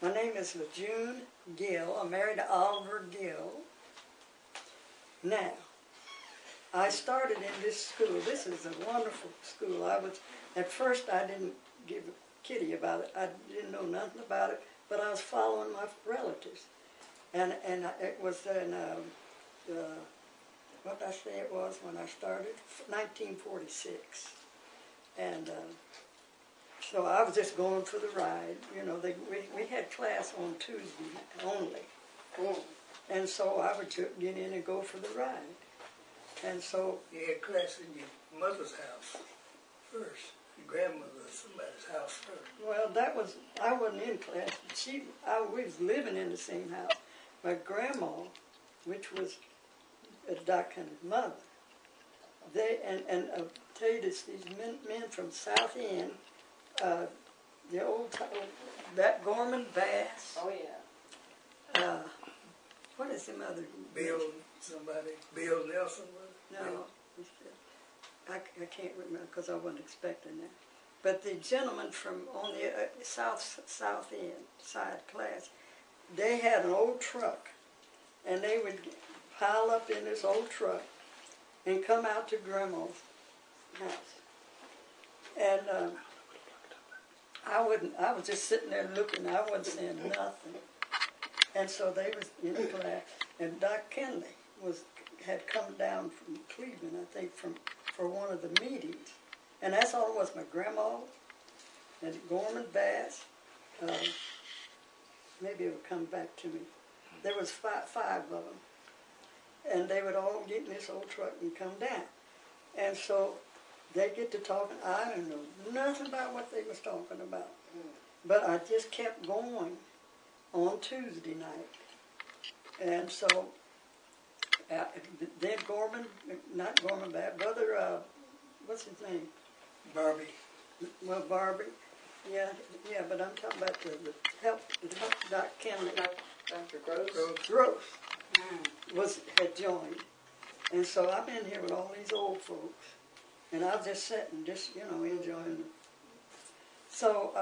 My name is Lajune Gill. I'm married to Oliver Gill. Now, I started in this school. This is a wonderful school. At first I didn't give a kitty about it. I didn't know nothing about it, but I was following my relatives. And it was in, what did I say it was when I started? 1946. And so I was just going for the ride. You know, we had class on Tuesday only. And so I would get in and go for the ride. And so... You had class in your mother's house first. Your grandmother's somebody's house first. Well, I wasn't in class. We was living in the same house. My grandma, which was Doc Kennedy's mother, I'll tell you this, these men from South End, the old, that Gorman Bass. Oh, yeah. What is the mother? Bill Nelson? No, I can't remember because I wasn't expecting that. But the gentleman from on the south end side class, they had an old truck, and they would pile up in this old truck and come out to Grandma's house. And I was just sitting there looking. I wasn't saying nothing. And so they was in class, and Doc Kennedy had come down from Cleveland, I think, for one of the meetings. And that's all it was. My grandma and Gorman Bass. Maybe it would come back to me. There was five of them. And they would all get in this old truck and come down. And so they get to talking. I didn't know nothing about what they was talking about. But I just kept going on Tuesday night. And so then not Gorman Bass, Brother, what's his name? Barbie. Well, Barbie. Yeah, but I'm talking about the help Doc Kennedy. Dr. Gross? Gross had joined. And so I've been here with all these old folks. And I was just sitting, enjoying them. So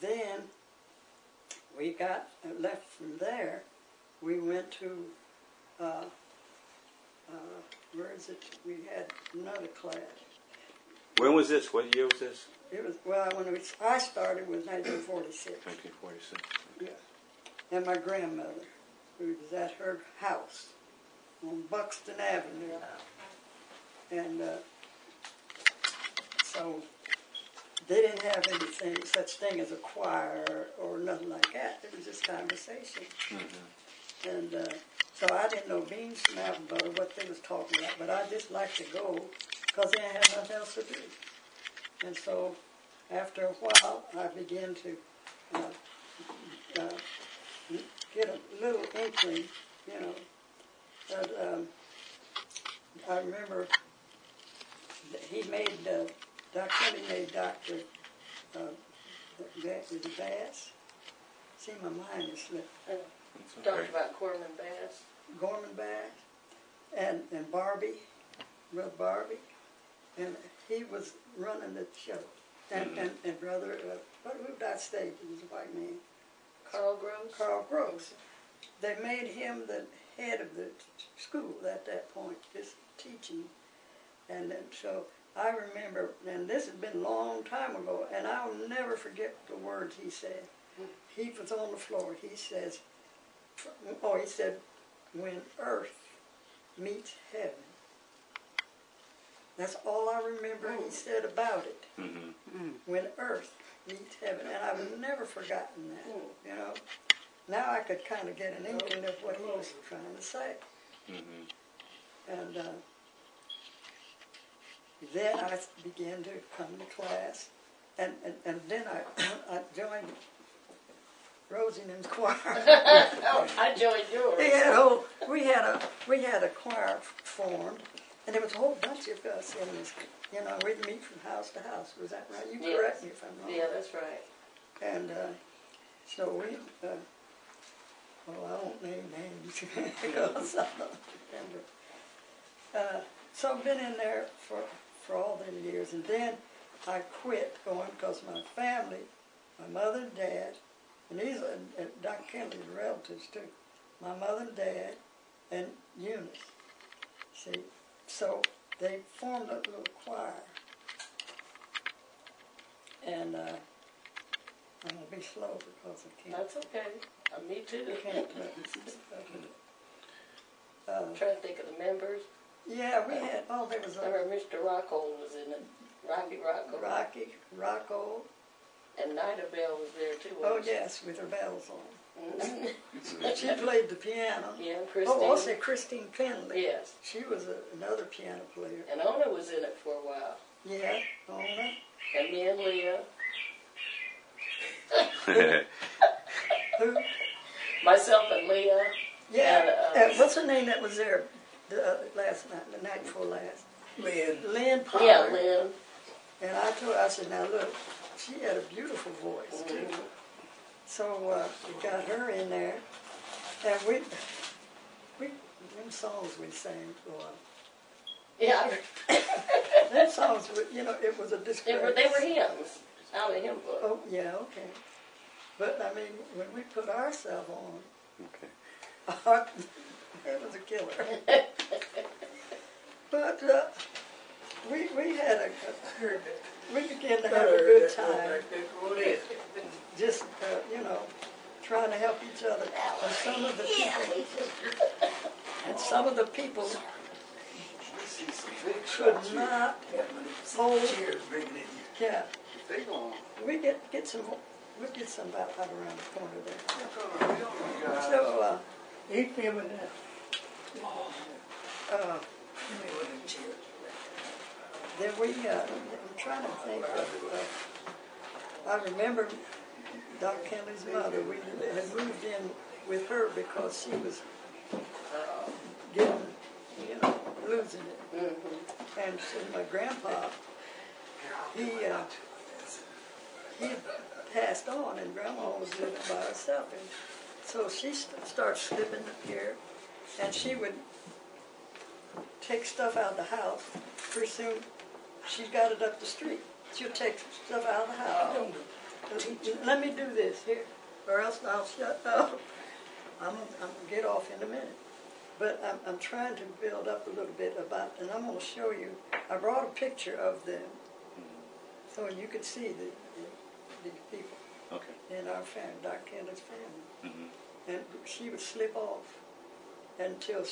then we got left from there. We went to, where is it? We had another class. When was this? What year was this? It was, well, when I started was 1946. 1946. Yeah. And my grandmother, who was at her house on Buxton Avenue. And so they didn't have anything, such thing as a choir or nothing like that. It was just conversation. Mm-hmm. And so I didn't know beans from apple butter, what they was talking about, but I just liked to go because they didn't have nothing else to do. And so after a while, I began to get a little inkling, But I remember he made, Dr. Kennedy made Dr. Bass. See, my mind is slipped. Talked about Gorman Bass. Gorman Bass. And Barbie, Brother Barbie. And he was running the show. And Brother, who died stage? He was a white man. Carl Gross? Carl Gross. They made him the head of the school at that point, just teaching. And then, so I remember, and this has been a long time ago, and I'll never forget the words he said. He was on the floor. He said, when earth meets heaven. That's all I remember he said about it. Mm-hmm. When earth meets heaven. And I've never forgotten that, Now I could kind of get an inkling of what he was trying to say. Mm-hmm. And then I began to come to class. And then I joined Rosie in choir. Oh, I joined yours. We had a choir formed, and there was a whole bunch of us in this. We'd meet from house to house. Was that right? You correct me if I'm wrong. Yeah, that's right. And so we. I won't name names because I don't remember. So I've been in there for all the years, and then I quit going because my family. my mother and dad, and these are Dr. Kenley's relatives too. My mother and dad and Eunice. See, so they formed a little choir. And I'm going to be slow because I can't. That's okay. Me too. Can't I'm trying to think of the members. yeah, we had, there was I remember Mr. Rockhold was in it. Rocky Rockhold. Rocky, Rocco. And Nida Bell was there too. Oh, wasn't she? yes, with her bells on. Mhm. She played the piano. Yeah, Christine. Oh, also Christine Penley. Yes. She was another piano player. And Ona was in it for a while. Yeah, Ona. And me and Leah. Who? Myself and Leah. Yeah. And, What's her name that was there last night, the night before last? Lynn. Lynn Pollard. Yeah, Lynn. And I told her, I said, now look, she had a beautiful voice too. Mhm. So we got her in there, and we them songs we sang for a while. Yeah. Them songs, it was a disgrace. They were hymns. Out of the hymn book. Oh, yeah, okay. But, I mean, when we put ourselves on, Okay. it was a killer. But we had we began to have a good time. Just, trying to help each other. And some of the people could not hold. Yeah. We get some. We'll get some out around the corner there. So He came in there. then I'm trying to think I remember Dr. Kenley's mother. We had moved in with her because she was getting, losing it. Mm-hmm. And so my grandpa, he had passed on, and Grandma was living by herself. And so she started slipping up here, and she would take stuff out of the house. Pretty soon, she got it up the street. She'll take stuff out of the house. Let me do this here, or else I'll shut up. I'm gonna get off in a minute. But I'm trying to build up a little bit about, and I'm going to show you. I brought a picture of them, so you could see the people in our family, Dr. Kenley's family. And she would slip off until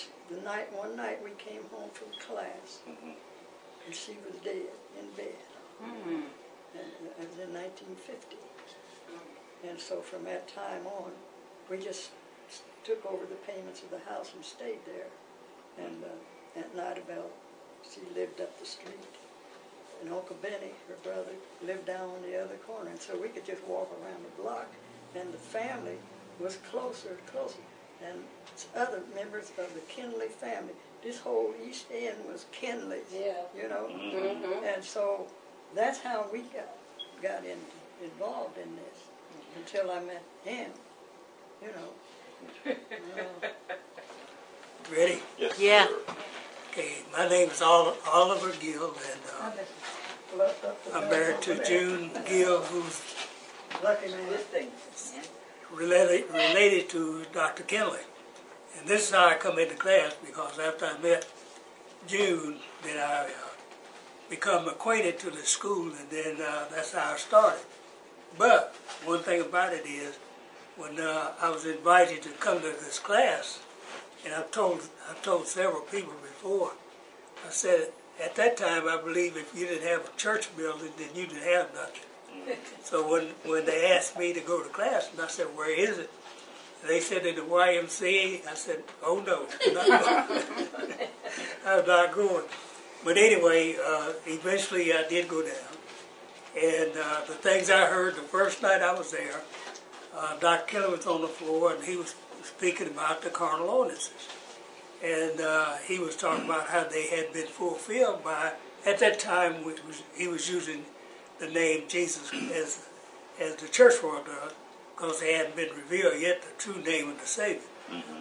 one night we came home from class, and she was dead in bed. And it was in 1950. And so from that time on, we just took over the payments of the house and stayed there. And Aunt Nida Bell, she lived up the street. And Uncle Benny, her brother, lived down on the other corner. And so we could just walk around the block. And the family was closer. And other members of the Kenley family. This whole East End was Kenley's, Mm-hmm. And so that's how we got involved in this until I met him, Ready? Yes. Yeah. Sir. Okay, my name is Oliver Gill, and I'm married to June Gill, who's lucky man. related to Dr. Kenley. And this is how I come into class, because after I met June, then I become acquainted to the school, and then that's how I started. But one thing about it is, when I was invited to come to this class, and I've told several people before, I said, at that time, I believe if you didn't have a church building, then you didn't have nothing. So when they asked me to go to class, and I said, where is it? They said in the YMCA. I said, oh no, I'm not going. But anyway, eventually I did go down. And the things I heard the first night I was there, Dr. Kenley was on the floor, and he was speaking about the carnal ordinances. And he was talking about how they had been fulfilled by, at that time, he was using the name Jesus as the church world does, because they hadn't been revealed yet, the true name of the Savior.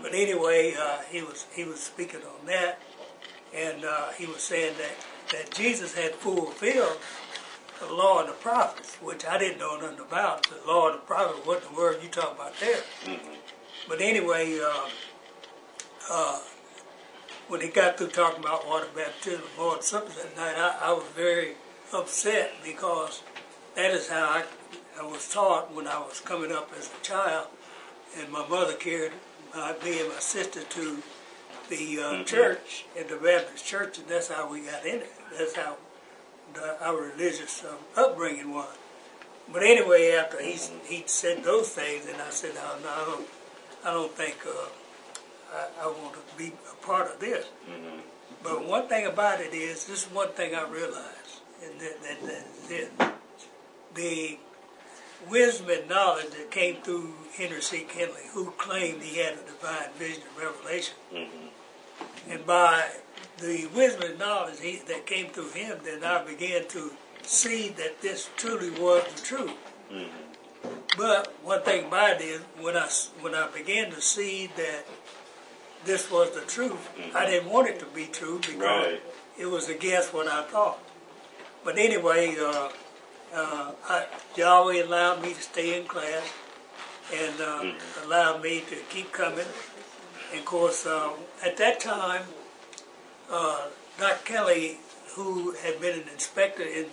But anyway, he was speaking on that, and he was saying that Jesus had fulfilled the law and the prophets, which I didn't know nothing about. The law and the prophets, what the word you talk about there. Mm-hmm. But anyway, when he got through talking about water baptism, Lord's Supper that night, I was very upset because that is how I was taught when I was coming up as a child, and my mother carried me and my sister to the church, at the Baptist church, and that's how we got in it. That's how our religious upbringing was. But anyway, after he said those things, and I said, no, I don't think I want to be a part of this. Mm-hmm. But one thing about it is, this is one thing I realized, and that is it. The wisdom and knowledge that came through Henry C. Kinley, who claimed he had a divine vision and revelation. Mm-hmm. And by the wisdom and knowledge that came through him, then I began to see that this truly was the truth. Mm-hmm. But one thing about it is, when I began to see that this was the truth, mm-hmm. I didn't want it to be true because it was against what I thought. But anyway, Yahweh allowed me to stay in class and allowed me to keep coming. And of course, at that time, Dr. Kelly, who had been an inspector in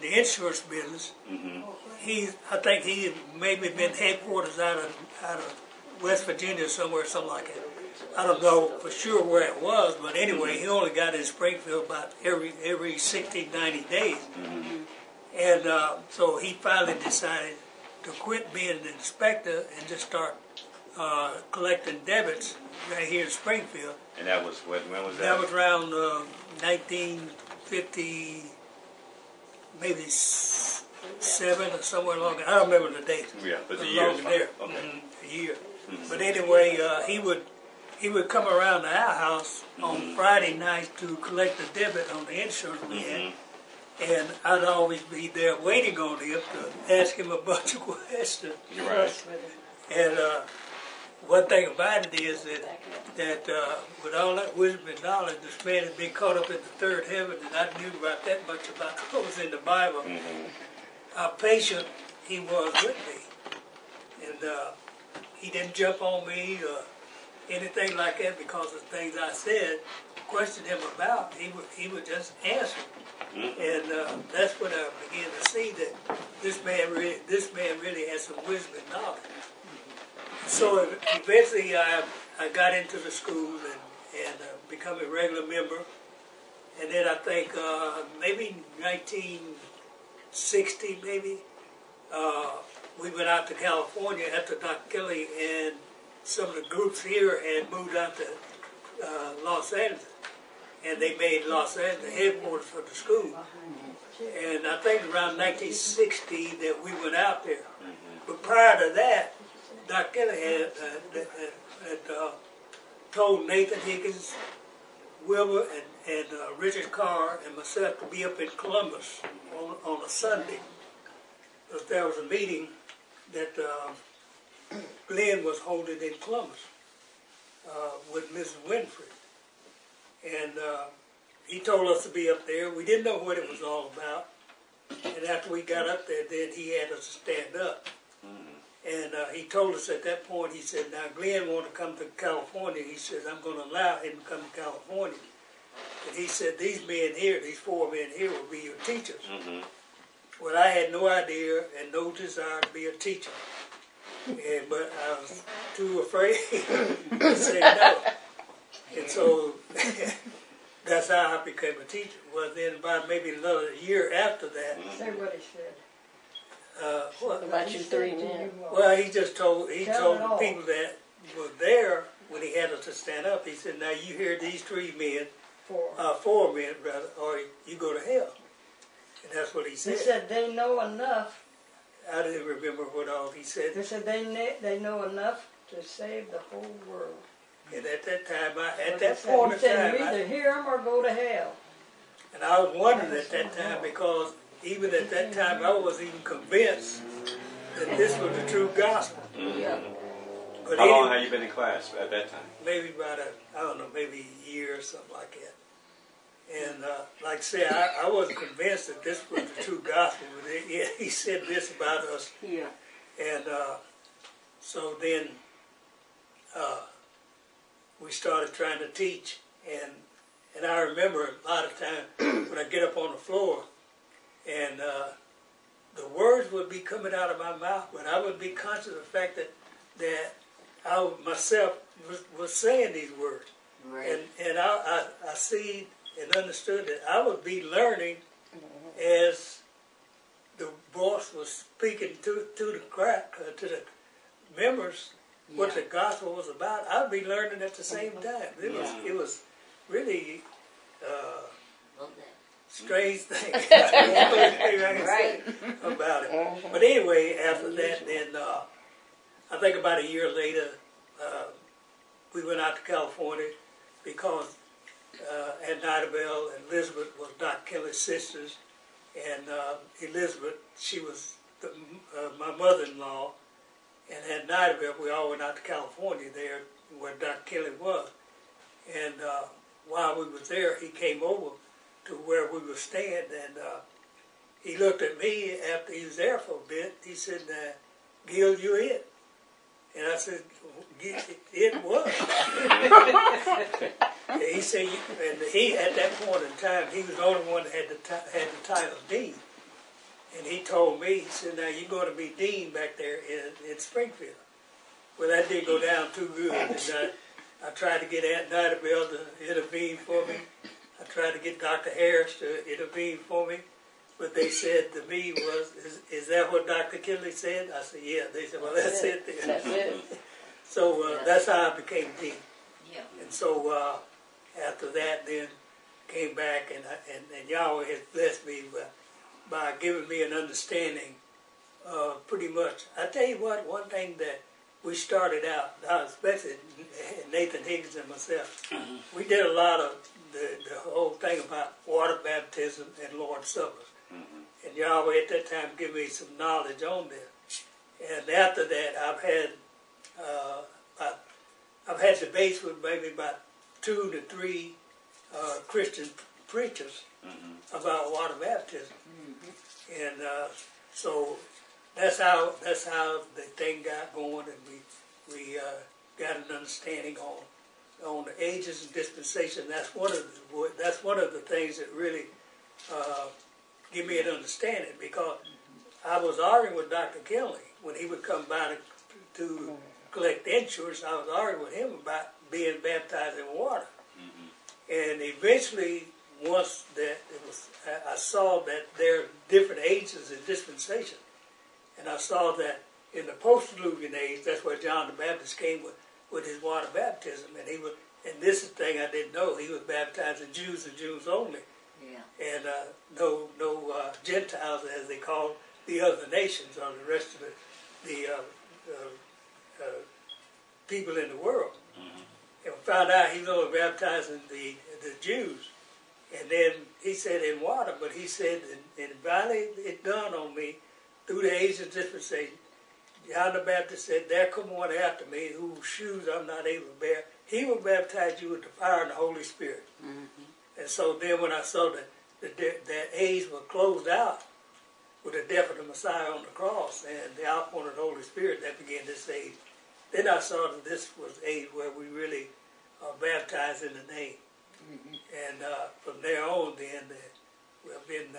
the insurance business, Mm-hmm. I think he had maybe been headquarters out of West Virginia somewhere, something like that. I don't know for sure where it was, but anyway, he only got in Springfield about every 60, 90 days. Mm-hmm. And so he finally decided to quit being an inspector and just start collecting debits right here in Springfield. And that was, when was that? That was around 1950, maybe 7 or somewhere along there. I don't remember the date. Yeah, but the It was year is longer fine. there. Okay. A year. Mm-hmm. But anyway, he would come around to our house on Friday nights to collect the debit on the insurance we had. And I'd always be there waiting on him to ask him a bunch of questions. You're right. And one thing about it is that with all that wisdom and knowledge, this man had been caught up in the third heaven, and I knew about that much about what was in the Bible. Mm-hmm. How patient he was with me. And he didn't jump on me or anything like that because of things I said, questioned him about. He would just answer. Mm-hmm. And that's when I began to see that this man really has some wisdom and knowledge. So eventually I got into the school and become a regular member. And then I think maybe 1960 maybe, we went out to California after Dr. Kelly and some of the groups here had moved out to Los Angeles. And they made Los Angeles the headquarters for the school. And I think around 1960 that we went out there. But prior to that, Dr. Kelly had told Nathan Higgins, Wilbur, and Richard Carr and myself to be up in Columbus on a Sunday. Because there was a meeting that Glenn was holding in Columbus with Mrs. Winfrey. And he told us to be up there. We didn't know what it was all about. And after we got up there, then he had us to stand up. And he told us at that point, he said, now Glenn wanted to come to California. He said, I'm going to allow him to come to California. And he said, these men here, these 4 men here will be your teachers. Mm-hmm. Well, I had no idea and no desire to be a teacher. But I was too afraid to say no. And so that's how I became a teacher. Well, then about maybe another year after that. Say what he said. What? About you 3 men. Well, he told Tell the it all. people that were there when he had us to stand up. He said, now you hear these 3 men, 4 men rather, or you go to hell. And that's what he said. He said they know enough. I didn't remember what all he said. He said they know enough to save the whole world. And at that time, He said you either hear them or go to hell. and I was wondering at that time because even at that time I wasn't even convinced that this was the true gospel. Yeah. But How long have you been in class at that time? Maybe about maybe a year or something like that. And like I said, I wasn't convinced that this was the true gospel, but he said this about us. Yeah. And so then we started trying to teach, and I remember a lot of times when I get up on the floor, and the words would be coming out of my mouth, but I would be conscious of the fact that I myself was saying these words. Right. And I see and understood that I would be learning as the boss was speaking to the crowd, to the members, what the gospel was about. I'd be learning at the same time. It was really strange thing Right. about it. But anyway, after that, then I think about a year later, we went out to California because Aunt Nidabelle and Elizabeth was Dr. Kelly's sisters, and Elizabeth, she was my mother-in-law, and Aunt Nidabelle, we all went out to California there where Dr. Kelly was. And while we was there, he came over to where we were staying, and he looked at me after he was there for a bit. He said, "Gill, you're it." And I said, "It was." And he said, and he at that point in time, he was the only one that had the title of dean. And he told me, he said, "Now you're going to be dean back there in Springfield." Well, that didn't go down too good. And I tried to get Aunt Nidabelle to intervene for me. I tried to get Dr. Harris to intervene for me. But they said to me is that what Dr. Kinley said? I said, yeah. They said, well, that's it then. That's it. So that's how I became dean. Yeah. And so after that, then came back, and Yahweh has blessed me by giving me an understanding pretty much. I tell you what, one thing that we started out, especially Nathan Higgins and myself, we did a lot of the whole thing about water baptism and Lord's Supper. And Yahweh at that time gave me some knowledge on that. And after that, I've had debates with maybe about 2 to 3 Christian preachers about water baptism. And so that's how the thing got going, and we got an understanding on the ages and dispensation. That's one of the things that really give me an understanding, because I was arguing with Dr. Kinley when he would come by to collect insurance. I was arguing with him about being baptized in water. And eventually, once that I saw that there are different ages and dispensation, and I saw that in the post-Diluvian age, that's where John the Baptist came with his water baptism, and this is the thing I didn't know, he was baptizing Jews and Jews only. Yeah. And no Gentiles, as they call the other nations, or the rest of the people in the world. And we found out he was only baptizing the Jews. And then he said in water, but he said, and finally it dawned on me through the age of dispensation. John the Baptist said, "There come one after me whose shoes I'm not able to bear. He will baptize you with the fire and the Holy Spirit." And so then when I saw that age was closed out with the death of the Messiah on the cross and the outpouring of the Holy Spirit, that began this age. Then I saw that this was the age where we really are baptized in the name. And from there on, then we've been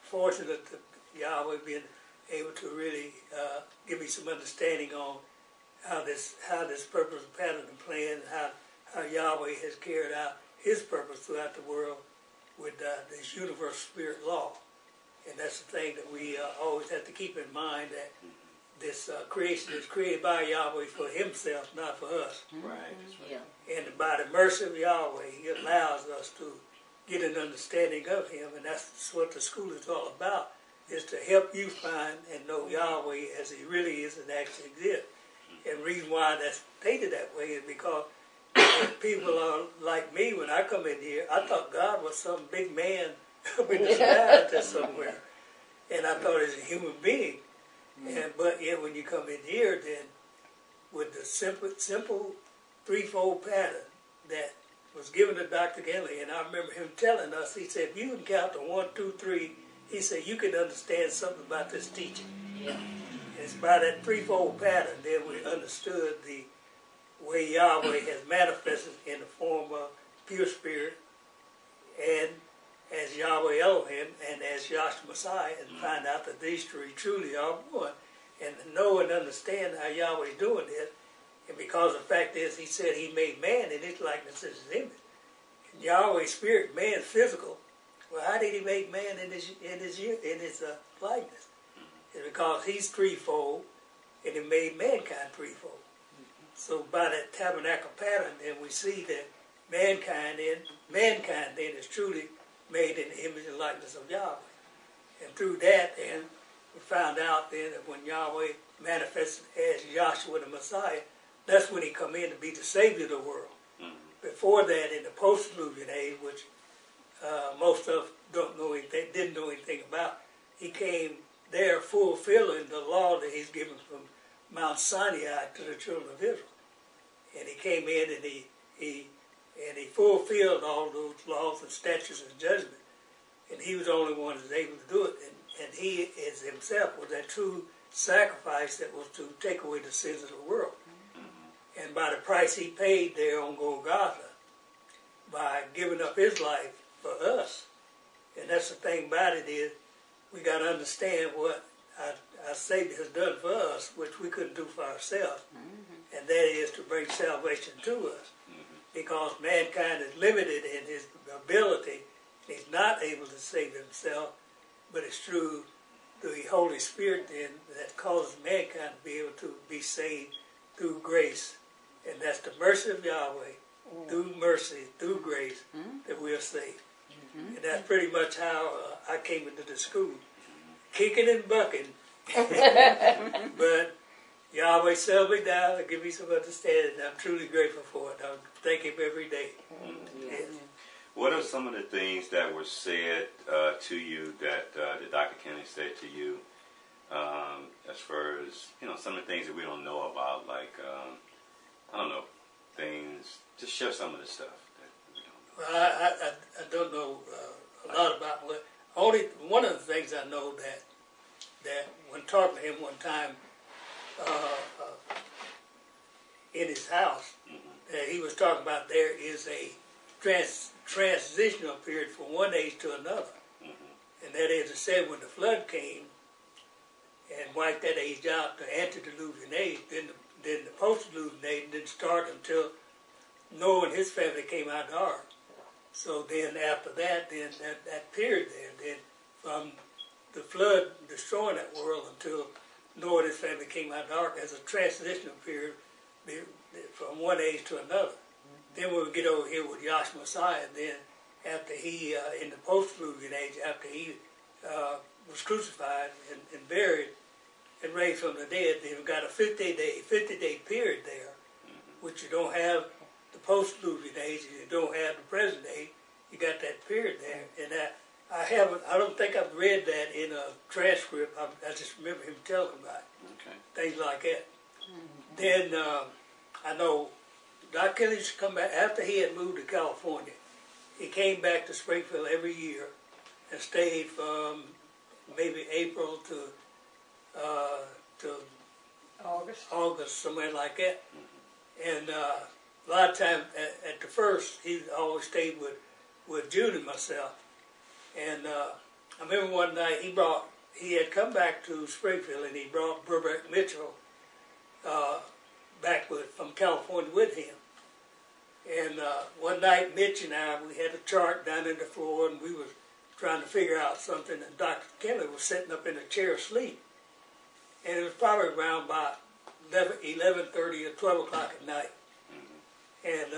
fortunate to Yahweh being able to really give me some understanding on how this purpose, pattern, and plan, how Yahweh has carried out His purpose throughout the world with this universal spirit law. And that's the thing that we always have to keep in mind, that this creation is created by Yahweh for Himself, not for us. Right. Yeah. And by the mercy of Yahweh, He allows us to get an understanding of Him, and that's what the school is all about, is to help you find and know Yahweh as He really is and actually exists. And the reason why that's stated that way is because people are like me. When I come in here, I thought God was some big man up in the sky out there somewhere, and I thought He was a human being. But yet when you come in here, then with the simple threefold pattern that was given to Dr. Kelly, and I remember him telling us, he said, if you can count to 1, 2, 3, he said, you can understand something about this teaching. Yeah. And it's by that threefold pattern that we understood the way Yahweh has manifested in the form of pure spirit and as Yahweh Elohim and as Yahshua Messiah, and find out that these three truly are one, and know and understand how Yahweh's doing this. And because the fact is, he said he made man in his likeness and his image. And Yahweh's spirit, man's physical. Well, how did he make man in his likeness? It's because he's threefold, and he made mankind threefold. So by that tabernacle pattern, then we see that mankind then is truly made in the image and likeness of Yahweh. And through that, then, we found out then that when Yahweh manifested as Yahshua the Messiah, that's when he come in to be the Savior of the world. Mm-hmm. Before that, in the post-Diluvian age, which most of us didn't know anything about, he came there fulfilling the law that he's given from Mount Sinai to the children of Israel. And he came in and he fulfilled all those laws and statutes and judgments. And he was the only one that was able to do it. And he is himself was that true sacrifice that was to take away the sins of the world. Mm-hmm. And by the price he paid there on Golgotha, by giving up his life for us. And that's the thing about it is, we got to understand what our Savior has done for us, which we couldn't do for ourselves. Mm-hmm. And that is to bring salvation to us. Mm-hmm. Because mankind is limited in his ability. He's not able to save himself, but it's through the Holy Spirit then that causes mankind to be able to be saved through grace. And that's the mercy of Yahweh, through mercy, through grace, that we are saved. Mm-hmm. And that's pretty much how I came into the school. Kicking and bucking. But Yahweh settled me down and give me some understanding. I'm truly grateful for it. I thank him every day. Mm-hmm. Yes. What are some of the things that were said to you that Dr. Kenny said to you as far as, some of the things that we don't know about, like, I don't know, things, just share some of the stuff that we don't know. Well, I don't know a lot about what, only one of the things I know that when talking to him one time in his house, he was talking about there is a transitional period from one age to another. Mm-hmm. And that is to say, when the flood came and wiped that age out, the antediluvian age, then the post-diluvian age didn't start until Noah and his family came out of the ark. So then after that, then that period there, then from the flood destroying that world until Noah and his family came out of the ark as a transitional period from one age to another. Then we'll get over here with Yahshua Messiah. Then after he, in the post-Diluvian age, after he was crucified and buried and raised from the dead, then we've got a 50-day period there, which you don't have the post-Diluvian age, and you don't have the present age. You got that period there, and I don't think I've read that in a transcript. I just remember him telling about it. Okay. Things like that. Mm-hmm. Then I know Dr. Kelly used to come back after he had moved to California. He came back to Springfield every year and stayed from maybe April to August, somewhere like that. And a lot of times at the first, he always stayed with June and myself. And I remember one night he had come back to Springfield and he brought Burbank Mitchell back from California with him. And one night, Mitch and I, we had a chart down in the floor, and we was trying to figure out something, and Dr. Kelly was sitting up in a chair asleep. And it was probably around about 11:30 or 12 o'clock at night. And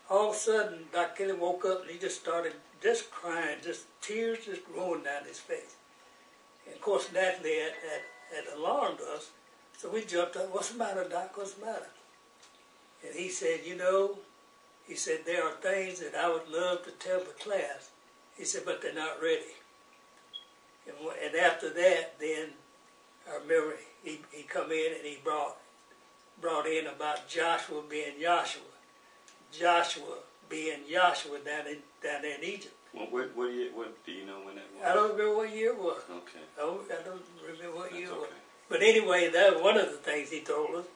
all of a sudden, Dr. Kelly woke up, and he just started just crying, just tears just rolling down his face. And of course, naturally, it alarmed us. So we jumped up, "What's the matter, Doc? What's the matter?" And he said, he said, "There are things that I would love to tell the class." He said, "But they're not ready." And after that, then I remember he come in and he brought in about Joshua being Joshua, Joshua being Joshua down there in Egypt. Well, what do you know when that was? I don't remember what year it was. Okay. I don't remember what year it was. Okay. But anyway, that was one of the things he told us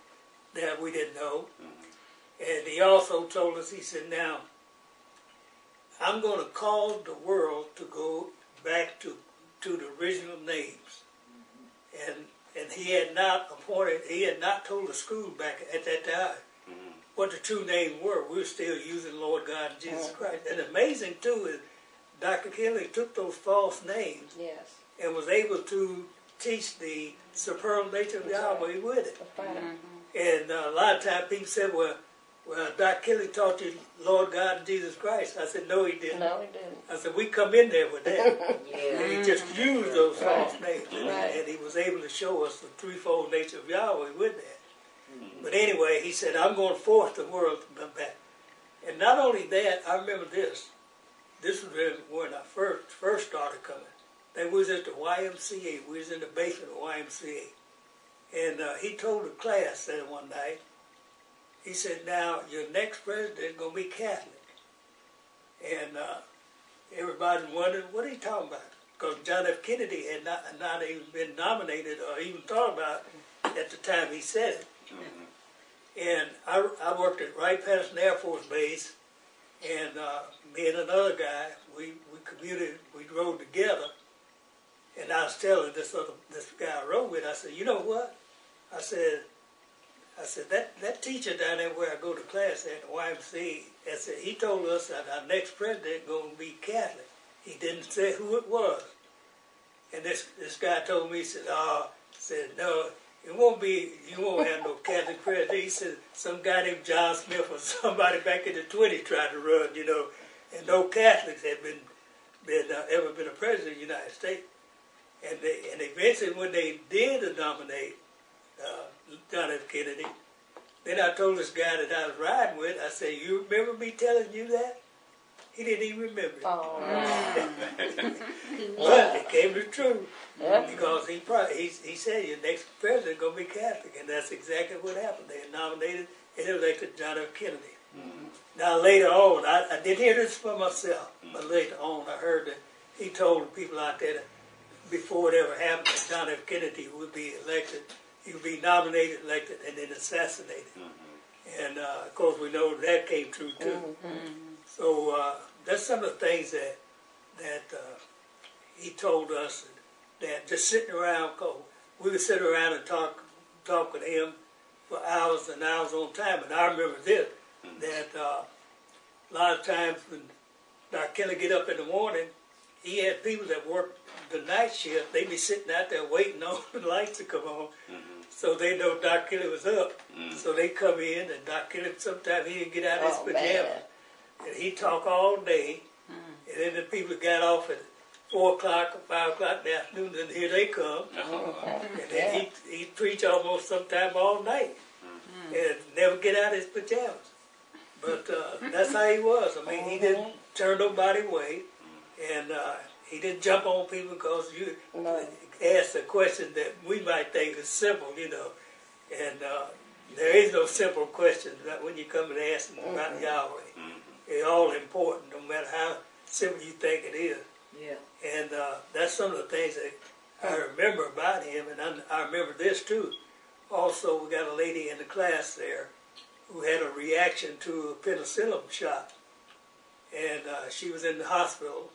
that we didn't know. And he also told us, he said, now, I'm going to cause the world to go back to the original names. And he had not told the school back at that time what the true names were. We were still using Lord God and Jesus Christ. And amazing, too, is Dr. Kelly took those false names and was able to teach the superb nature of Yahweh with it. And a lot of times people said, well, Dr. Kelly taught you Lord God and Jesus Christ. I said, no, he didn't. No, he didn't. I said, we come in there with that. And he just used those false names. And he was able to show us the threefold nature of Yahweh with that. But anyway, he said, I'm going to force the world to come back. And not only that, I remember this. This was when I first started coming. They was at the YMCA. We was in the basement of the YMCA. And he told the class that one night, he said, now, your next president is going to be Catholic. And everybody wondered, what are you talking about? Because John F. Kennedy had not even been nominated or even thought about it at the time he said it. And I worked at right past an Air Force base, and me and another guy, we commuted, we rode together. And I was telling this guy I rode with, I said, you know what? I said, that teacher down there where I go to class at the YMCA, I said, he told us that our next president is going to be Catholic. He didn't say who it was. And this guy told me, he said, no, it won't be, you won't have no Catholic president. He said, some guy named John Smith or somebody back in the 20s tried to run, and no Catholics had ever been a president of the United States. And eventually when they did nominate John F. Kennedy, then I told this guy that I was riding with, I said, you remember me telling you that? He didn't even remember it. Oh. But it came to truth. Because he said your next president is going to be Catholic. And that's exactly what happened. They nominated and elected John F. Kennedy. Now later on, I didn't hear this for myself, but later on I heard that he told the people out there that before it ever happened that John F. Kennedy would be elected, he would be nominated, elected, and then assassinated. And of course we know that came true too. So that's some of the things that he told us, that just sitting around, we would sit around and talk with him for hours and hours on time. And I remember this, that a lot of times when Dr. Kelly get up in the morning, he had people that worked the night shift. They'd be sitting out there waiting on the lights to come on. So they know Dr. Kelly was up. So they come in, and Dr. Kelly, sometimes he didn't get out of his pajamas. And he'd talk all day. And then the people got off at 4 o'clock or 5 o'clock in the afternoon, and here they come. And then he'd preach almost sometime all night. And never get out of his pajamas. But that's how he was. I mean, he didn't turn nobody away. And he didn't jump on people because you asked a question that we might think is simple, And there is no simple question when you come and ask them about Yahweh. They're all important, no matter how simple you think it is. And that's some of the things that I remember about him. And I remember this too. Also, we got a lady in the class there who had a reaction to a penicillin shot. And she was in the hospital.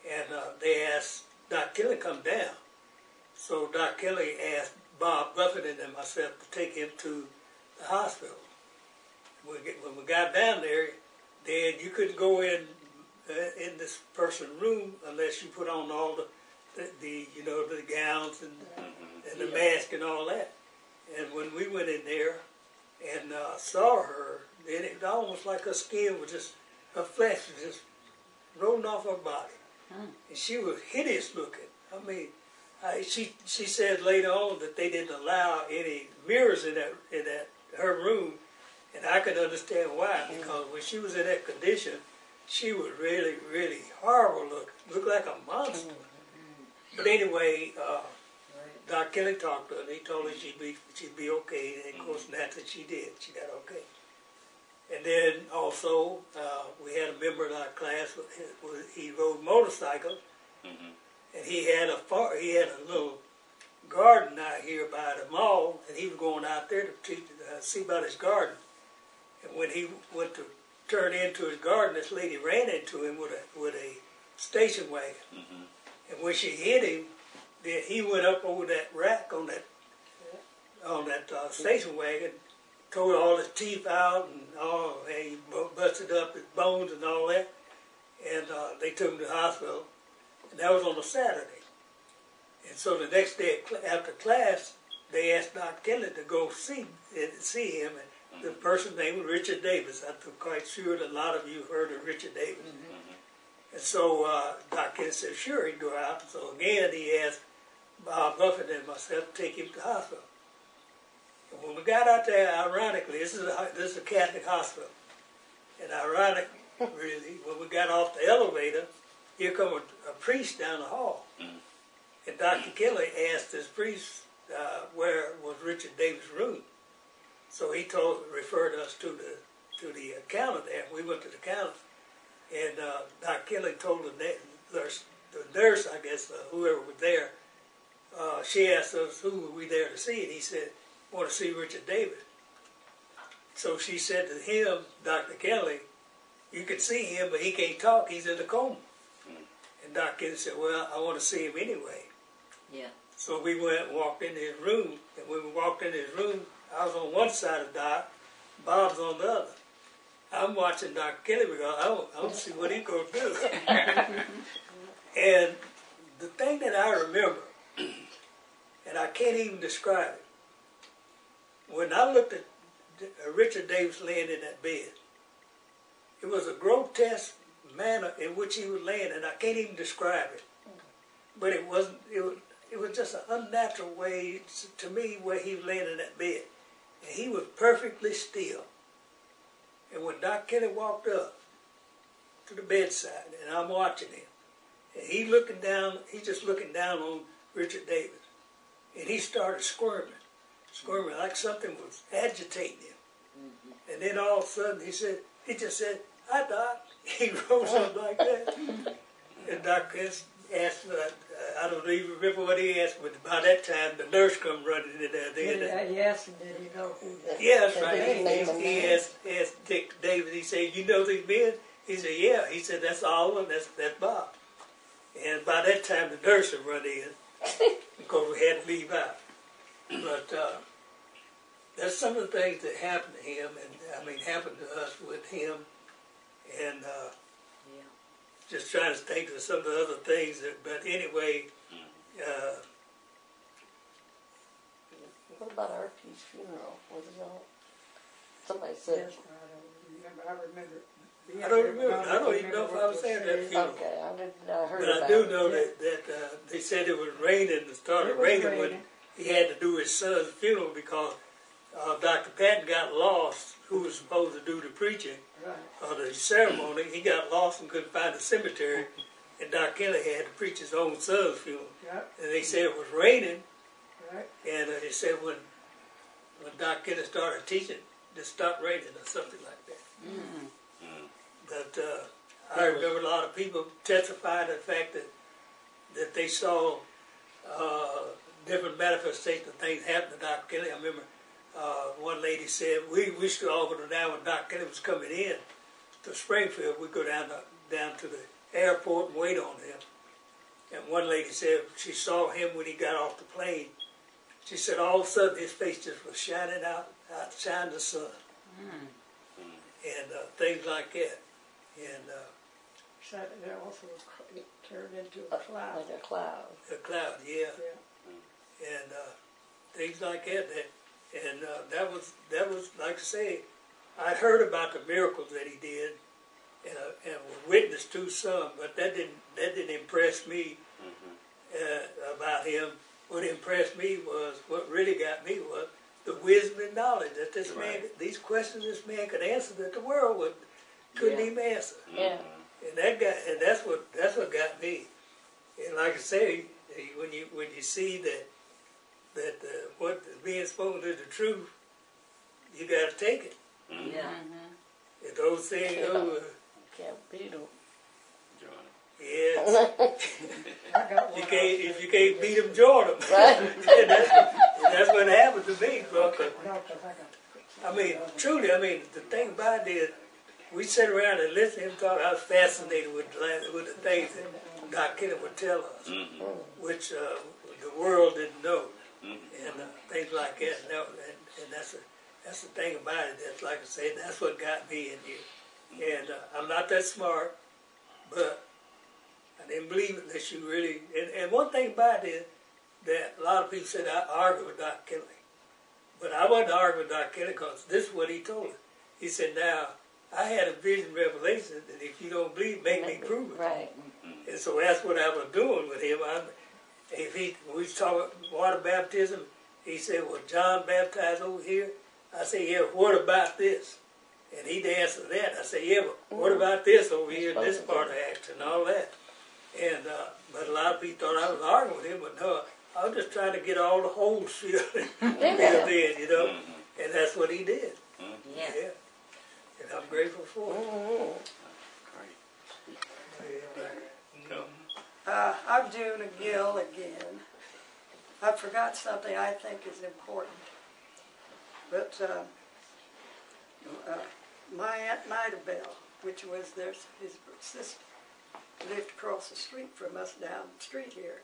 And they asked Dr. Kelly to come down. So Dr. Kelly asked Bob Buffett and myself to take him to the hospital. When we got down there, then you couldn't go in this person's room unless you put on all the gowns and the mask and all that. And when we went in there and saw her, then it was almost like her skin was just, her flesh was just rolling off her body. And she was hideous looking. I mean, she said later on that they didn't allow any mirrors in her room, and I could understand why, because when she was in that condition, she was really, really horrible looking. Looked like a monster. But anyway, Dr. Kelly talked to her, and he told her she'd be okay, and of course naturally she did. She got okay. And then also, we had a member of our class, he rode motorcycles, and he had a little garden out here by the mall, and he was going out there to see about his garden. And when he went to turn into his garden, this lady ran into him with a station wagon. And when she hit him, then he went up over that rack on that station wagon, tore all his teeth out, and he busted up his bones and all that. And they took him to the hospital, and that was on a Saturday. And so the next day after class, they asked Dr. Kelly to go see him. And the person's name was Richard Davis. I'm quite sure that a lot of you have heard of Richard Davis. And so Dr. Kelly said, sure, he'd go out. So again, he asked Bob Buffett and myself to take him to the hospital. And when we got out there, ironically, this is a Catholic hospital. And ironic, really, when we got off the elevator, here come a priest down the hall. And Dr. Kelly asked this priest where was Richard Davis' room. So he referred us to the counter there. We went to the counter, and Dr. Kelly told the nurse, I guess, whoever was there, she asked us who were we there to see, and he said, I want to see Richard Davis. So she said to him, Dr. Kelly, you can see him, but he can't talk, he's in a coma. And Dr. Kelly said, well, I want to see him anyway. Yeah. So we went and walked into his room, and when we walked into his room, I was on one side of Doc, Bob's on the other. I'm watching Dr. Kelly because I want to see what he's going to do. And the thing that I remember, and I can't even describe it, when I looked at Richard Davis laying in that bed, it was a grotesque manner in which he was laying, and I can't even describe it. But it was just an unnatural way to me where he was laying in that bed. And he was perfectly still. And when Dr. Kelly walked up to the bedside, and I'm watching him, and he's just looking down on Richard Davis. And he started squirming like something was agitating him. And then all of a sudden he just said, hi, Doc. He rose up like that. And Doc asked, I don't even remember what he asked, but by that time the nurse come running in there. He asked him, did he know who that was? Yeah, that's right. He asked Dick Davis, he said, you know these men? He said, yeah. He said, that's all of them, that's Bob. And by that time the nurse had run in, because we had to leave out. But that's some of the things that happened to him, and happened to us with him. And just trying to think of some of the other things. But anyway, what about R.P.'s funeral? Was it all? Somebody said. Yes, I remember. I don't remember. I don't even know if I was there at that funeral. Okay, I heard but about I do it. know that they said it was raining. It started raining when he had to do his son's funeral because Dr. Patton got lost, who was supposed to do the preaching or the ceremony. He got lost and couldn't find the cemetery, and Dr. Kelly had to preach his own son's funeral. And they said it was raining, and they said when Dr. Kelly started teaching, it stopped raining or something like that. But I remember a lot of people testifying to the fact that they saw different manifestations of things happen to Dr. Kelly. I remember one lady said, we used to all go down when Dr. Kelly was coming in to Springfield. We'd go down to the airport and wait on him. And one lady said she saw him when he got off the plane. She said all of a sudden his face just was shining outshining the sun. And things like that. And So it also turned into a cloud. Like a cloud. a cloud, yeah. And things like that. And that was like I say, I'd heard about the miracles that he did, and was witness to some, but that didn't impress me about him. What impressed me was, what really got me was the wisdom and knowledge that this man, these questions this man could answer that the world couldn't even answer. Yeah. And that's what got me. And like I say, when you see that what is being spoken is the truth, you got to take it. Yeah. If those things, Can't beat them. Join yes. I got one. If you can't beat them, join them. Right. That's what happened to me, bro. 'Cause, No, 'cause I got I mean, truly, the thing about it is, we sit around and listen to him talk. I was fascinated with the things that Doc Kenny would tell us, which the world didn't know, and things like that. And that's the thing about it. That's like I said, that's what got me in here. And I'm not that smart, but I didn't believe it unless you really. And one thing about it is that a lot of people said I argue with Doc Kenny. But I wasn't arguing with Dr. Kelly because this is what he told us. He said, now, I had a vision revelation that if you don't believe, make me prove it. Right. And so that's what I was doing with him. When we was talking about water baptism, he said, well, John baptized over here. I said, yeah, what about this? And he'd answer that. I said, yeah, but what about this over here in this part of Acts and all that? And but a lot of people thought I was arguing with him, but no, I was just trying to get all the holes filled in, you know, and that's what he did. Yeah. Yeah. And I'm grateful for it. Great. Go. I'm Lajune Gill again. I forgot something I think is important. But my Aunt Nidabelle, which was his sister, lived across the street from us down the street here.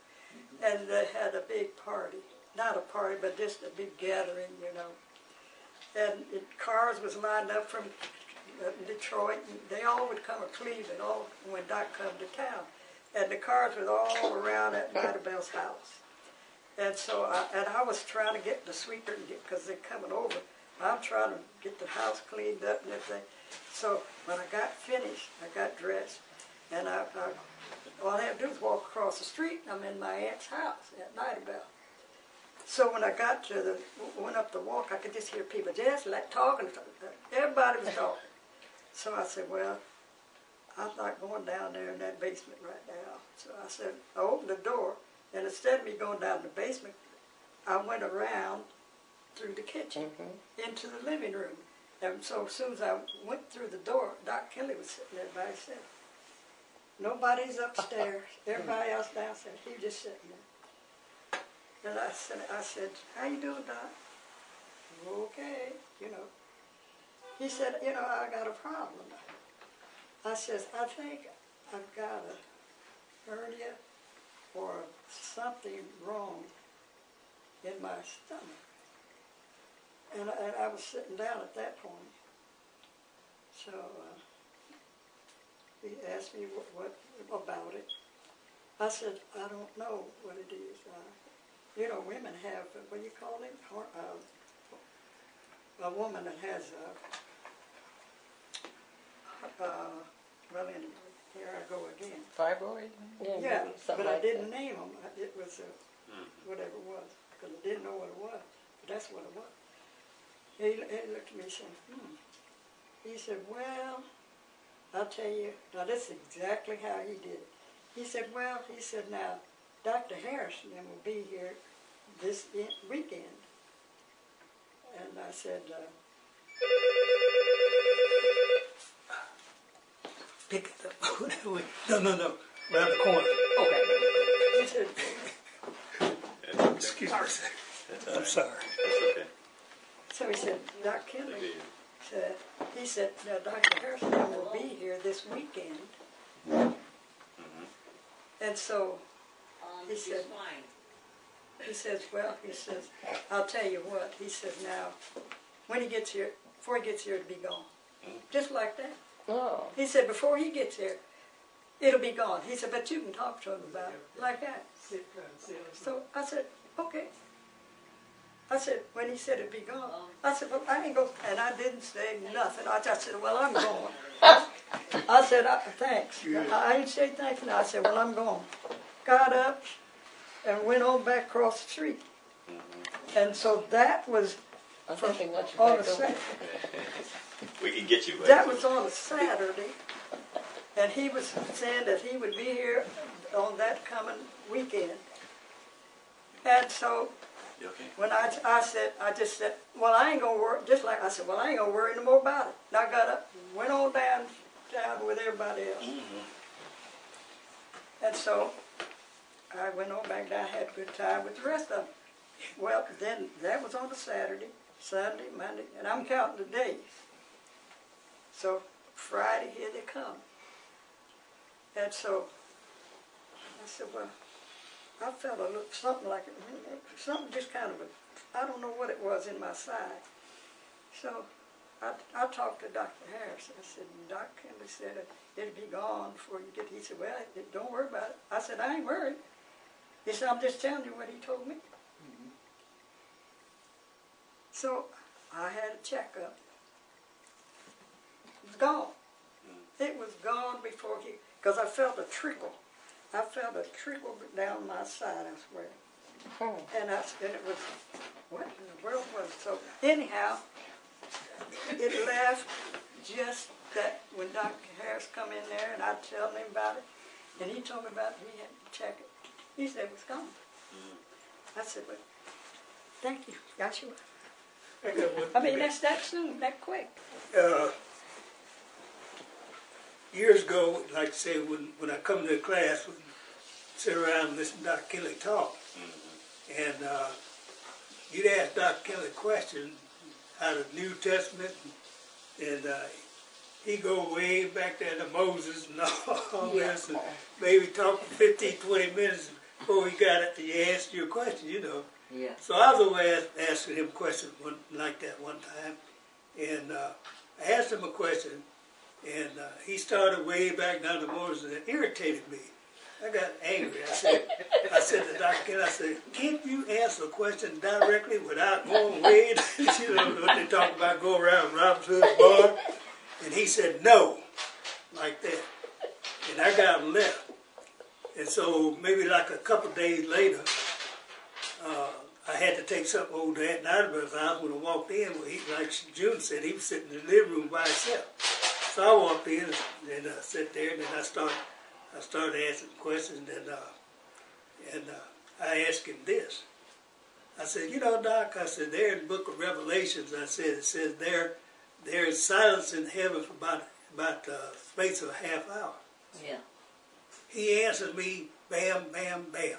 And they had a big party. Not a party, but just a big gathering, you know. And cars was lined up from Detroit. And they all would come to Cleveland, all when Doc come to town. And the cars was all around at Nidabelle's house. And so, I was trying to get the sweeper, because they're coming over. I'm trying to get the house cleaned up and everything. So when I got finished, I got dressed, and all I had to do was walk across the street, and I'm in my aunt's house at Nidabelle. So when I went up the walk, I could just hear people just like talking. Everybody was talking. So I said, well, I'm not going down there in that basement right now. So I said, I opened the door, and instead of me going down the basement, I went around through the kitchen into the living room. And so as soon as I went through the door, Doc Kelly was sitting there by himself. Nobody's upstairs. Everybody else downstairs. He was just sitting there. And I said, how you doing, Doc? Okay, you know. He said, you know, I got a problem. I says, I think I've got a hernia or something wrong in my stomach. And I was sitting down at that point. So he asked me what about it. I said, I don't know what it is. You know, women have, what do you call it? A woman that has, well, anyway, here I go again. Fibroid? Yeah, but I like didn't name them. It was whatever it was, because I didn't know what it was. But that's what it was. He looked at me and said, He said, well, I'll tell you. Now, this is exactly how he did it. He said, well, now, Dr. Harrison will be here this weekend. And I said, Pick it up. No. Around the corner. okay. He said, Excuse me. I'm sorry. That's okay. so he said, Dr. Kelly said, he said, now, Dr. Harrison will be here this weekend. And so he said, well, I'll tell you what. He says, now, when he gets here, before he gets here, it'll be gone. Just like that. Oh. He said, before he gets here, it'll be gone. He said, but you can talk to him about it like that. So I said, okay. I said, when he said it'd be gone, I said, well, I ain't going, and I didn't say nothing. I just said, well, I'm going. I said, thanks. I didn't say thanks. No, I said, well, I'm going. Got up and went on back across the street. And so that was on a Saturday. We can get you. That was on a Saturday. And he was saying that he would be here on that coming weekend. And so You okay? When I just said, well, I ain't gonna worry, just like I said, well, I ain't gonna worry no more about it. And I got up, went on down with everybody else. And so I went on back down, had a good time with the rest of them. Well, then that was on a Saturday, Sunday, Monday, and I'm counting the days. So Friday, here they come. And so I said, well, I felt a little, something like it, something just kind of, I don't know what it was in my side. So I talked to Dr. Harris. I said, Dr. Kinley said it'll be gone before you get, he said, well, don't worry about it. I said, I ain't worried. He said, I'm just telling you what he told me. So I had a checkup. It was gone. It was gone before he, because I felt a trickle. I felt a trickle down my side, I swear. And it was, what in the world was it? So anyhow, it left just that when Dr. Harris come in there and I tell him about it, and he told me about it, he had to check it. He said it was gone. I said, well, thank you. Got you. I mean, that's that soon, that quick. Years ago, like I say, when I come to the class, we sit around and listen to Dr. Kelly talk. And you'd ask Dr. Kelly questions out of the New Testament, and he'd go way back there to Moses and all this, and maybe talk for 15, 20 minutes before he got it to answer your question, you know. Yeah. So I was always asking him questions like that one time, and I asked him a question, and he started way back down to Moses, and it irritated me. I got angry. I said to Dr. Kelly, I said, can't you answer a question directly without going way, you know, what they talk about, go around Robin's Hood's bar? And he said, no, like that. And I got left. And so maybe like a couple days later, I had to take something over to Aunt Nada's house. When I walked in, well, he, like June said, he was sitting in the living room by himself. So I walked in and sat there, and then I started asking questions, and I asked him this. I said, you know, Doc, I said, there in the book of Revelations, I said, it says there is silence in heaven for about the space of a half hour. Yeah. He answered me, bam, bam, bam.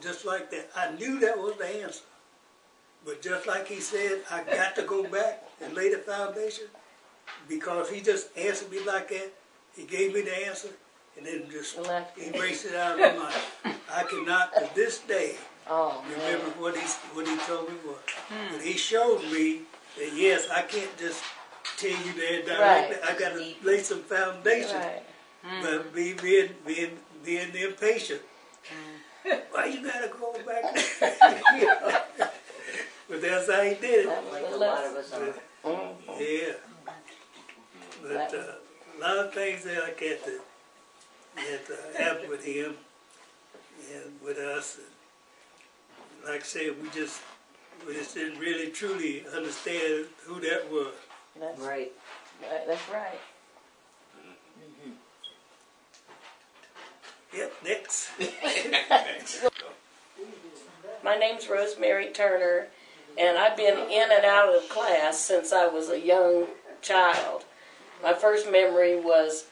Just like that. I knew that was the answer. But just like he said, I got to go back and lay the foundation, because he just answered me like that. He gave me the answer, and then just erased it out of my mind. I cannot, to this day, remember what he told me was. But he showed me that, yes, I can't just tell you that directly. I got to lay some foundation. But being impatient. Why you got to go back? You know? But that's how he did it. Like a lot of us are. Yeah. But a lot of things that I get to happen with him and with us. And like I said, we just didn't really truly understand who that was. That's Right. That's right. Yep, next. My name's Rosemary Turner, and I've been in and out of class since I was a young child. My first memory was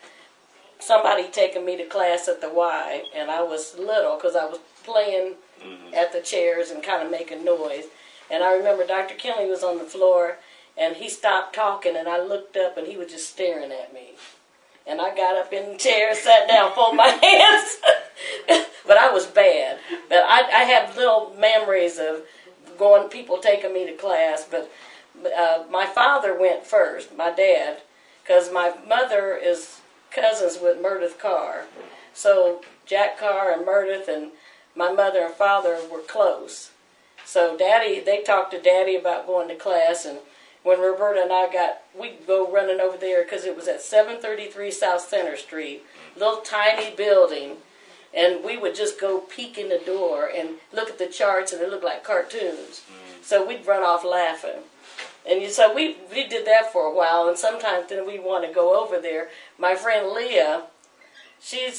somebody taking me to class at the Y, and I was little because I was playing at the chairs and kind of making noise. And I remember Dr. Kinley was on the floor, and he stopped talking, and I looked up, and he was just staring at me. And I got up in the chair, sat down, folded my hands. But I was bad. But I have little memories of people taking me to class. But my father went first, my dad, because my mother is cousins with Meredith Carr. So Jack Carr and Meredith and my mother and father were close. So they talked to Daddy about going to class, and when Roberta and I we'd go running over there because it was at 733 South Center Street, little tiny building, and we would just go peek in the door and look at the charts, and it looked like cartoons. So we'd run off laughing. And so we did that for a while, and sometimes then we'd want to go over there. My friend Leah, she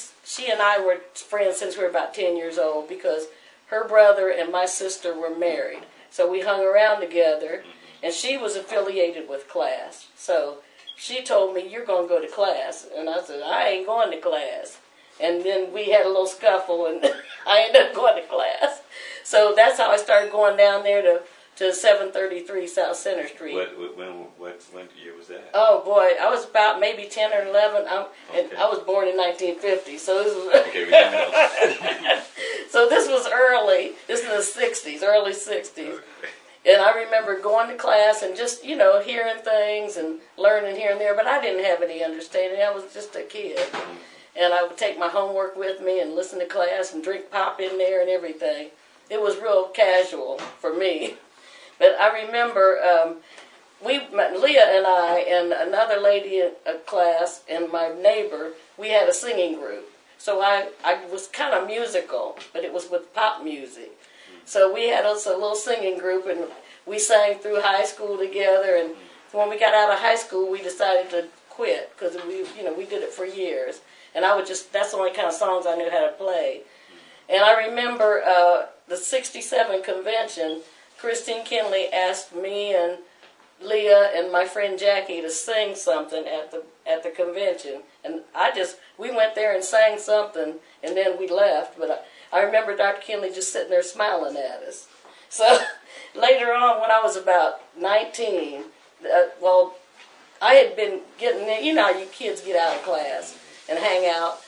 and I were friends since we were about 10 years old because her brother and my sister were married. So we hung around together, and she was affiliated with class. So she told me, "You're going to go to class." And I said, "I ain't going to class." And then we had a little scuffle, and I ended up going to class. So that's how I started going down there to 733 South Center Street. What year was that? Oh boy, I was about maybe 10 or 11. And I was born in 1950, so this was Okay, we got it. so this was early. This is the 60s, early 60s. Okay. And I remember going to class and just, hearing things and learning here and there, but I didn't have any understanding. I was just a kid. And I would take my homework with me and listen to class and drink pop in there and everything. It was real casual for me. But I remember Leah and I and another lady in a class and my neighbor, we had a singing group. So I was kind of musical, but it was with pop music. So we had us a little singing group, and we sang through high school together. And when we got out of high school, we decided to quit because we did it for years. And that's the only kind of songs I knew how to play. And I remember the 67 convention, Christine Kinley asked me and Leah and my friend Jackie to sing something at the convention. And we went there and sang something, and then we left. But I remember Dr. Kinley just sitting there smiling at us. So later on, when I was about 19, I had been getting, how you kids get out of class and hang out.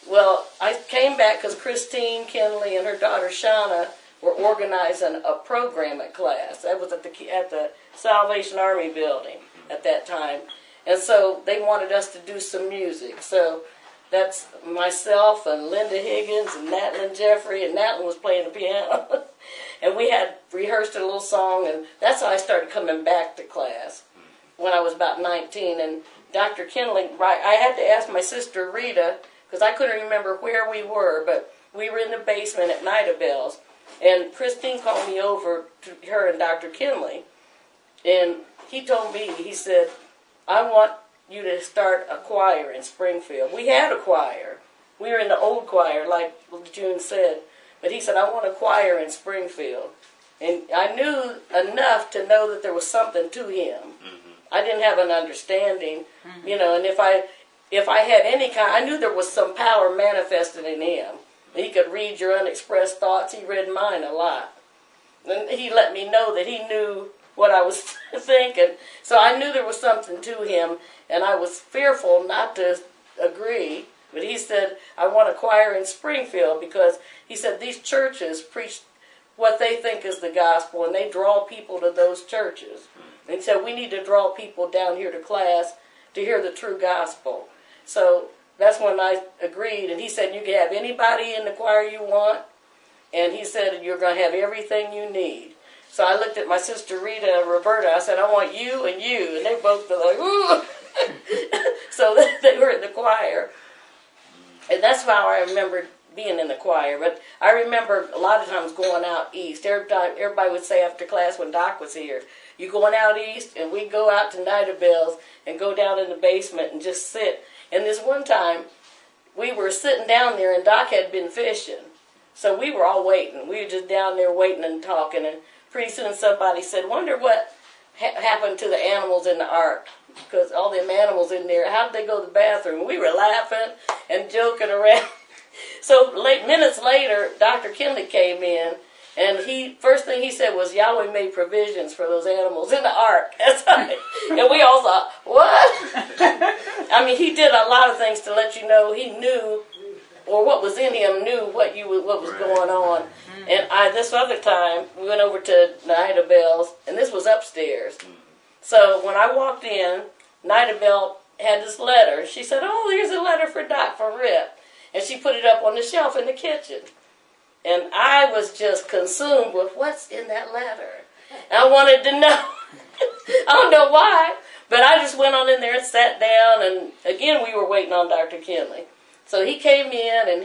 Well, I came back because Christine Kinley and her daughter Shauna were organizing a program at class. That was at the Salvation Army building at that time. And so they wanted us to do some music. So that's myself and Linda Higgins and Natlin Jeffrey, and Natlin was playing the piano. And we had rehearsed a little song, and that's how I started coming back to class when I was about 19. And Dr. Kinley, I had to ask my sister Rita, because I couldn't remember where we were, but we were in the basement at Nida Bells. And Christine called me over to her and Dr. Kinley. And he told me, he said, "I want you to start a choir in Springfield." We had a choir. We were in the old choir, like June said. But he said, "I want a choir in Springfield." And I knew enough to know that there was something to him. Mm-hmm. I didn't have an understanding, and if I had any kind, I knew there was some power manifested in him. He could read your unexpressed thoughts. He read mine a lot. And he let me know that he knew what I was thinking. So I knew there was something to him, and I was fearful not to agree. But he said, "I want a choir in Springfield," because he said these churches preach what they think is the gospel, and they draw people to those churches. And he said, "We need to draw people down here to class to hear the true gospel." So that's when I agreed, and he said, "You can have anybody in the choir you want," and he said, "You're going to have everything you need." So I looked at my sister Rita and Roberta. I said, "I want you and you," and they both were like, "Ooh." So they were in the choir, and that's how I remember being in the choir. But I remember a lot of times going out east. Everybody would say after class when Doc was here, "You going out east?" And we'd go out to Nida Bells and go down in the basement and just sit. And this one time, we were sitting down there, and Doc had been fishing. So we were all waiting. We were just down there waiting and talking. And pretty soon somebody said, "Wonder what happened to the animals in the ark?" Because all them animals in there, how did they go to the bathroom? We were laughing and joking around. So minutes later, Dr. Kinley came in, and first thing he said was, "Yahweh made provisions for those animals in the ark." That's right. And we all thought, what? I mean, he did a lot of things to let you know he knew, or what was in him knew what was going on. And this other time, we went over to Nida Bells, and this was upstairs. So when I walked in, Nida Bell had this letter. She said, "Oh, here's a letter for Doc from Rip." And she put it up on the shelf in the kitchen. And I was just consumed with what's in that letter. And I wanted to know. I don't know why, but I just went on in there and sat down. And again, we were waiting on Dr. Kinley. So he came in, and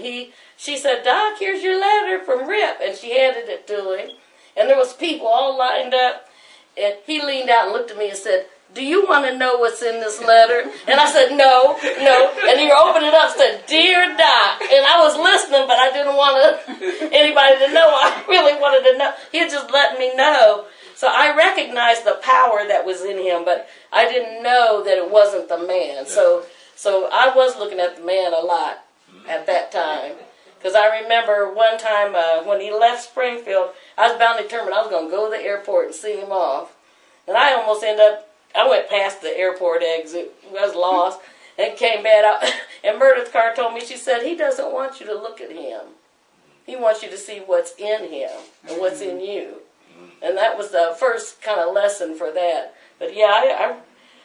she said, "Doc, here's your letter from Rip." And she handed it to him. And there was people all lined up. And he leaned out and looked at me and said, "Do you want to know what's in this letter?" And I said, no. And he opened it up and said, "Dear Doc." And I was listening, but I didn't want anybody to know. I really wanted to know. He had just let me know. So I recognized the power that was in him, but I didn't know that it wasn't the man. So I was looking at the man a lot at that time. Because I remember one time when he left Springfield, I was bound determined I was going to go to the airport and see him off. And I almost I went past the airport exit, was lost, and came back out. And Meredith's car told me, she said, he doesn't want you to look at him. He wants you to see what's in him and what's in you. And that was the first kind of lesson for that. But yeah,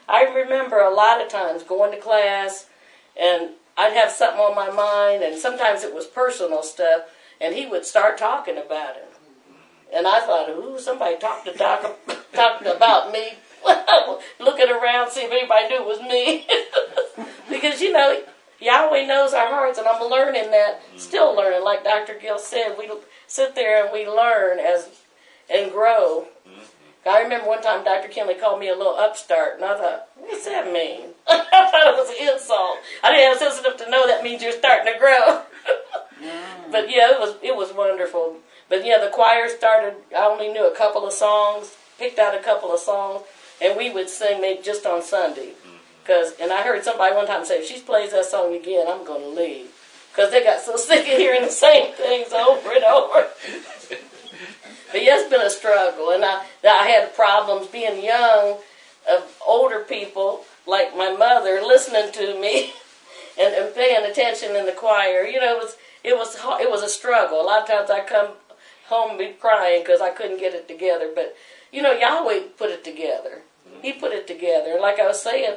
I remember a lot of times going to class, and I'd have something on my mind, and sometimes it was personal stuff, and he would start talking about it. And I thought, ooh, somebody talking about me. Looking around, see if anybody knew it was me. Because, you know, Yahweh knows our hearts, and I'm learning that, still learning. Like Dr. Gill said, we sit there and we learn and grow. I remember one time Dr. Kinley called me a little upstart, and I thought, what's that mean? I thought it was an insult. I didn't have sense enough to know that means you're starting to grow. But yeah, it was wonderful. But yeah, the choir started, I only knew a couple of songs, picked out a couple of songs, and we would sing maybe just on Sunday. And I heard somebody one time say, if she plays that song again, I'm going to leave. Because they got so sick of hearing the same things over and over. But yeah, it's been a struggle. And I had problems being young, of older people, like my mother, listening to me and paying attention in the choir. You know, it was a struggle. A lot of times I come home and be crying because I couldn't get it together. But, you know, Yahweh put it together. He put it together. And like I was saying,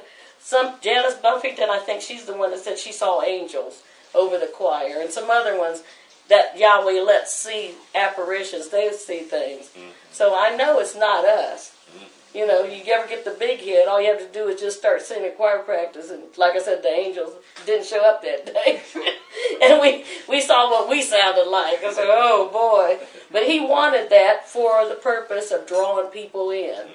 Janice Buffington, I think she's the one that said she saw angels over the choir. And some other ones that Yahweh lets see apparitions. They see things. So I know it's not us. You know, you ever get the big hit, all you have to do is just start singing choir practice. And like I said, the angels didn't show up that day. And we saw what we sounded like. I said, oh boy. But he wanted that for the purpose of drawing people in.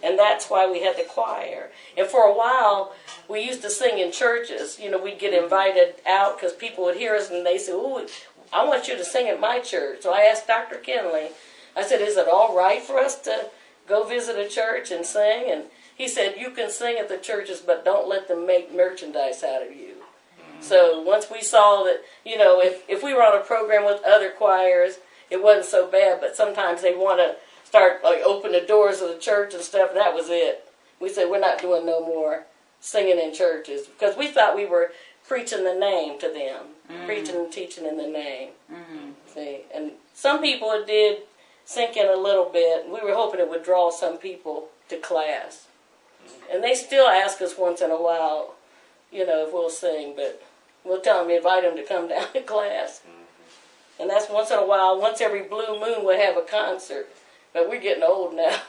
And that's why we had the choir. And for a while, we used to sing in churches. You know, we'd get invited out because people would hear us and they said, ooh, I want you to sing at my church. So I asked Dr. Kinley, I said, is it all right for us to go visit a church and sing? And he said, you can sing at the churches, but don't let them make merchandise out of you. So once we saw that, you know, if we were on a program with other choirs, it wasn't so bad, but sometimes they want to start, like, open the doors of the church and stuff, and that was it. We said, we're not doing no more singing in churches, because we thought we were preaching the name to them, preaching and teaching in the name. See, and some people it did sink in a little bit. We were hoping it would draw some people to class. And they still ask us once in a while, you know, if we'll sing, but we'll tell them, invite them to come down to class. And that's once in a while. Once every blue moon we'll have a concert. But we're getting old now.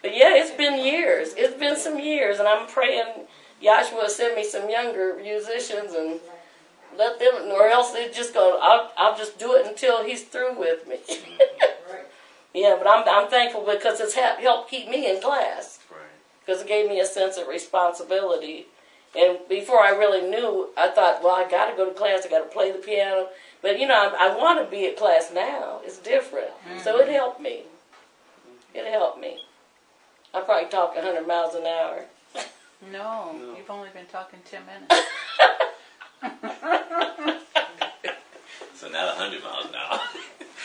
But yeah, it's been years. It's been some years, and I'm praying Yahshua will send me some younger musicians and let them, or else they just go, I'll just do it until he's through with me. Yeah, but I'm thankful because it's helped keep me in class. Because it gave me a sense of responsibility. And before I really knew, I thought, well, I got to go to class, I got to play the piano. But, you know, I want to be at class now. It's different. So it helped me. It helped me. I probably talk 100 miles an hour. No, you've only been talking 10 minutes. So not 100 miles an hour.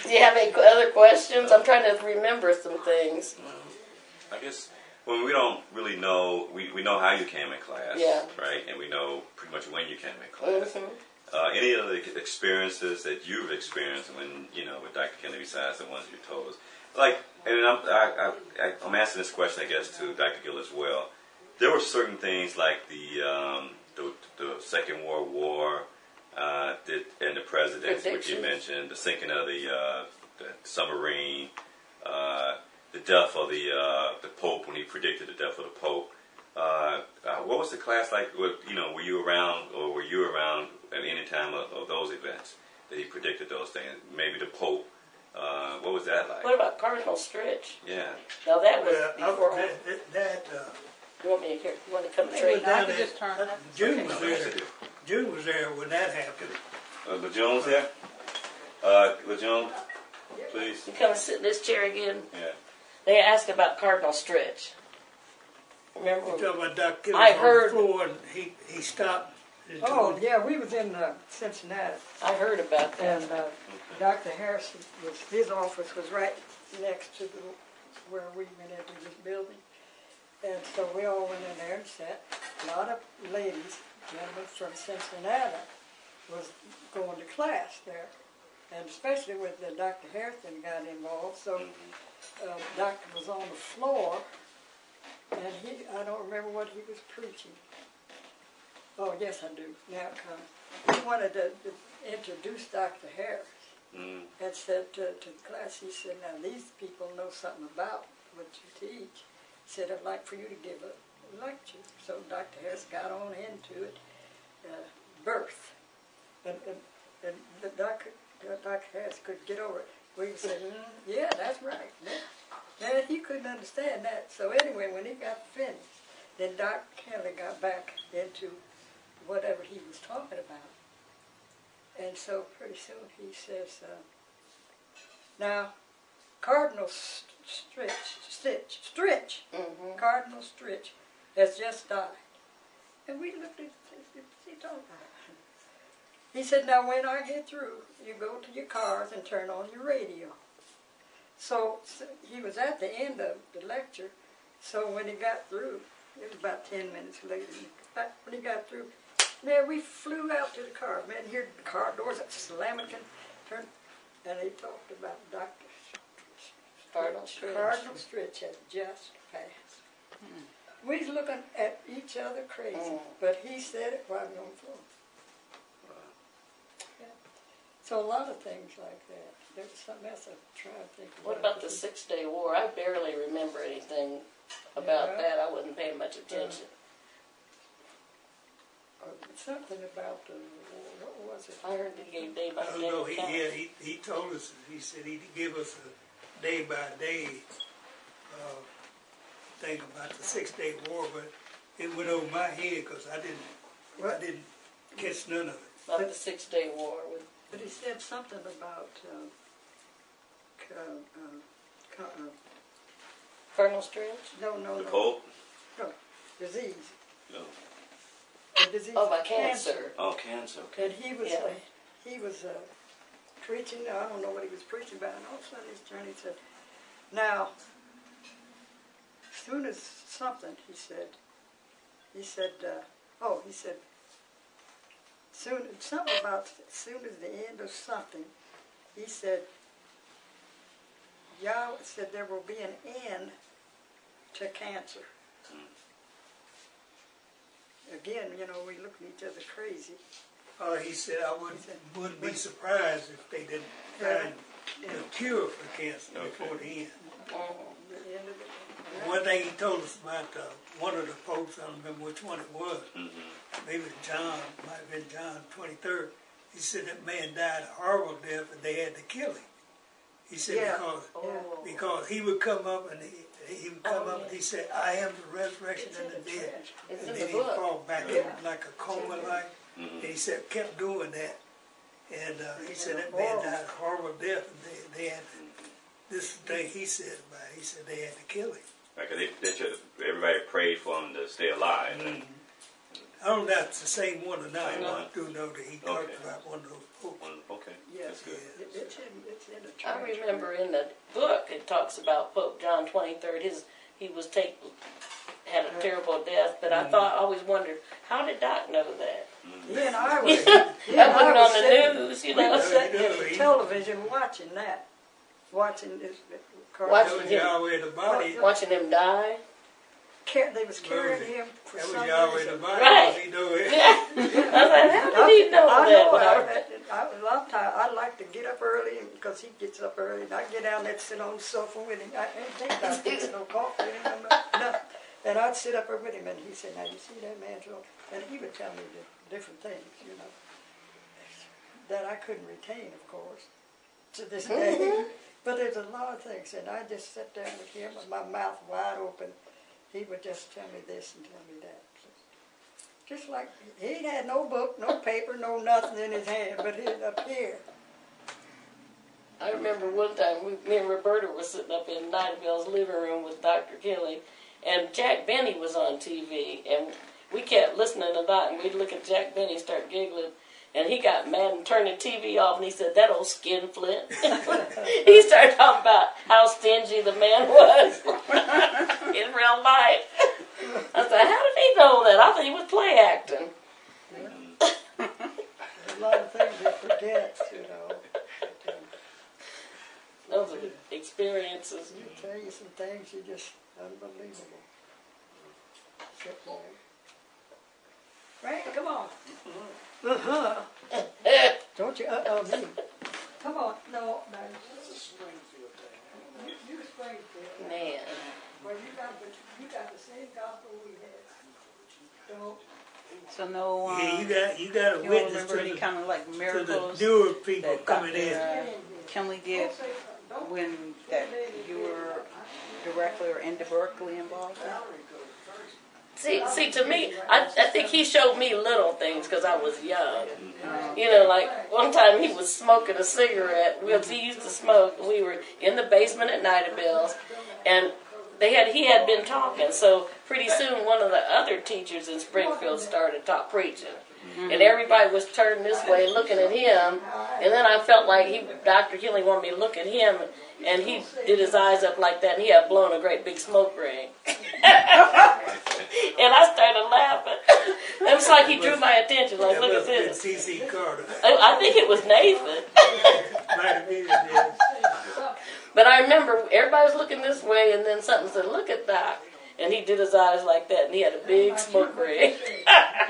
Do you have any other questions? I'm trying to remember some things. I guess, well, we don't really know, we know how you came in class, right? And we know pretty much when you came in class. Any other experiences that you've experienced when, you know, with Dr. Kennedy besides the ones you told us? Like, and I'm asking this question, I guess, to Dr. Gill as well. There were certain things like the Second World War and the presidents, which you mentioned, the sinking of the submarine, the death of the Pope when he predicted the death of the Pope. What was the class like? You know, were you around at any time of those events that he predicted those things? Maybe the Pope. What was that like? What about Cardinal Stritch? Yeah. No, that was before. You want to come straight? I could just turn. June was there. June was there when that happened. Lajune was there? Lajune? please. You come and sit in this chair again. Yeah. They asked about Cardinal Stretch. Remember? You talking about Dr. Gill I on heard- the floor and he stopped. And Oh, told him, yeah, we was in Cincinnati, I heard about that. and Dr. Harrison, his office was right next to where we went into this building. And so we all went in there and sat. A lot of ladies, gentlemen from Cincinnati, was going to class there. And especially with Dr. Harrison got involved. So Doctor was on the floor, and I don't remember what he was preaching. Oh, yes, I do. Now it comes. He wanted to introduce Dr. Harris and said to the class, he said, now these people know something about what you teach. He said, I'd like for you to give a lecture. So Dr. Harris got on into it, birth. And the Dr. Harris couldn't get over it. We said, yeah, that's right. Yeah. And he couldn't understand that. So anyway, when he got finished, then Dr. Kelly got back into whatever he was talking about. And so pretty soon he says, now, Cardinal Stritch, Cardinal Stritch has just died. And we looked at he talking about. He said, now when I get through, you go to your cars and turn on your radio. So he was at the end of the lecture, so when he got through, it was about 10 minutes later, when he got through, man, we flew out to the car. Man, here the car doors slamming, turn, and he talked about Dr. Cardinal Stretch. Cardinal Stretch had just passed. We was looking at each other crazy, but he said it while we were on the floor. Yeah. So a lot of things like that. There was something else I'm trying to think of. What about the 6 Day War? I barely remember anything about that. I wasn't paying much attention. Something about the war. What was it? I heard they gave day by I don't day know, accounts. he told us, he said he'd give us a day by day thing about the 6 Day War, but it went over my head because I didn't catch none of it. About the 6 Day War. But he said something about Colonel Stretch? no, The Pope? no, disease. No. The disease Oh, by of cancer. Oh, cancer. Okay. And he was preaching. I don't know what he was preaching about. And all of a sudden, he turned. He said, "Now, as soon as something," he said, something about as soon as the end of something. He said, Yahweh said there will be an end to cancer. Again, you know, we look at each other crazy. He said I wouldn't be surprised if they didn't find a cure for cancer before the end. The end of it. One thing he told us about one of the popes, I don't remember which one it was, maybe John, might have been John 23rd, he said that man died a horrible death and they had to kill him. He said because he would come up and he would come up and he said, I am the resurrection and the dead. It's And in then the he'd book. fall back in like a coma like. And he said, kept doing that. And he said that man died a horrible death and they had this thing he said about it. He said they had to kill him. Like everybody prayed for him to stay alive. I don't know if it's the same one or not. Same I one? do know that he talked about one of those popes. Okay. Yes, That's good. it's in the church. I remember in the book it talks about Pope John 23rd. He was had a terrible death, but I always wondered, how did Doc know that? He and I was, That wasn't on the news, you we know. were sitting at the television watching this. Watching That was Yahweh the body. Watching him die. They was carrying him for That some was Yahweh reason. the body. Right. He knew it. I was like, how did he know that? A lot of times I like to get up early because he gets up early, and I get down there and sit on the sofa with him. I ain't think about getting no coffee with him, nothing. And I'd sit up there with him, and he'd say, "Now you see that man, Joe?" And he would tell me the different things, you know, that I couldn't retain, of course, to this day. But there's a lot of things, and I just sat down with him with my mouth wide open. He would just tell me this and tell me that. Just like, he had no book, no paper, no nothing in his hand, but he'd up here. I remember one time me and Roberta were sitting up in Night Bell's living room with Dr. Kelly, and Jack Benny was on TV, and we kept listening to that, and we'd look at Jack Benny start giggling, and he got mad and turned the TV off, and he said, "That old skinflint." He started talking about how stingy the man was in real life. I said, "How did he know that? I thought he was play acting." A lot of things they forget, you know. Those are experiences. You tell you some things, you just unbelievable. Right, come on. Don't you me. Come on, no. This is Springfield Testimonies. You Springfield. Man. Well, you got the same gospel we had. Don't. So no, Yeah, you got a you don't witness remember any kind of like to miracles the newer people that coming in. Kelly did when that you were directly or indirectly involved in? See, to me, I think he showed me little things because I was young. You know, like one time he was smoking a cigarette because he used to smoke. We were in the basement at Night Bell's, and he had been talking. So pretty soon, one of the other teachers in Springfield started preaching, and everybody was turning this way, looking at him. And then I felt like Dr. Kelly wanted me to look at him, and he did his eyes up like that, and he had blown a great big smoke ring. And I started laughing. It was like he drew my attention. Like, look at this. T.C. Carter. I think it was Nathan. Might have been, yeah. But I remember everybody was looking this way, and then something said, "Look at that." And he did his eyes like that, and he had a big smoke ring.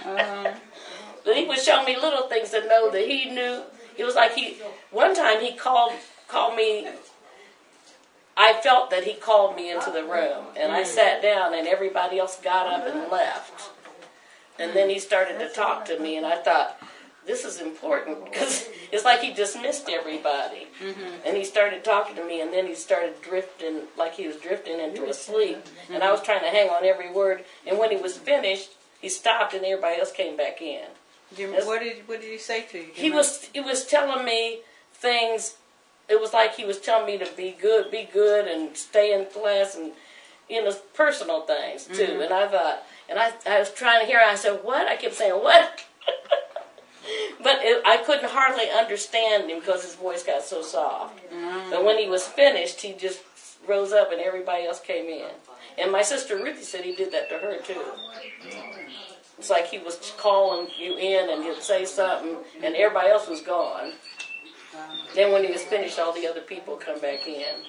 But he would show me little things to know that he knew. It was like one time he called me. I felt that he called me into the room, and I sat down, and everybody else got up and left. And then he started to talk to me, and I thought, this is important, because it's like he dismissed everybody. And he started talking to me, and then he started drifting, like he was drifting into a sleep. And I was trying to hang on every word, and when he was finished, he stopped, and everybody else came back in. What did he say to you? He was telling me things. It was like he was telling me to be good, and stay in class, and personal things too. And I thought, and I was trying to hear. I said, "What?" I kept saying, "What?" But I couldn't hardly understand him because his voice got so soft. But when he was finished, he just rose up, and everybody else came in. And my sister Ruthie said he did that to her too. It's like he was calling you in, and he'd say something, and everybody else was gone. Then when he was finished, all the other people come back in.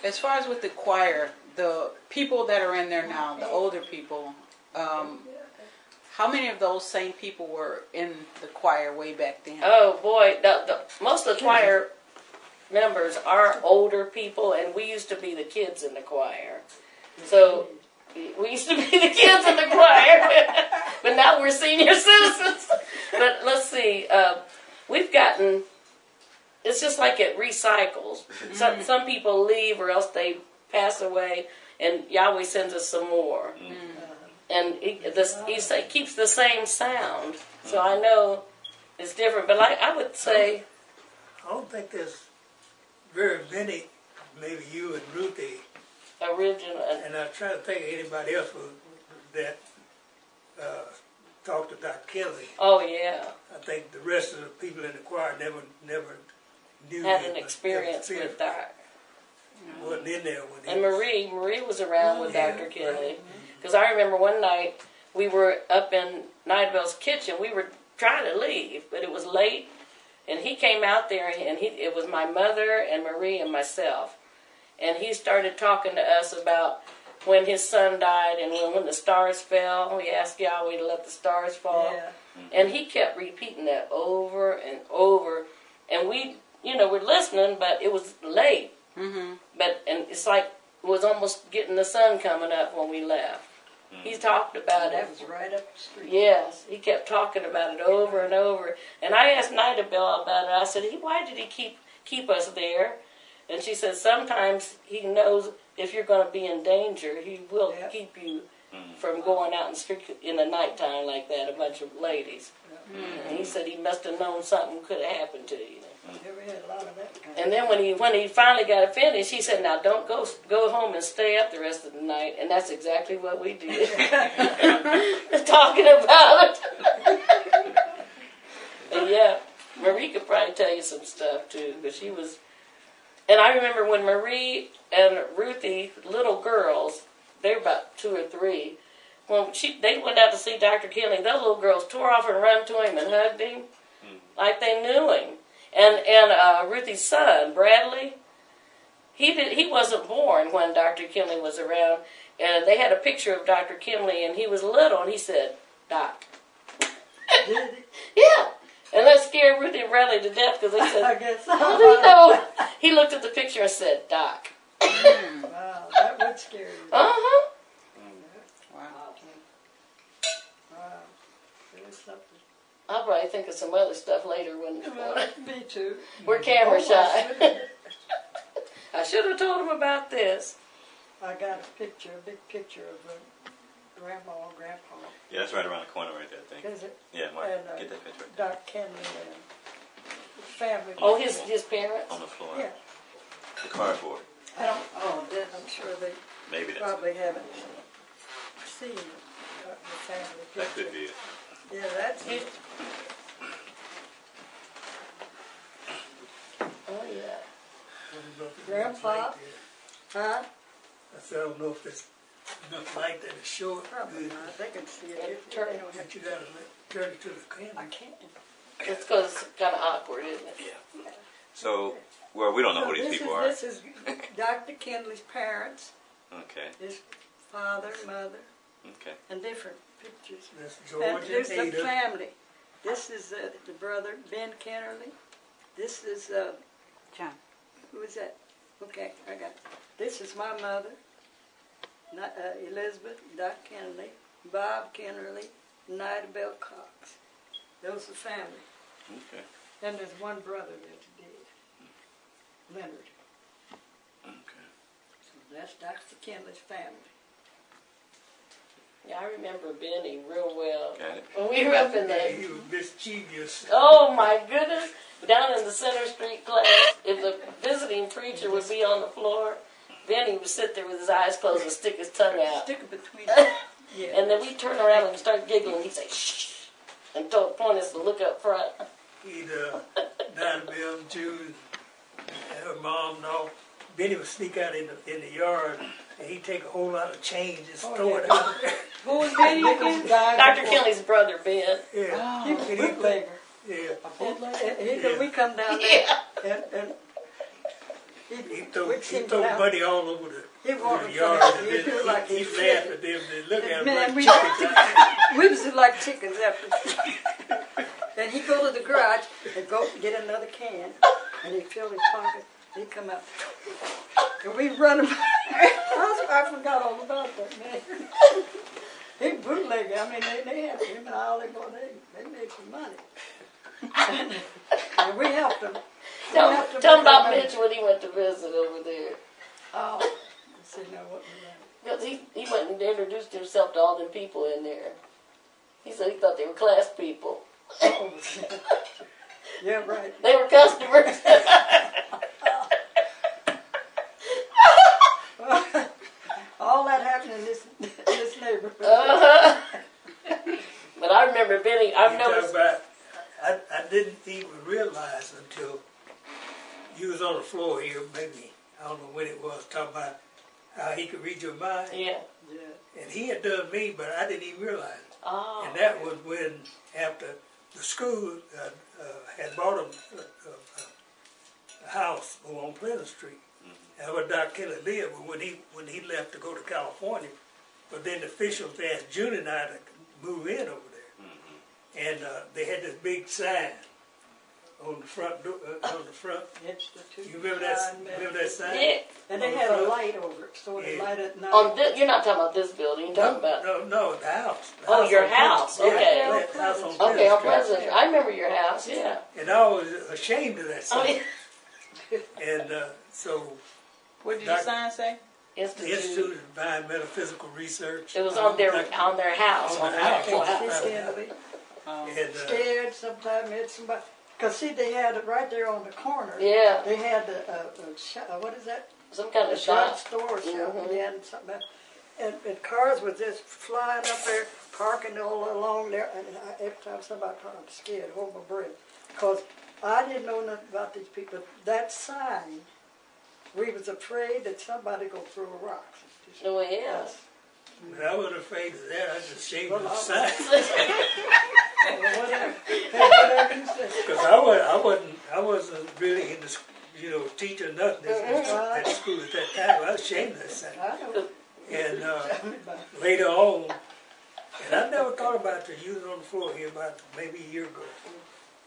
As far as with the choir, the people that are in there now, the older people, how many of those same people were in the choir way back then? Oh boy, most of the choir members are older people, and we used to be the kids in the choir. So we used to be the kids in the choir, but now we're senior citizens. But let's see, we've gotten. It's just like it recycles. Some people leave, or else they pass away, and Yahweh sends us some more. And he keeps the same sound, so I know it's different. But I would say, I don't think there's very many. Maybe you and Ruthie. Original. And I'm trying to think of anybody else that talked to Dr. Kelly. Oh yeah. I think the rest of the people in the choir never knew had him, an experience with Doc. Wasn't in there when and Marie was around with Dr. Kelly. Because I remember one night we were up in Night Bell's kitchen. We were trying to leave, but it was late, and he came out there, and it was my mother and Marie and myself, and he started talking to us about when his son died and when the stars fell. We asked Yahweh to let the stars fall, and he kept repeating that over and over, and we. We're listening, but it was late. And it's like it was almost getting the sun coming up when we left. He talked about it. That was right up the street. Yes, he kept talking about it over and over. And I asked Nida Bell about it. I said, "Why did he keep us there?" And she said, "Sometimes he knows if you're going to be in danger, he will keep you from going out in the nighttime like that, a bunch of ladies." And he said he must have known something could have happened to you. Yeah, we had a lot of that kind. And then when he finally got it finished, he said, "Now don't go home and stay up the rest of the night." And that's exactly what we did. Talking about it. And yeah, Marie could probably tell you some stuff too, but she was. And I remember when Marie and Ruthie, little girls, they were about 2 or 3. When they went out to see Dr. Kinley, those little girls tore off and ran to him and hugged him like they knew him. And Ruthie's son, Bradley, he wasn't born when Dr. Kinley was around. And they had a picture of Dr. Kinley, and he was little, and he said, "Doc." Did he? Yeah. And that scared Ruthie and Bradley to death because they said, I guess so. "How do you know?" He looked at the picture and said, "Doc." Wow, that would scare you. Uh-huh. Wow. Wow. There's something. I'll probably think of some other stuff later when Well, me too. we're camera Oh, shy. I should have told him about this. I got a big picture of Grandma and Grandpa. Yeah, that's right around the corner right there, I think. Is it? Yeah, Mike, And, get that picture right Doc Kenley and the family. Oh, his parents? on the floor. Yeah. The cardboard. I don't. Oh, I'm sure they Maybe that's probably haven't seen the family that picture. could be it. Yeah, that's it. Oh, yeah. Grandpa? Huh? I said, I don't know if there's enough light that it's short. Probably Good. not. They can see it. Yeah, They turn don't it. have But you gotta turn it to the I camera. can't. It's because it's kind of awkward, isn't it? Yeah. So, well, we don't know who these people are. This is Dr. Kinley's parents, Okay. his father, mother, Okay. and different pictures. That's And George there's and the Ada. family. This is the brother, Ben Kennerly. This is, John. who is that? Okay, I got it. This is my mother, Elizabeth, Doc Kennerly, Bob Kennerly, Nida Bell Cox. Those are family. Okay. And there's one brother that's dead, Leonard. Okay. So that's Dr. Kenley's family. Yeah, I remember Benny real well. Got it. When we were up in Yeah, he the, was mischievous. oh my goodness, down in the Center Street class, if the visiting preacher would be on the floor, Benny would sit there with his eyes closed and stick his tongue out. Stick it between them. Yeah. And then we'd turn around and start giggling. He'd say, "Shh," and point us to look up front. He'd Nida Bell, June, and her mom and all. Benny would sneak out in the yard, and he'd take a whole lot of change and throw it out there. Who was Benny again? Dr. Kelly's brother, Ben. Yeah. He was a bootlegger. Yeah. And we come down there and He throw we'd see him money down. all over He walked the in yard. front of And us. He'd do like he'd he's laugh at them. They look at him Man, like we- chickens. We was like chickens after. Then he'd go to the garage and go get another can, and he'd fill his pocket. He'd come out, and we'd run him. I forgot all about that, man. He bootlegged. I mean, they had him and all. They made some money, and we helped them. Tell him about Mitch when he went to visit over there. Oh, let's see now what we Because he went and introduced himself to all them people in there. He said he thought they were class people. Oh, yeah, right. They were customers. All that happened in this neighborhood. But I remember Benny, I've You talk noticed. about, I didn't even realize until you was on the floor here, maybe, I don't know when it was, talking about how he could read your mind. Yeah. Yeah. And he had done me, but I didn't even realize it. Oh. And that was when, after the school had bought him a house on Pleasant Street. That's where Dr. Kelly lived when he left to go to California. But then the officials asked June and I to move in over there. And they had this big sign on the front door, on the front. Institute. You remember that sign? Yeah. And they had a light over it, so it light at night. On this, you're not talking about this building. You're talking about. No, the house. The Oh, house your on house, Pleasant- okay. Yeah, the house on Okay, Pleasant on Street. President. I remember your house. Yeah. And I was ashamed of that I sign. mean, And so What did your sign say? the Institute of Divine Metaphysical Research. It was on their Dr. house, on their house. actual house. He's scared, And scared. Sometimes had somebody Because see, they had it right there on the corner. Yeah. They had what is that? Some kind of A shop. store shop. Mhm. Yeah, and something. And cars was just flying up there, parking all along there. And every time somebody parked, I'm scared, hold my breath. Because I didn't know nothing about these people. That sign, we was afraid that somebody go throw rocks. Oh, yeah. Yes. But I wasn't afraid of that. I was ashamed of the Well, sign. Whatever you say. Because I wasn't really in the, teaching nothing at school at that time. I was ashamed of that sign. I know. And later on, and I never thought about the using on the floor here about maybe a year ago,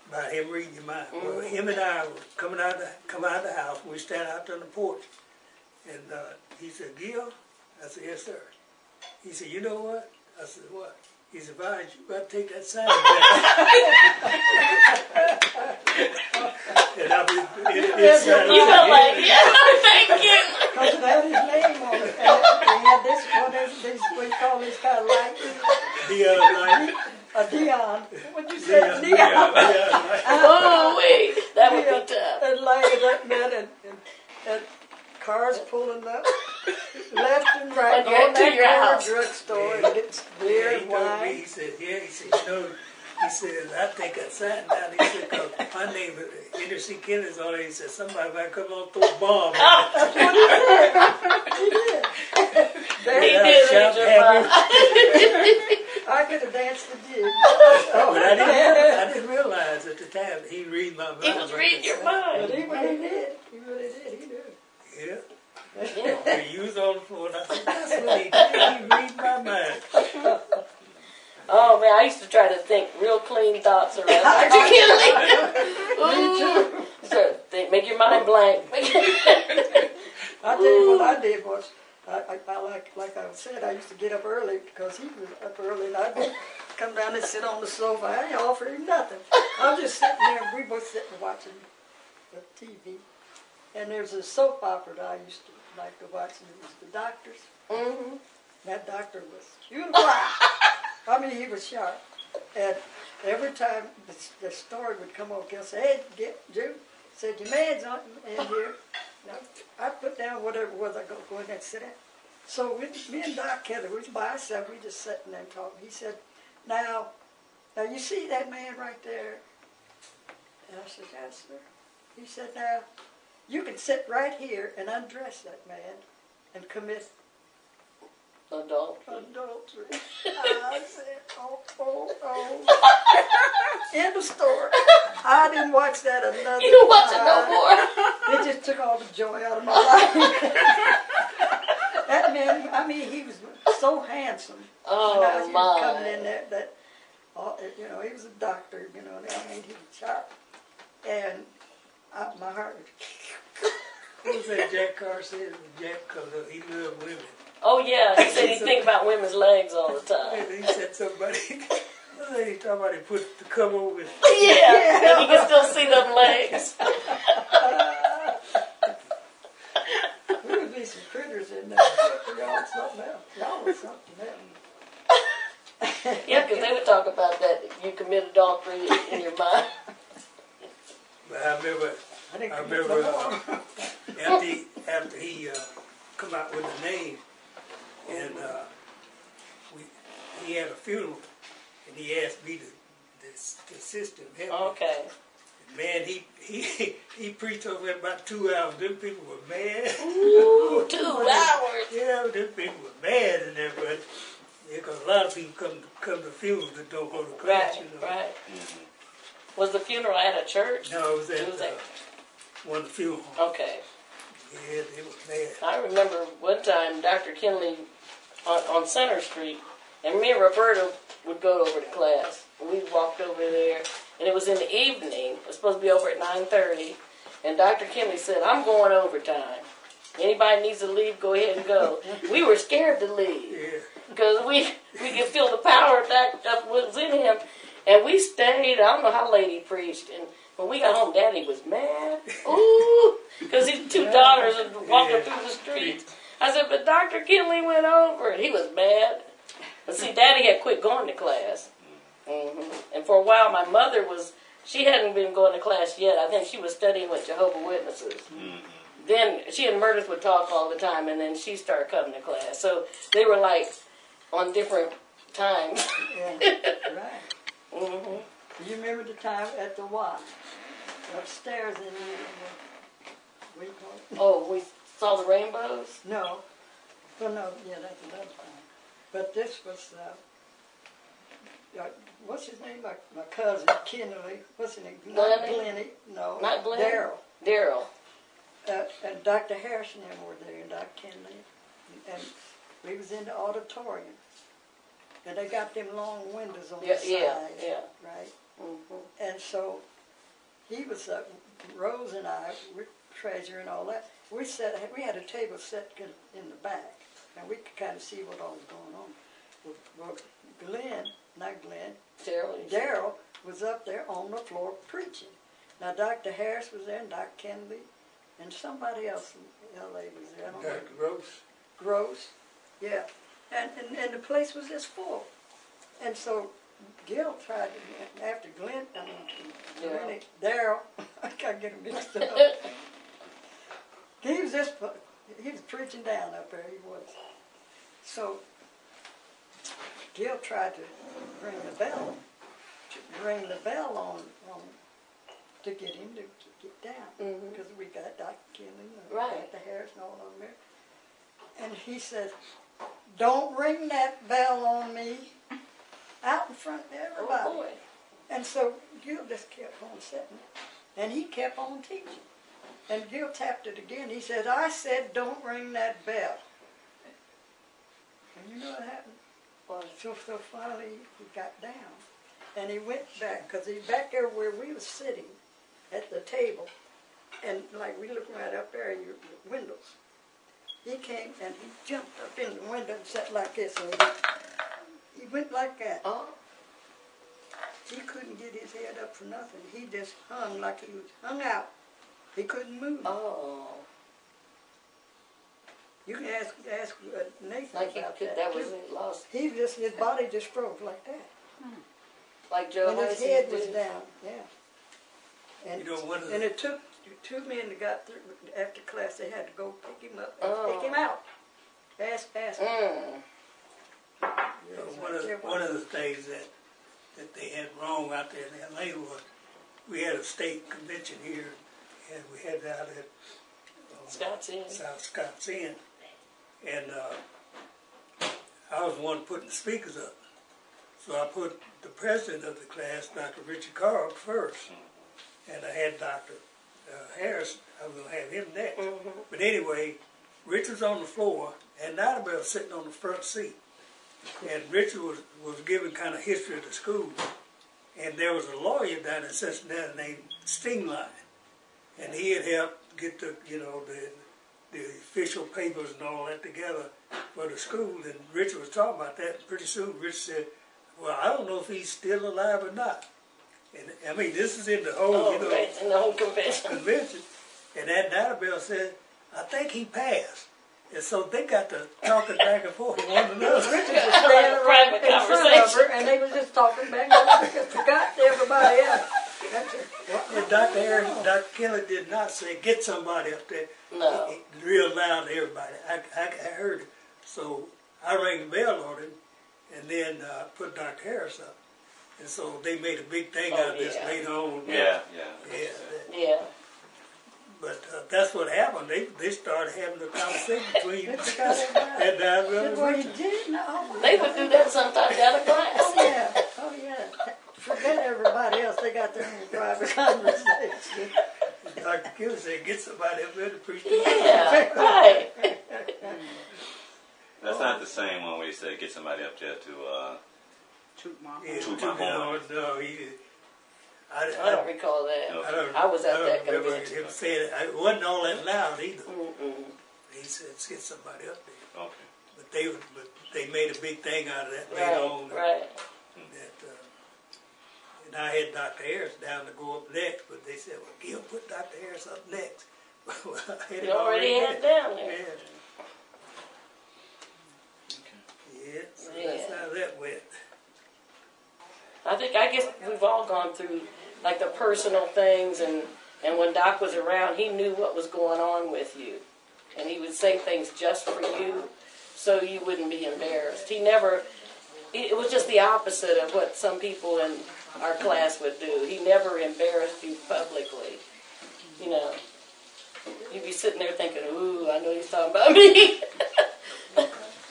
about him reading your mind. Well, him and I were come out of the house. We stand out on the porch, and he said, "Gill?" I said, "Yes, sir." He said, "You know what?" I said, "What?" He said, "Valerie, you got to take that sign back." And I mean, You felt like, yeah, thank you. Because it had his name on it. And they had this, what you call this kind of light? A Dion. What'd you say? Neon. Oh, wait. That would be tough. And lighted up, man, and cars pulling up, left and right, On your- to your house. drugstore, and gets beer He and told me, wine. he said, he said, "I think I sat down." He said, "'Cause my name is Henry C. Kennedy's on it." He said, "Somebody might come on and throw a bomb." That's what he said. He did. He And I did shot read your happy. mind. I could have danced the jig. But I didn't realize at the time that he read my mind. He was like reading that. your But mind. he really did. He really did. He knew. Yeah. Yeah. He was on the floor, and I said, "That's what he did. He read my mind." Oh, man, I used to try to think real clean thoughts around Dr. Kinley. Me too. So, make your mind blank. I tell you what I did was, like I said, I used to get up early because he was up early, and I'd come down and sit on the sofa. I didn't offer him nothing. I was just sitting there, and we both sitting watching the TV. And there's a soap opera that I used to like to watch, and it was The Doctors. Mm-hmm. That doctor was beautiful. I mean, he was sharp. And every time the story would come on, he'll say, "Hey, Jude," said, "Your man's on in here." Now, I put down whatever it was, I go in there and sit down. So me and Doc Kelly, we was by ourselves, we just sitting there and talking. He said, now you see that man right there? And I said, "Yes, sir." He said, "Now, you can sit right here and undress that man and commit Adultery. adultery." I said, oh. End of story. I didn't watch that another You don't watch it no time. more. It just took all the joy out of my life. That man, I mean, he was so handsome. Oh, Now, he was my. coming in there, he was a doctor, and I mean, he was sharp. And my heart was... Who said Jack Carr said it was Jack because he loved women? Oh, yeah. He said he'd think about women's legs all the time. And he said somebody, he talking about he put the cover over his Yeah. And you can still see them legs. There would be some critters in there. Y'all was something else. Y'all was something else. Yeah, because they would talk about that. You commit adultery in your mind. But I remember I didn't I commit remember no more. after he come out with the name, and he had a funeral, and he asked me to assist him. Help him. Okay. Man, he preached over there about 2 hours. Them people were mad. Ooh, 2 hours. Yeah, them people were mad in there, but because a lot of people come to funerals that don't go to class. Right, right. Was the funeral at a church? No, it was at at- one of the funeral homes. Okay. Yeah, they were mad. I remember one time Dr. Kinley on Center Street, and me and Roberta would go over to class. And we walked over there, and it was in the evening. It was supposed to be over at 9:30, and Dr. Kinley said, "I'm going overtime. Anybody needs to leave, go ahead and go." We were scared to leave Yeah. because we could feel the power that was in him, and we stayed. I don't know how late he preached, and when we got home, Daddy was mad. Ooh, because his 2 daughters were walking through the streets. I said, "But Dr. Kinley went over," and he was mad. But see, Daddy had quit going to class. And for a while, my mother was she hadn't been going to class yet. I think she was studying with Jehovah's Witnesses. Mm-hmm. Then she and Murders would talk all the time, and then she started coming to class. So they were like on different times. Yeah, right. Mm-hmm. You remember the time at the Y? Upstairs in the we call it? Oh, we saw the rainbows? No. Well, no, yeah, that's another thing. But this was, what's his name? My cousin, Kennedy. What's his name? Not Glennie? Glennie. No. Not Glennie? Daryl. Daryl. And Dr. Harrison and them were there, and Dr. Kennedy. And we was in the auditorium. And they got them long windows on the side. Yeah. Right? Mm-hmm. And so he was, Rose and I, we're treasurer and all that. We had a table set in the back, and we could kind of see what all was going on. Well, Daryl was up there on the floor preaching. Now, Dr. Harris was there, and Dr. Kennedy, and somebody else in L.A. was there. I don't know. Dr. Gross. Gross, yeah. And the place was just full. And so Gill tried to, after Daryl, I can't get him mixed up. He was preaching down up there, he was. So Gill tried to ring the bell on to get him to get down. Because we got Dr. Kennedy and Dr. Harris and all of them there. And he said, "Don't ring that bell on me," out in front of everybody. Oh, boy. And so Gill just kept on sitting, and he kept on teaching. And Gill tapped it again. He said, "I said don't ring that bell." And you know what happened? Well, so finally he got down, and he went back, because he's back there where we was sitting at the table, and like we looked right up there in your windows. He came and he jumped up in the window and sat like this, and he went like that. Oh. He couldn't get his head up for nothing. He just hung like he was hung out. He couldn't move. Oh. You can ask Nathan Like about that too. was lost. His body just froze like that. Like Joe And his Husey head was did. down, yeah. And, You know, one of the- and it took 2 men that got through after class. They had to go pick him up and pick him out. Ask him. One of the things that they had wrong out there in L.A. was we had a state convention here, and we had it out at Scott's Inn. South Scott's Inn, and I was the one putting the speakers up. So I put the president of the class, Dr. Richard Carr, first, and I had Dr. Harris. I was going to have him next. But anyway, Richard's on the floor, and Nightbell sitting on the front seat. And Richard was giving kind of history of the school. And there was a lawyer down in Cincinnati named Stingline. And he had helped get the official papers and all that together for the school. And Richard was talking about that. And pretty soon Richard said, "Well, I don't know if he's still alive or not." And I mean, this is in the whole, in the whole convention. And that Nightbell said, "I think he passed." And so they got to talking back and forth with one another. Richard was standing right in front of her, and they was just talking back and forth. Forgot everybody else. And Dr. Harris, Dr. Kelly did not say, "Get somebody up there." No. Real loud to everybody. I heard it. So I rang the bell on him, and then put Dr. Harris up. And so they made a big thing out of this later on. Yeah. But that's what happened. They started having a conversation between and Well, you did? No. They would do that sometimes out of class. Oh, yeah. Forget everybody else. They got their own private conversation. Dr. Kelly said, "Get somebody up there to preach." Yeah, right. That's not the same one where you say get somebody up there to Toot my horn. Yeah, Toot my horn. No, I don't recall that. Okay. I was at that I don't remember convention. him saying it. It wasn't all that loud either. Mm-mm. He said, "Let's get somebody up there." Okay. But they made a big thing out of that later on. Right. And I had Dr. Harris down to go up next, but they said, "Well, Gil, put Dr. Harris up next." Well, I had You already had it down there. Yeah, so that's how that went. I guess we've all gone through like the personal things, and when Doc was around, he knew what was going on with you. And he would say things just for you so you wouldn't be embarrassed. He never, it was just the opposite of what some people in our class would do. He never embarrassed you publicly. You know, you'd be sitting there thinking, ooh, I know he's talking about me.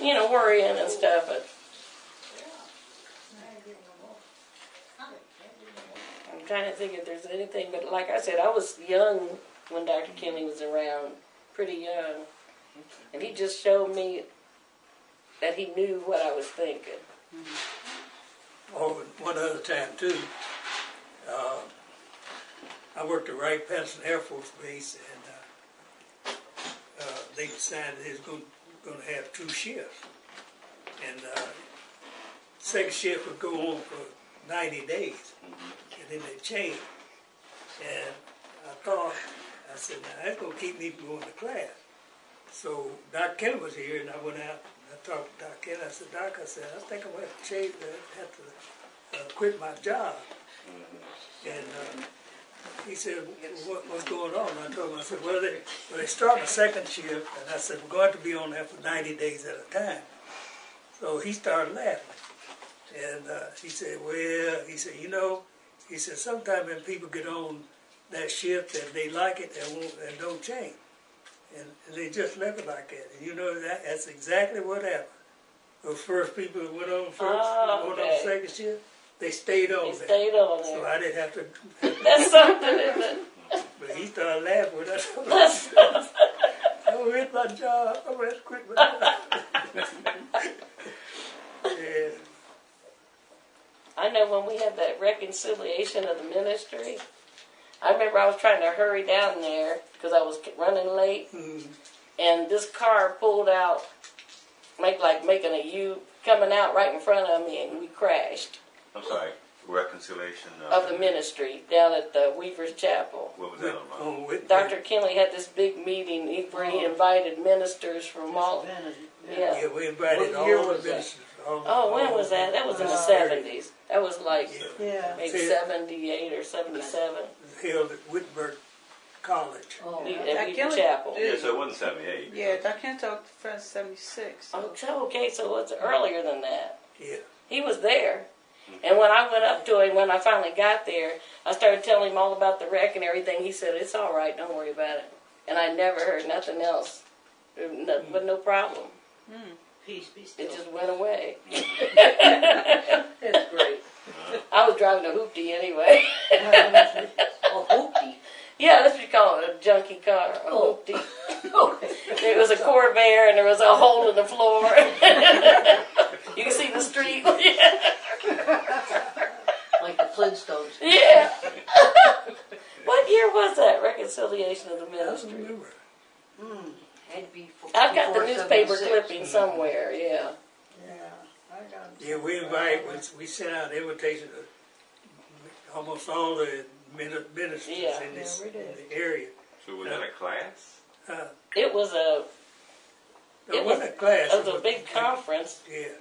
You know, worrying and stuff. But I'm trying to think if there's anything, but like I said, I was young when Dr. Kinley was around, pretty young. And he just showed me that he knew what I was thinking. Oh, one other time too, I worked at Wright-Patterson Air Force Base, and they decided they was going to have 2 shifts. And second shift would go on for 90 days, and then they changed. And I said, now that's going to keep me from going to class. So Dr. Kelly was here, and I went out and I talked to Dr. Kelly. I said, Doc, I think I'm going to have to change, have to quit my job. And he said, what's going on? And I told him, I said, well, they start the second shift, and I said, we're going to be on there for 90 days at a time. So he started laughing. And he said, well, he said, you know, he said, sometimes when people get on that shift that they like it and don't change. And they just left it like that. And you know, that's exactly what happened. Those first people that went on first, on the second shift, they stayed on there. Stayed on there. So I didn't have to. That's something, isn't it? But he started laughing when I told him, I'm with my job. I'm going to quit my job. Yeah. I know when we had that reconciliation of the ministry, I remember I was trying to hurry down there because I was running late, and this car pulled out, making a U, coming out right in front of me, and we crashed. I'm sorry, reconciliation of the ministry down at the Weaver's Chapel. What was that about? Dr. Kinley had this big meeting where he invited ministers from all. Yeah, we invited all the ministers. When was that? That was in the 70s. That was like maybe 78 or 77. It was held at Wittenberg College. At Weaver Chapel. Yeah, so it wasn't 78. Yeah, Dr. Kinley talked for 76. Okay, so it's earlier than that. Yeah. He was there. And when I went up to him, when I finally got there, I started telling him all about the wreck and everything. He said, it's all right, don't worry about it. And I never heard nothing else. But no problem. Peace be still. It just went away. That's great. I was driving a hoopty anyway. A hoopty? Yeah, that's what you call it, a junky car, a hoopty. There was a Corvair and there was a hole in the floor. You can see the street. Like the Flintstones. Yeah. What year was that, reconciliation of the ministry? I don't remember. Had to be I've got the newspaper 76. clipping somewhere, yeah. I got it. Yeah, we sent out invitations to almost all the ministers in this in the area. So was that a class? It was a wasn't a class. It was a big conference. Yeah.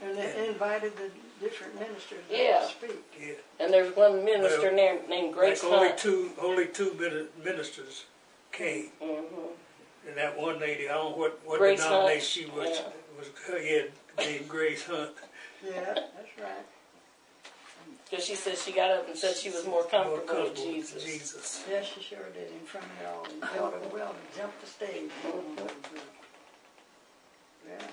And they invited the different ministers Yeah. to speak. Yeah. And there's one minister named Grace like Hunt. only two ministers came. And that one lady, I don't know what Grace denomination Hunt. she was her head named Grace Hunt. Yeah, that's right. Because she said she got up and said she was more comfortable with Jesus. Yes, she sure did in front of it all. And Elder jumped the stage. Yeah.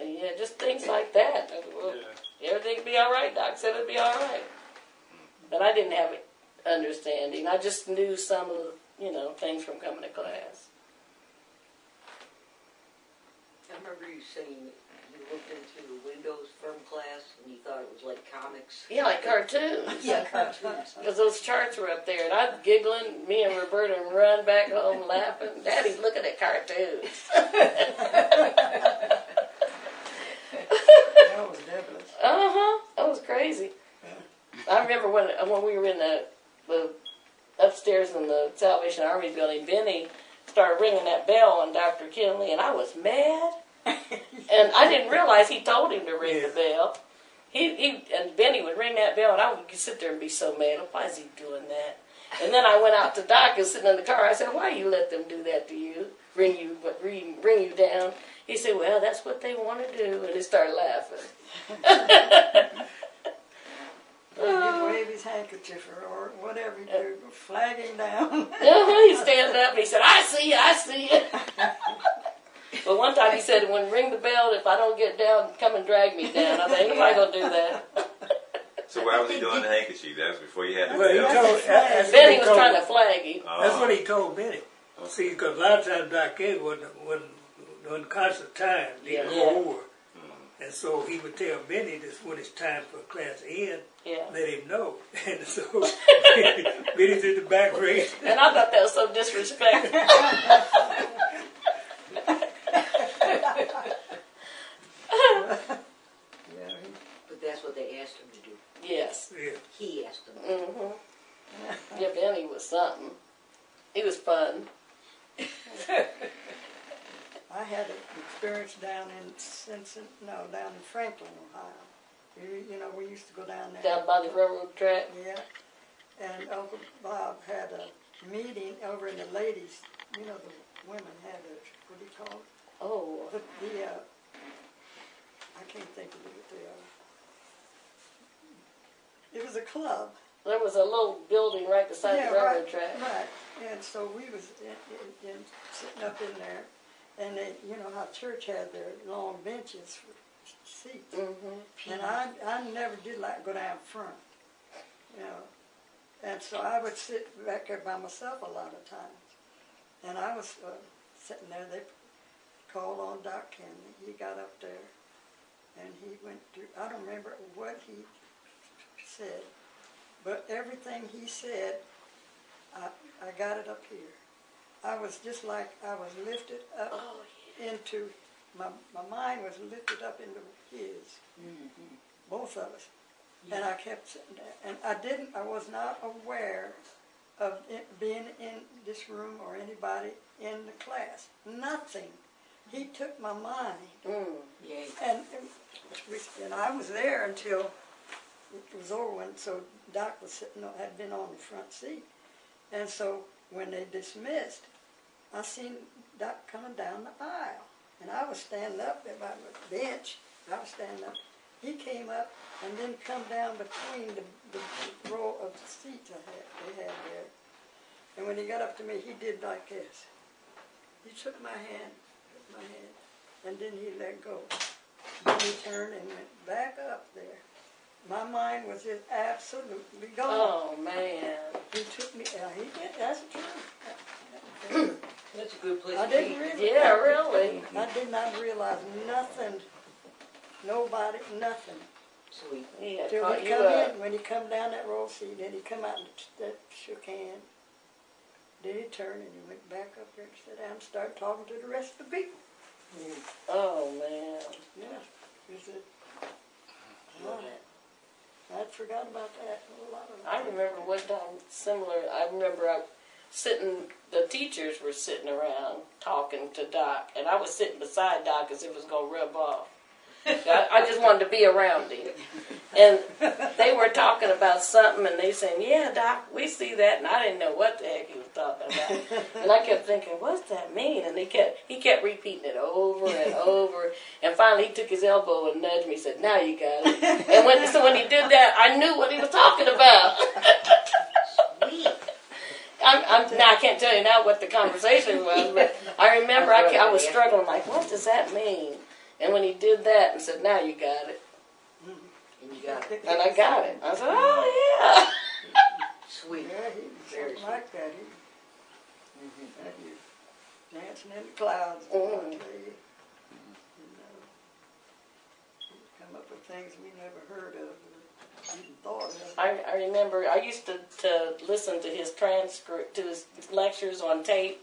And yeah, just things like that. Well, everything'd be all right. Doc said it'd be all right. But I didn't have an understanding. I just knew some of the, things from coming to class. I remember you saying you looked into the windows from class and you thought it was like comics. Yeah, like cartoons. Yeah, cartoons. Because those charts were up there, and I'm giggling. Me and Roberta run back home laughing. Daddy's looking at cartoons. That was devilish. That was crazy. I remember when we were in the upstairs in the Salvation Army building, Benny started ringing that bell on Dr. Kinley, and I was mad. And I didn't realize he told him to ring the bell. And Benny would ring that bell, and I would sit there and be so mad. Why is he doing that? And then I went out to Doc and sitting in the car. I said, why you let them do that to you? Bring you down. He said, well, that's what they want to do. And he started laughing. He'd wave his handkerchief or whatever he do, flag him down. He'd stand up and he said, I see you. But one time he said, when ring the bell, if I don't get down, come and drag me down. I think, anybody going to do that? So why was he doing the handkerchief? That was before you had the Well, he bell. told, Benny was trying to flag him. That's what he told Benny. See, because a lot of times Doc Ed wasn't constant time, he would go over. And so he would tell Benny this when it's time for class to end, let him know. And so Benny's in the back race. And I thought that was so disrespectful. But that's what they asked him to do. Yes. Yeah. He asked them. Mm-hmm. Yeah, Benny was something. He was fun. I had an experience down in Franklin, Ohio. You know, we used to go down there. Down by the railroad track. Yeah. And Uncle Bob had a meeting over in the ladies. You know, the women had a, what do you call it? Oh. I can't think of it. It was a club. There was a little building right beside the railroad track. Right. And so we was sitting up in there, and they, you know how church had their long benches for seats. Mm-hmm. And I never did like go down front, you know. And so I would sit back there by myself a lot of times. And I was sitting there. They called on Doc Kenley. He got up there, and he went through. I don't remember what he said, but everything he said, I got it up here. I was just like I was lifted up into, my mind was lifted up into his, both of us. Yeah. And I kept sitting there. And I was not aware of it being in this room or anybody in the class. Nothing. He took my mind. And I was there until it was over when, so Doc was had been on the front seat. And so when they dismissed, I seen Doc coming down the aisle. And I was standing up there by the bench. I was standing up. He came up and then come down between the row of the seats they had there. And when he got up to me, he did like this. He took my hand, and then he let go. Then he turned and went back up there. My mind was just absolutely gone. Oh, man. He took me, he did, that's true. That's a good place I to didn't be. really. Yeah, really. I did not realize nothing, nobody, nothing. Sweet. He had Till caught he you come up. in, when he come down that roll seat, then he come out and shook hands. Then he turned and he went back up there and sat down and started talking to the rest of the people. Oh, man. Yeah. He said, Love that. I'd forgot about that. A lot of I remember one time similar. I remember the teachers were sitting around talking to Doc, and I was sitting beside Doc as if it was going to rub off. I just wanted to be around him. And they were talking about something, and they saying, yeah, Doc, we see that, and I didn't know what the heck he was talking about. And I kept thinking, what's that mean? And he kept repeating it over and over, and finally he took his elbow and nudged me and said, now you got it. And when he did that, I knew what he was talking about. Now I can't tell you now what the conversation was, but I remember I was struggling, like, what does that mean? And when he did that and said, now you got it. And you got it. And I got it. I said, oh, yeah. Sweet. Yeah, he was Very something like that. He was dancing in the clouds. I'll tell you. He'd come up with things we never heard of or even thought of. I remember I used to listen to his transcript, to his lectures on tape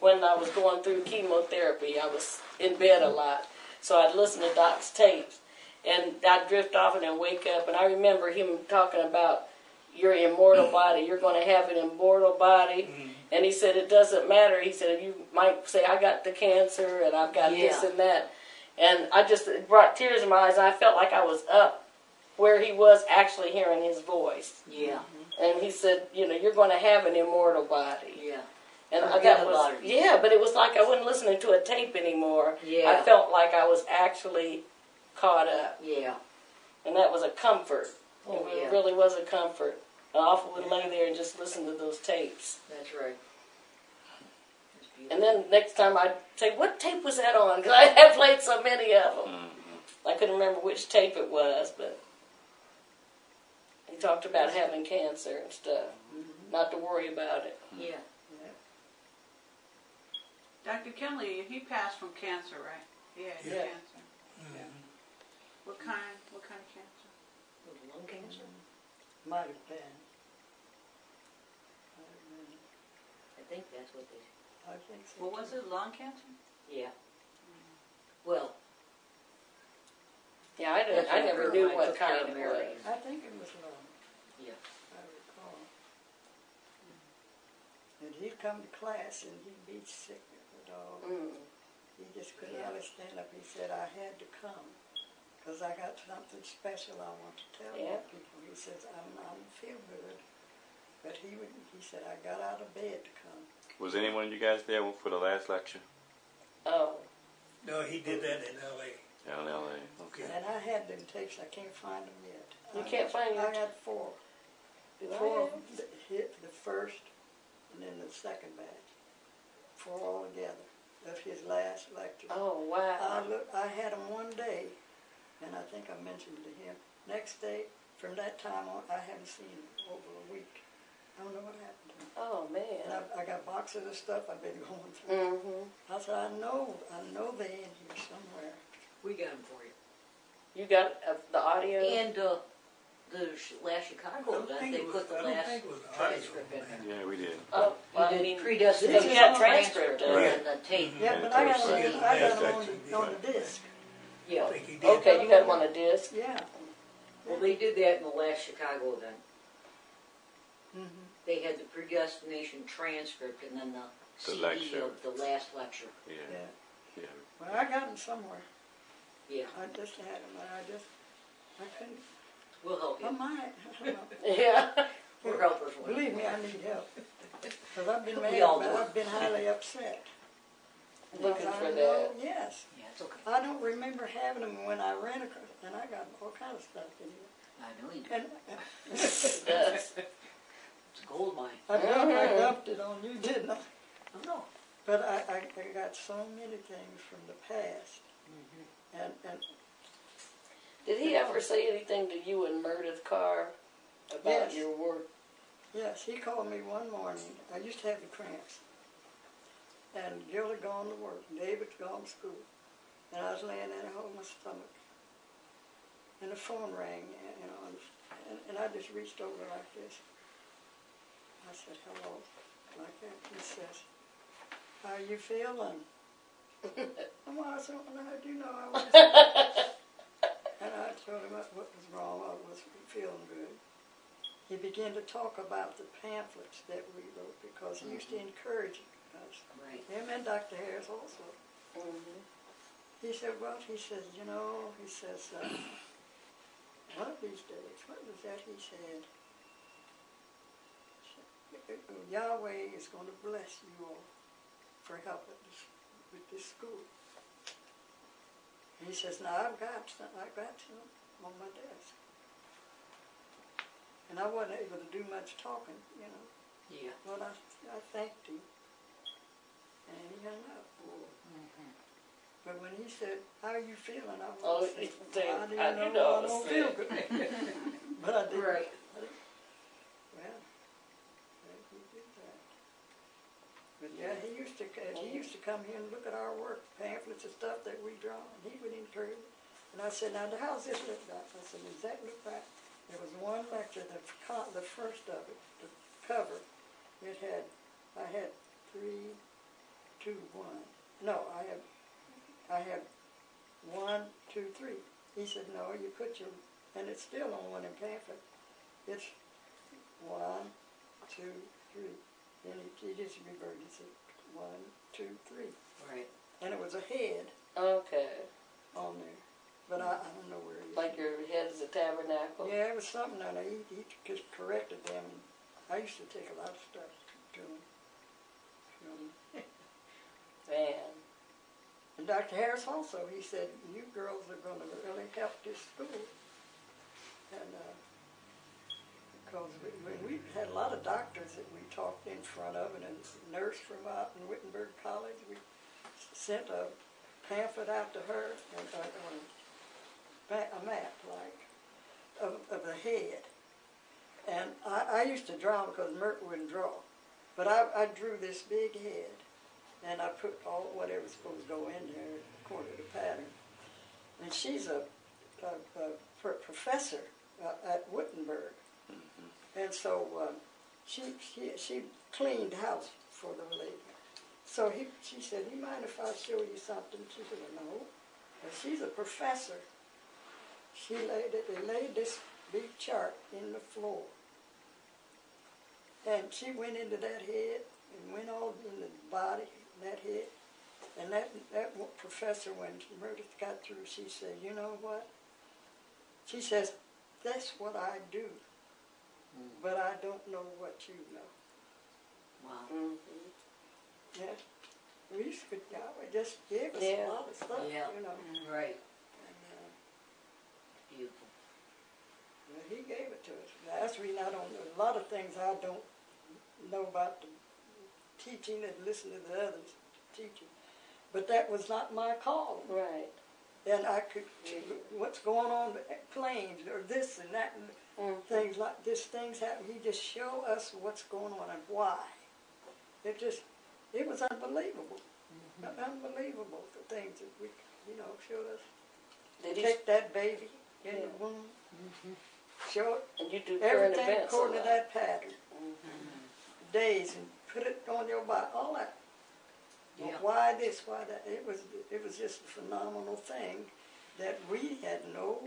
when I was going through chemotherapy. I was in bed a lot. So I'd listen to Doc's tapes, and I'd drift off and then wake up. And I remember him talking about your immortal body. You're going to have an immortal body. And he said, it doesn't matter. He said, you might say, I got the cancer, and I've got this and that. And it brought tears in my eyes. I felt like I was up where he was actually hearing his voice. Yeah. And he said, you know, you're going to have an immortal body. Yeah. And Forget that was, about it. yeah, but it was like I wasn't listening to a tape anymore. Yeah. I felt like I was actually caught up. Yeah. And that was a comfort. Oh, It yeah. really was a comfort. I often would lay there and just listen to those tapes. That's right. That's beautiful. And then next time I'd say, what tape was that on? Because I had played so many of them. I couldn't remember which tape it was, but he talked about having cancer and stuff. Not to worry about it. Yeah. Dr. Kelly, he passed from cancer, right? Yeah, Yeah. cancer. Yeah. What kind of cancer? Was it lung cancer? Might have been. I think that's what they. I think so. What was it, lung cancer? Yeah. Well, Yeah, I That's what never her knew wife what took kind care of it Mary. was. I think it was long. yeah. I recall. And he'd come to class and he'd be sick of the dog. He just couldn't hardly stand up. He said, I had to come because I got something special I want to tell you people. He says, I don't feel good. But he said, I got out of bed to come. Was anyone of you guys there for the last lecture? Oh. No, he did that in L.A. Down in L.A. Okay. And I had them tapes. I can't find them yet. You can't find your I got four. Do I Four have? hit the first and then the second batch. Four all together of his last lecture. Oh, wow. I had them one day, and I think I mentioned to him. Next day, from that time on, I haven't seen him over a week. I don't know what happened to him. Oh, And man. I got boxes of stuff I've been going through. Mm-hmm. I said, I know they're in here somewhere. We got them for you. You got the audio? And the last Chicago event, they put the last transcript in there. Yeah, we did. Oh, well, I You mean, did predestination This is on transcript transcript, and the tape. Yeah, but I got Yeah. them on the disc. Yeah. I think he did. okay, you got them on a disc? Yeah. Well, they did that in the last Chicago event. Mm-hmm. They had the predestination transcript and then the CD lecture. of the last lecture. Yeah. Yeah. Yeah. Well, I got them somewhere. Yeah. I just had them, and I couldn't. We'll help I you. might. Yeah. We're helpers. Believe me, I need help. Because I've been mad, We all but do. I've been highly upset. Looking Because for I that. know, yes. Yeah, it's okay. I don't remember having them when I ran across, and I got all kind of stuff in here. I know you do. And Yes. It's a gold mine. I dumped it on you, didn't I? Oh, no. But I got so many things from the past. And Did he ever say anything to you in Meredith Carr about Yes. your work? yes, he called me one morning. I used to have the cramps. And Jill had gone to work. David's gone to school. And I was laying there and holding my stomach. And the phone rang, you know, and I just reached over like this. I said, hello, like that. He says, how you feeling? Well, I said, well, I do know I was. And I told him what was wrong. I wasn't feeling good. He began to talk about the pamphlets that we wrote because he used to encourage us. Right. Him and Dr. Harris also. He said, well, he says, you know, he says, one of these days, what was that he said? Yahweh is going to bless you all for helping us with this school. And he says, now I've got some on my desk. And I wasn't able to do much talking, you know. Yeah. But I thanked him. And he hung up. But when he said, how are you feeling? I Oh, was he saying, said, I I didn't know know I I was don't sick. feel good. But I did. Right. Well, he did that. But yeah, he used to come here and look at our work, pamphlets and stuff that we draw, and he would encourage me. And I said, now how's this look like? I said, does that look right? There was one lecture, the first of it, the cover. I had 3, 2, 1. No, I have 1, 2, 3. He said, no, you put your, and it's still on one in pamphlet. It's 1, 2, 3. Then he just reverted. He said 1, 2, 3. Right. And it was a head Okay. on there. But I don't know where it is. Like your head is a tabernacle. was something, and he just corrected them. I used to take a lot of stuff to him. Man. And Dr. Harris also, he said, you girls are going to really help this school. And because we had a lot of doctors that we talked in front of, and a nurse from out in Wittenberg College, we sent a pamphlet out to her, and a map, like, of the head. And I used to draw because Mert wouldn't draw. But I drew this big head, and I put all whatever's supposed to go in there according to the pattern. And she's a professor at Wittenberg. And so she cleaned house for the lady. So she said, "You mind if I show you something?" She said, "Well, no." And she's a professor. They laid this big chart in the floor. And she went into that head and went all in the body, that head. And that professor, when Meredith got through, she said, "You know what?" She says, "That's what I do, but I don't know what you know." Wow. Mm-hmm. Yeah. We just gave us a lot of stuff, you know. Right. And, Beautiful. well, he gave it to us. That's the reason I don't know. A lot of things I don't know about the teaching and listen to the others teaching. But that was not my call. Right. And I could, what's going on with planes or this and that and things like this, things happen. He just show us what's going on and why. It was unbelievable. Unbelievable, the things that we, showed us. Did he Take that baby in the womb, show it, and you do current everything events according to a lot. that pattern. Days, and put it on your body, all that. Yeah. Why this, why that? It was just a phenomenal thing that we had no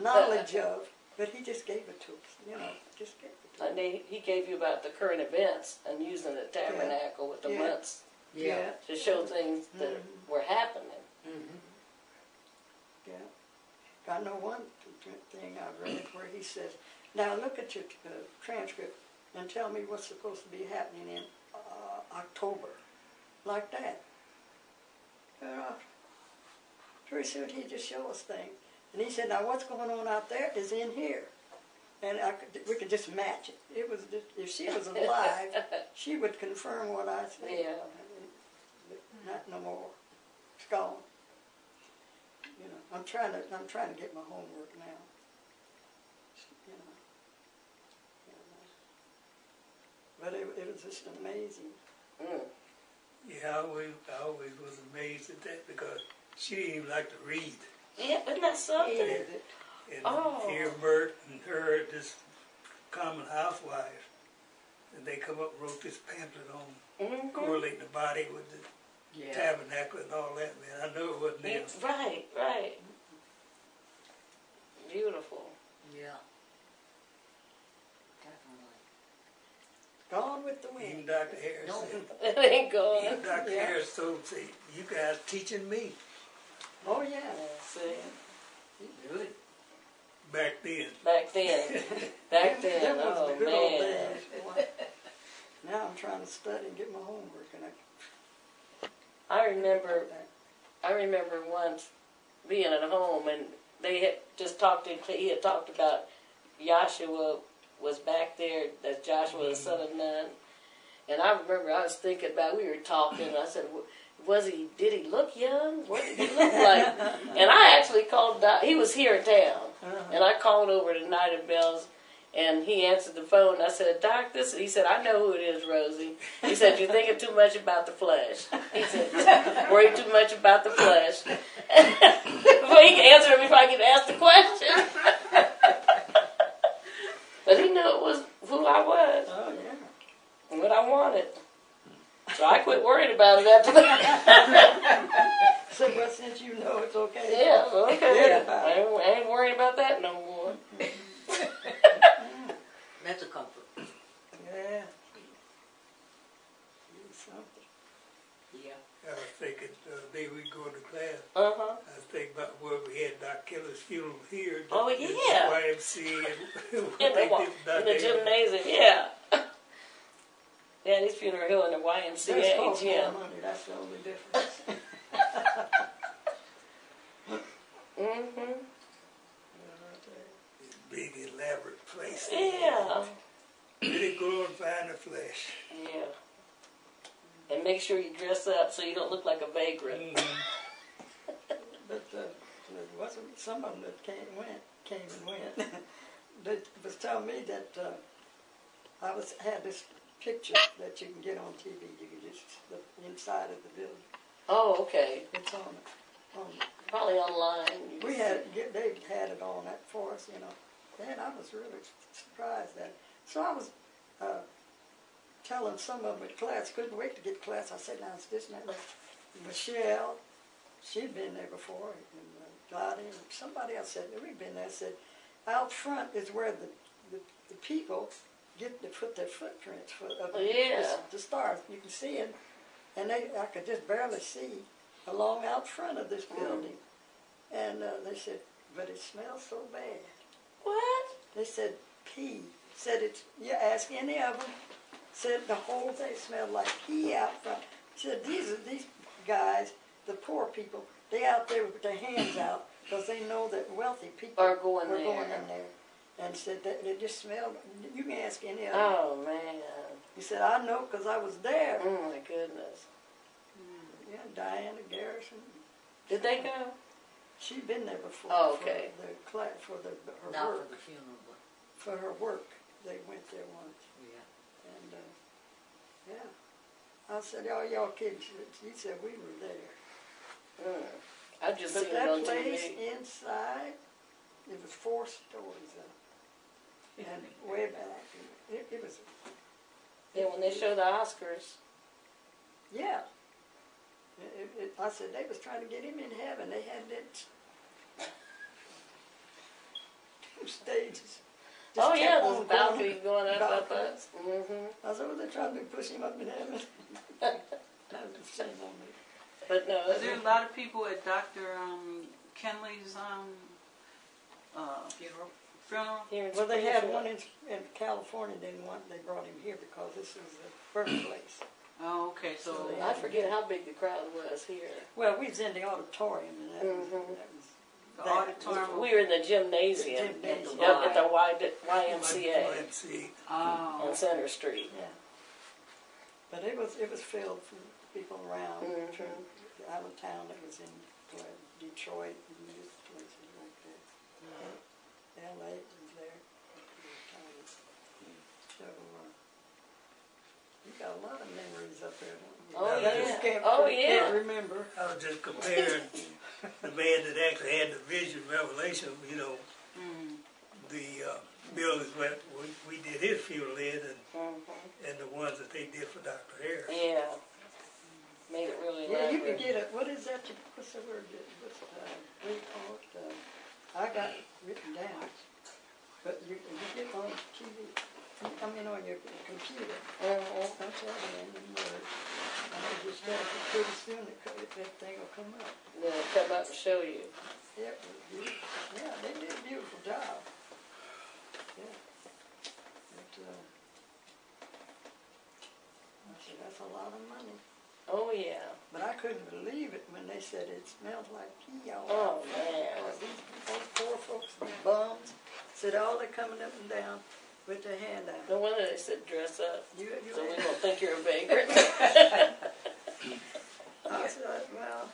knowledge of, but he just gave it to us, just gave it to us. And he gave you about the current events and using the tabernacle with the months Yeah. to show things that were happening. Yeah. I know one thing I read where he says, "Now look at your transcript and tell me what's supposed to be happening in October," like that. Pretty soon he just show us things, and he said, "Now what's going on out there is in here," and we could just match it. It was just, if she was alive, she would confirm what I said. Yeah. Not no more. It's gone. I'm trying to get my homework now. But it was just amazing. Yeah, I always was amazed at that because she didn't even like to read. Yeah, isn't that something? And here Mert and her, just common housewives, and they come up and wrote this pamphlet on correlating the body with the tabernacle and all that, man. I know it wasn't them. Right. Beautiful. Yeah. Definitely. Gone with the Even wind. Dr. Harris No. said, It ain't going. even Dr. Harris told me, "You guys teaching me." Oh yeah. See, Good. Back then. back then, Them was oh the good old man. days. Boy. Now I'm trying to study and get my homework, and I remember once being at home and they had just he had talked about Joshua was back there, that Joshua the son of Nun. And I remember I was thinking about, we were talking, and I said, did he look young? What did he look like? And I actually called Doc, he was here in town, and I called over to Night of Bells, and he answered the phone. I said, "Doc, he said, "I know who it is, Rosie." He said, "You're thinking too much about the flesh." He said, "Worry too much about the flesh." Before he could answer it, before I could ask the question. But he knew it was who I was. Oh yeah. And what I wanted. So I quit worrying about it after that. So, well, since you know it's okay. Yeah, okay. Yeah. I ain't worrying about that no more. That's a comfort. Yeah. Do something. Yeah. I was thinking the day we go to class, Uh-huh. I was thinking about where we had Dr. Keller's his funeral here. Oh, at yeah. the YMCA. In the gymnasium, yeah. Yeah, his funeral held in the They're YMCA supposed to gym. have money, that's the only difference. Mm-hmm. Big elaborate place. Yeah. Really glorifying the flesh. Yeah. And make sure you dress up so you don't look like a vagrant. But there wasn't some of them that came and went. They was telling me that had this picture that you can get on TV. You can just look inside of the building. Oh, okay. It's on. Probably online. They had it on that for us, you know. And I was really surprised at it. So I was telling some of them at class, couldn't wait to get to class. I said, now it's this man, Michelle, she'd been there before, and Dottie, and somebody else said, we've been there, said, out front is where the people get to put their footprints of the stars. You can see it, and I could just barely see along out front of this building. And they said, but it smells so bad. What? They said pee. Said it's, you ask any of them, said the whole thing smelled like pee out front. Said these guys, the poor people, they out there with their hands out because they know that wealthy people Are going were there. going in there. And said that it just smelled, you can ask any of them. Oh, man. He said, I know because I was there. Oh, my goodness. Yeah, Diana Garrison. Did they go? She'd been there before. Oh, okay. For the class, for her Not work. for the funeral, but For her work, they went there once. yeah. And, yeah. I said, oh, y'all kidding. She said, we were there. I just But seen it on that place TV. inside, it was 4 stories up. And way back. It was, Yeah, when they show the Oscars. yeah. I said, they was trying to get him in heaven. They had that 2 stages. Oh, Just yeah, kept those on balconies going up. balconies. Mm-hmm. I said, well, they're trying to push him up in heaven. That was the same on me. But no, Was there a lot of people at Dr. Kenley's funeral? here in Well, they had Springfield. one in California. They brought him here because this was the birthplace. Oh, okay. So I forget how big the crowd was here. Well, we was in the auditorium, and that was the auditorium. We were in the gymnasium Gymnasium. up at the YMCA YMCA. Oh. on Center Street. Yeah. But it was filled with people around out of town. It was in Detroit and these places like that. L.A. was there. So you got a lot of memories up there. Oh, yeah. I just can't remember. I was just comparing the man that actually had the vision revelation, you know, the buildings where we did his funeral in and the ones that they did for Dr. Harris. Yeah. Made it really Yeah, you elaborate. could get it. What is that? What's the word? What do you call it? I got it written down. But you get on TV. I mean, on your computer. That's all in the word. And I just got it pretty soon. That thing will come up. They'll come up and show you. Yeah, yeah, they did a beautiful job. Yeah. But, I said, that's a lot of money. Oh, yeah. But I couldn't believe it when they said it smelled like pee all Oh, out. man. Those poor folks, the bums, said all they're coming up and down with their hand out. No wonder they said dress up. You So we don't think you're a vagrant. I said, well,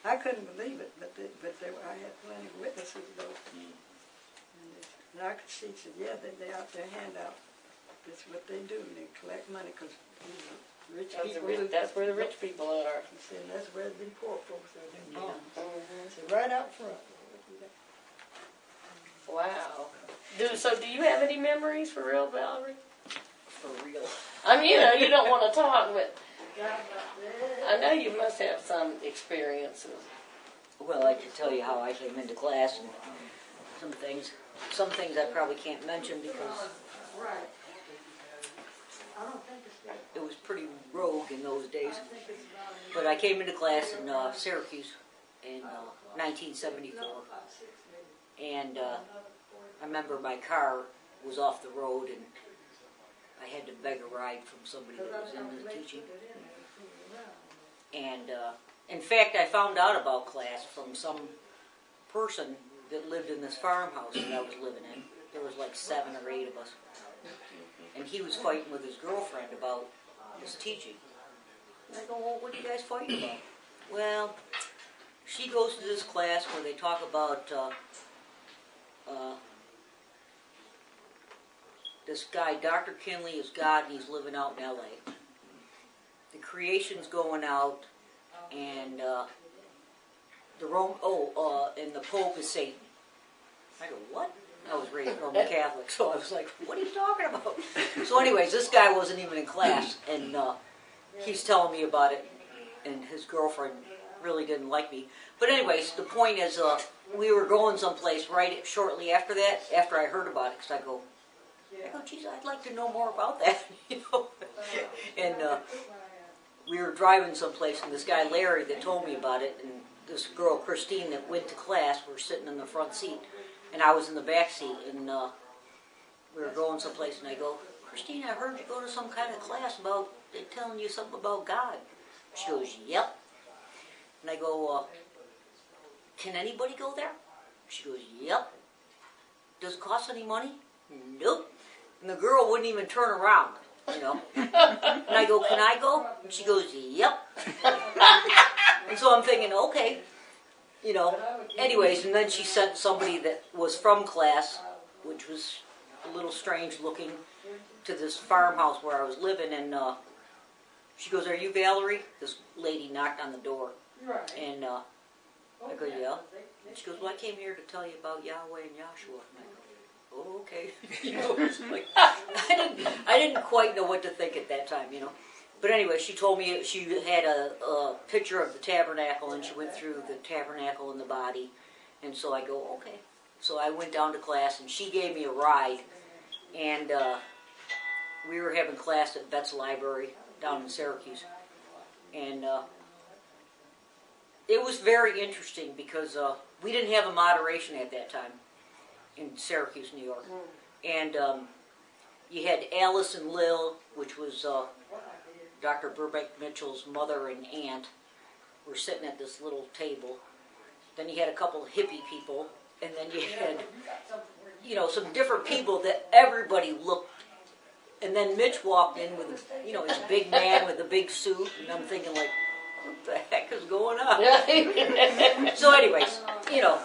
I couldn't believe it, but I had plenty of witnesses though. And I could see, said, yeah, they out there hand out. That's what they do. They collect money because rich people. That's where the rich people are. He said, that's where the poor folks are. Them bums. Mm-hmm. So right out front. Wow. So do you have any memories for real, Valerie? For real. I mean, you don't want to talk, but I know you must have some experiences. Well, I could tell you how I came into class and some things I probably can't mention because Right. I don't think it's that. it was pretty rogue in those days. But I came into class in Syracuse, in 1974. And I remember my car was off the road and I had to beg a ride from somebody that was in the teaching. And in fact, I found out about class from some person that lived in this farmhouse that I was living in. There was like 7 or 8 of us. And he was fighting with his girlfriend about his teaching. And I go, well, what are you guys fighting about? Well, she goes to this class where they talk about this guy, Dr. Kinley, is God, and he's living out in L.A. The creation's going out, and and the Pope is Satan. I go, what? I was raised Roman Catholic, so I was like, what are you talking about? So anyways, this guy wasn't even in class, and he's telling me about it, and his girlfriend really didn't like me. But anyways, the point is, we were going someplace shortly after that, after I heard about it, because I go, geez, I'd like to know more about that, you know. And we were driving someplace, and this guy Larry that told me about it, and this girl Christine that went to class were sitting in the front seat, and I was in the back seat, and we were going someplace, and I go, Christine, I heard you go to some kind of class about, they're telling you something about God. She goes, yep. And I go, can anybody go there? She goes, yep. Does it cost any money? Nope. And the girl wouldn't even turn around, you know. And I go, can I go? And she goes, yep. And so I'm thinking, okay, you know. Anyways, and then she sent somebody that was from class, which was a little strange looking, to this farmhouse where I was living, and she goes, are you Valerie? This lady knocked on the door. And I go, yeah. And she goes, well, I came here to tell you about Yahweh and Yahshua. And I go, oh, okay. You know, it's like, I didn't quite know what to think at that time, you know. But anyway, she told me she had a picture of the tabernacle, and she went through the tabernacle and the body. And so I go, okay. So I went down to class, and she gave me a ride. And we were having class at Betts Library down in Syracuse. And it was very interesting because we didn't have a moderation at that time in Syracuse, New York. And you had Alice and Lil, which was Dr. Burbank Mitchell's mother and aunt, were sitting at this little table. Then you had a couple of hippie people, and then you had, you know, some different people that everybody looked. And then Mitch walked in with, you know, his big man with a big suit, and I'm thinking like, what the heck is going on? So anyways, you know,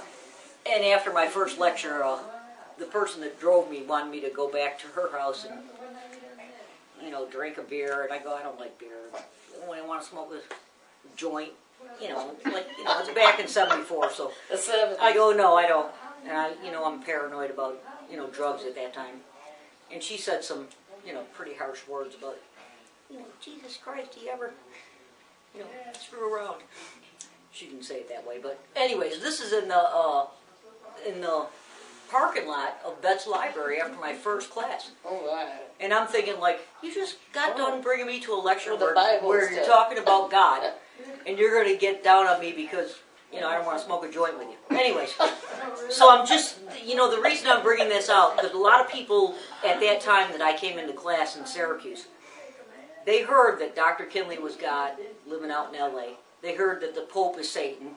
and after my first lecture, the person that drove me wanted me to go back to her house and, you know, drink a beer. And I go, I don't like beer. When I want to smoke a joint, you know, like, you know, it's back in '74, so I go, no, I don't. And you know, I'm paranoid about, you know, drugs at that time. And she said some, you know, pretty harsh words about, you know, Jesus Christ, do you ever, you know, screw around? She didn't say it that way, but anyways, this is in the parking lot of Betts Library after my first class. Oh, wow. And I'm thinking, like, you just got done bringing me to a lecture where you're talking about God, and you're going to get down on me because, you know, I don't want to smoke a joint with you. Anyways, so I'm just, you know, the reason I'm bringing this out, because a lot of people at that time that I came into class in Syracuse, they heard that Dr. Kinley was God, living out in L.A. They heard that the Pope is Satan,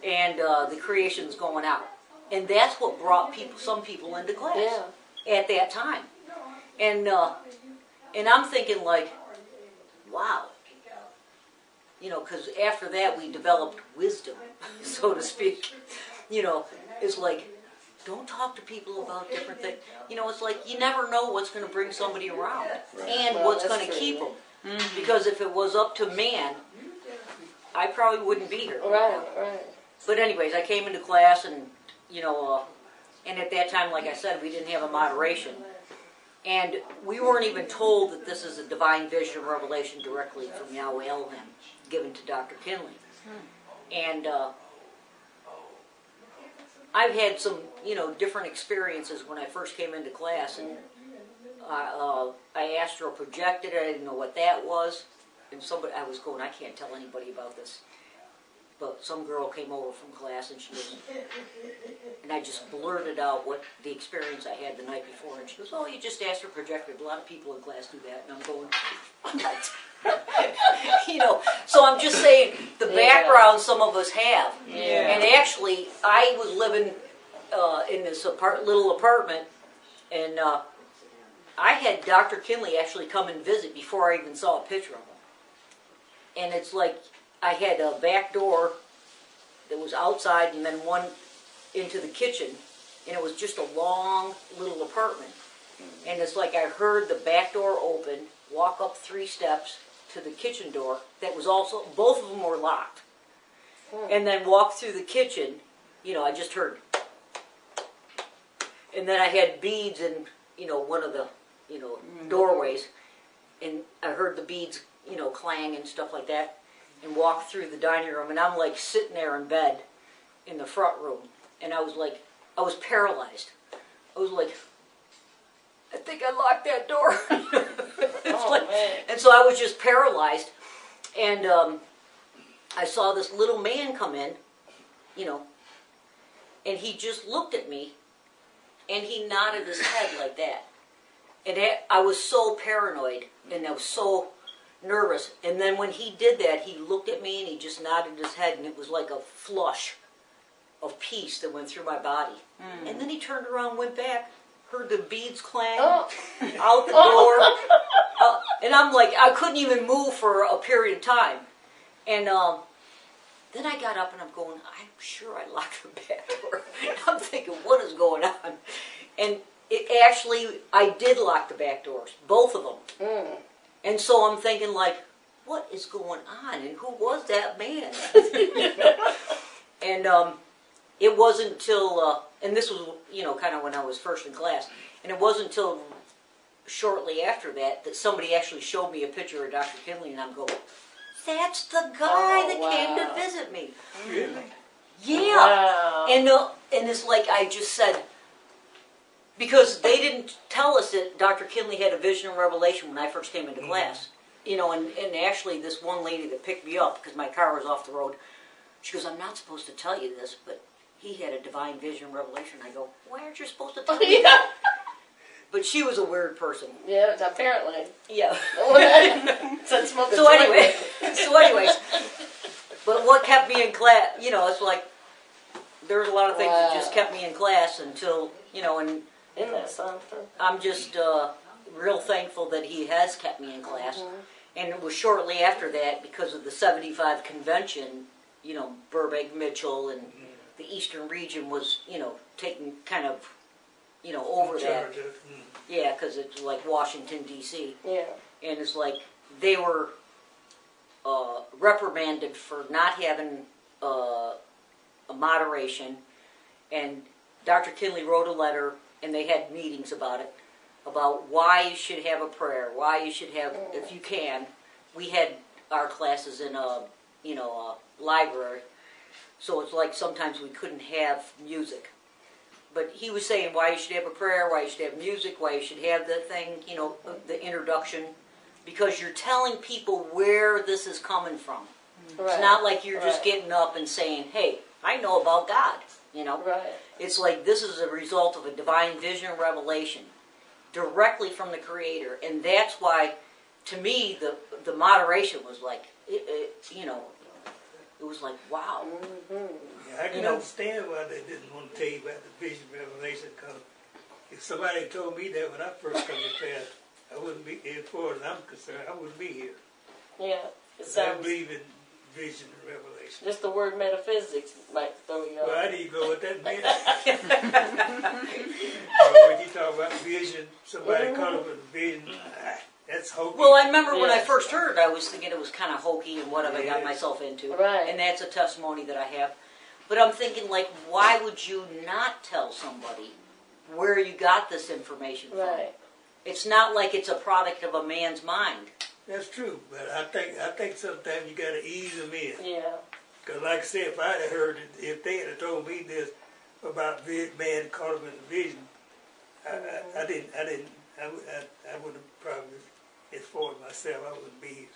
and the creation's going out. And that's what brought some people into class at that time. And I'm thinking like, wow. You know, because after that we developed wisdom, so to speak. You know, it's like, don't talk to people about different things. You know, it's like you never know what's going to bring somebody around and what's going to keep them. Mm-hmm. Because if it was up to man, I probably wouldn't be here. Right. But anyways, I came into class and, you know, and at that time, like I said, we didn't have a moderation. And we weren't even told that this is a divine vision or revelation directly from Yahweh Elohim, given to Dr. Kinley. And I've had some, you know, different experiences when I first came into class. And I astral projected. I didn't know what that was. And I was going, I can't tell anybody about this. but some girl came over from class and she goes, and I just blurted out what the experience I had the night before, and she goes, "Oh, you just astral projected. A lot of people in class do that." And I'm going, "What?" You know, so I'm just saying the background some of us have. Yeah. And actually, I was living in this little apartment, and I had Dr. Kinley actually come and visit before I even saw a picture of him. And it's like I had a back door that was outside and then one into the kitchen, and it was just a long little apartment. And it's like I heard the back door open, walk up 3 steps to the kitchen door that was also, both of them were locked. And then walk through the kitchen, you know, I just heard. And then I had beads in, you know, one of the, you know, doorways. And I heard the beads, you know, clang and stuff like that. And walked through the dining room. And I'm like sitting there in bed in the front room. And I was like, I was paralyzed. I was like, I think I locked that door. And so I was just paralyzed. And I saw this little man come in, you know, and he just looked at me, and he nodded his head like that. And I was so paranoid, and I was so nervous. And then when he did that, he looked at me, and he just nodded his head, and it was like a flush of peace that went through my body. And then he turned around, went back, heard the beads clang out the door. And I'm like, I couldn't even move for a period of time. And then I got up and I'm going, I'm sure I locked the back door. I'm thinking, what is going on? And it actually, I did lock the back doors, both of them. And so I'm thinking like, what is going on? And who was that man? And it wasn't until, and this was, you know, kind of when I was first in class, and it wasn't until shortly after that that somebody actually showed me a picture of Dr. Kinley, and I'm going, that's the guy that came to visit me. Really? Yeah. Wow. And it's like I just said, because they didn't tell us that Dr. Kinley had a vision and revelation when I first came into class. You know, and actually this one lady that picked me up, because my car was off the road, she goes, I'm not supposed to tell you this, but he had a divine vision and revelation. I go, why aren't you supposed to tell me that? But she was a weird person. Yeah, apparently. Yeah. So anyways, but what kept me in class, you know, it's like, there was a lot of things that just kept me in class until, you know, and isn't that something? I'm just real thankful that he has kept me in class. And it was shortly after that, because of the 75 convention, you know, Burbank, Mitchell, and the Eastern region was, you know, taking kind of, you know, over that. Yeah, because it's like Washington, D.C. Yeah. And it's like they were reprimanded for not having a moderation. And Dr. Kinley wrote a letter, and they had meetings about it, about why you should have a prayer, why you should have, if you can. We had our classes in a, you know, a library. So it's like sometimes we couldn't have music. But he was saying why you should have a prayer, why you should have music, why you should have the thing, you know, the introduction. Because you're telling people where this is coming from. Right. It's not like you're just getting up and saying, hey, I know about God, you know. Right. It's like this is a result of a divine vision and revelation directly from the Creator. And that's why, to me, the moderation was like, you know, it was like, wow. Yeah, I can understand why they didn't want to tell you about the vision revelation, because if somebody had told me that when I first come to class, I wouldn't be, as far as I'm concerned, I wouldn't be here. Yeah. I believe in vision and revelation. Just the word metaphysics might throw you off. Well, I didn't know what that meant. When you talk about vision, somebody called it a vision. That's hokey. Well, I remember when I first heard it, I was thinking it was kind of hokey and what have I got myself into. Right. And that's a testimony that I have. But I'm thinking, like, why would you not tell somebody where you got this information from? Right. It's not like it's a product of a man's mind. That's true, but I think sometimes you got to ease them in. Yeah. Because like I said, if I'd have heard it, if they had told me this about man caught up in the vision, I would have probably, as far as myself, I wouldn't be here.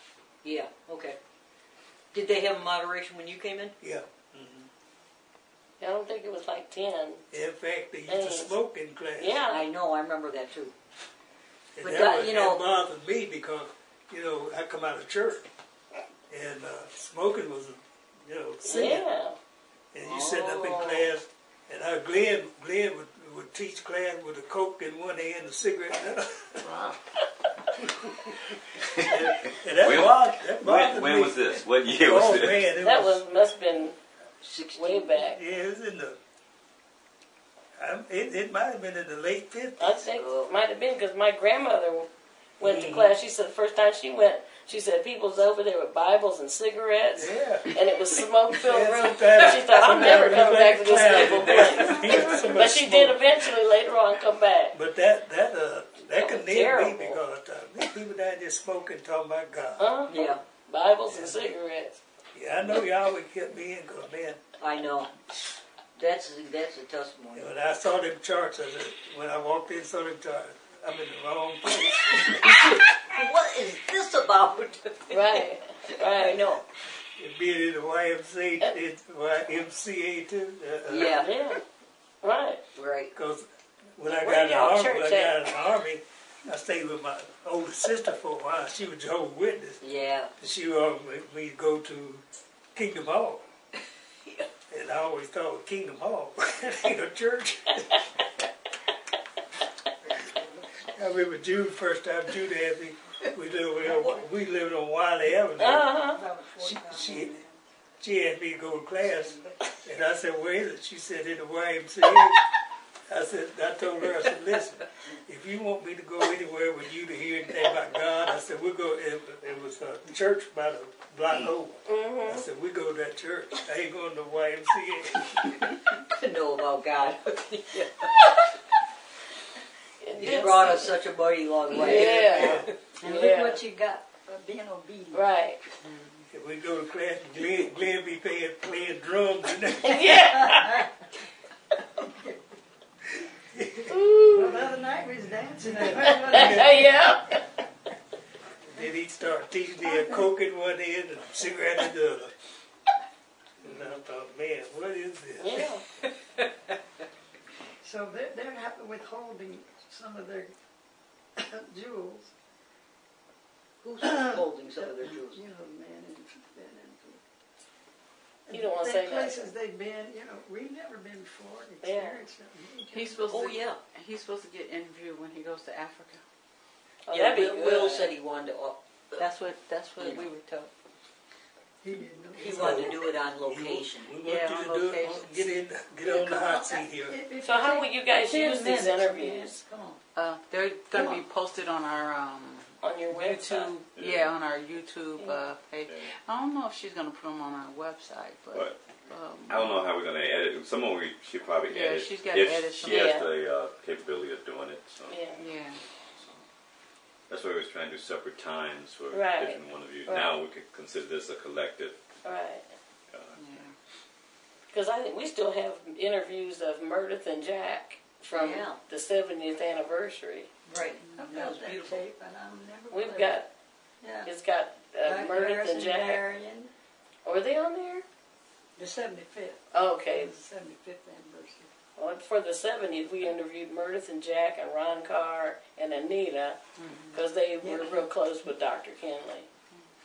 Yeah, okay. Did they have a moderation when you came in? Yeah. I don't think it was like 10. In fact, they used to Thanks. smoke in class. Yeah. I know, I remember that too. And But that, that, was, you know- that bothered me because, I come out of church and smoking was, sin. Yeah. And you sitting up in Oh. class, and Glenn would teach class with a Coke in one hand and a cigarette in the other. Wow. And that bothered me. When was this? What year was Oh this? man, That must have been 16. way back. Yeah, it was in the. It might have been in the late 50s. I think it might have been because my grandmother went to class. She said the first time she went, she said people's over there with Bibles and cigarettes. Yeah. And it was smoke-filled room. sometimes- She thought, I'm never sometimes coming back to this class, evil place. somebody But she did smoked. eventually later on come back. But that was condemned me terrible. because these people down there smoking, talking about God. Huh? Yeah, Bibles and cigarettes. Yeah, I know y'all always kept me in because, man, I know. That's a testimony. when I saw them charts, when I walked in and saw them charts, I'm in the wrong place. What is this about? Right. I Right. know. And being in the YMCA too. Yeah, Yeah. Right. right. Because when I Where got in the y'all army, church at? I stayed with my older sister for a while. She was Jehovah's Witness. Yeah. And she wanted me to go to Kingdom Hall. Yeah. And I always thought it was Kingdom Hall. It ain't a church. I remember Jude, first time Jude had me, we lived on Wiley Avenue. Uh-huh. She had me to go to class. And I said, where is it? She said, in the YMCA. I told her, I said, listen, if you want me to go anywhere with you to hear anything about God, I said, we'll go. It was a church about a block over. I said, we go to that church. I ain't going to the YMCA. To know about God. And You that's- brought us such a mighty long way. Yeah. And Yeah. look what you got for being obedient. Right. If we go to class, Glenn be playing drums and that. Yeah. Well, the other night we was dancing. Yeah. Then he'd start teaching me a Coke in one end and a cigarette in the other. And I thought, man, what is this? Yeah. So they're withholding some of their jewels. Who's holding some of their jewels? You know, the man in You don't wanna say that. places they've been, we've never been before. Experienced something. He's supposed Oh, to. yeah. He's supposed to get interviewed when he goes to Africa. Oh, Yeah, that'd be good. Will said he wanted to. That's what we were told. He didn't know. He wanted to do it on location. We want Yeah, you on to do it. location. Get on the hot seat here. So how will you guys use these interviews? Come on. They're going to be posted on our On your website? YouTube. Yeah, on our YouTube page. I don't know if she's going to put them on our website, but I don't know how we're going to edit. Some of it she probably Yeah, edit. she's gotta if edit she some. has Yeah. the capability of doing it. So Yeah. yeah. that's why we was trying to do separate times for Right. different one of you. Right. Now we could consider this a collective. Right. Yeah. Because I think we still have interviews of Meredith and Jack from Yeah. the 70th anniversary. Right. I've That got was that beautiful. tape and I'm never We've played got, it. Yeah. it's got Meredith Harrison and Jack. Marion, Are they on there? the 75th. Oh, okay. It was the 75th anniversary. Well, for the 70th, we interviewed Meredith and Jack and Ron Carr and Anita because they were real close with Dr. Kinley.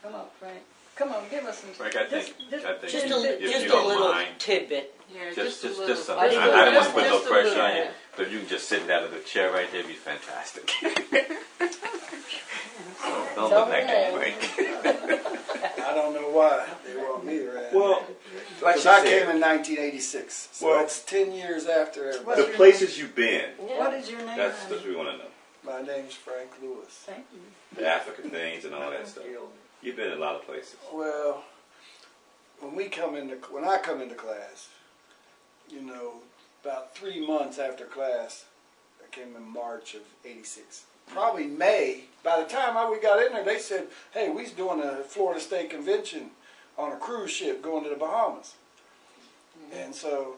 Come on, Frank. Come on, give us some. Frank, I think Just if a, you just a don't little mind, tidbit. Yeah, just a little. something. I think I don't want to put no just a pressure little on you, bit. but if you can just sit down in the chair right there, it'd be fantastic. Don't look like that, Frank. I don't know why they want me around. Well, like because you I said, came in 1986, so Well, it's 10 years after everybody. the places you've been, What is your name? that's honey? what we want to know. My name's Frank Lewis. Thank you. The African things and all that stuff. You've been in a lot of places. Well, when I come into class, about 3 months after class, I came in March of '86. Probably May. By the time we got in there, they said, "Hey, we's doing a Florida State Convention on a cruise ship going to the Bahamas." And so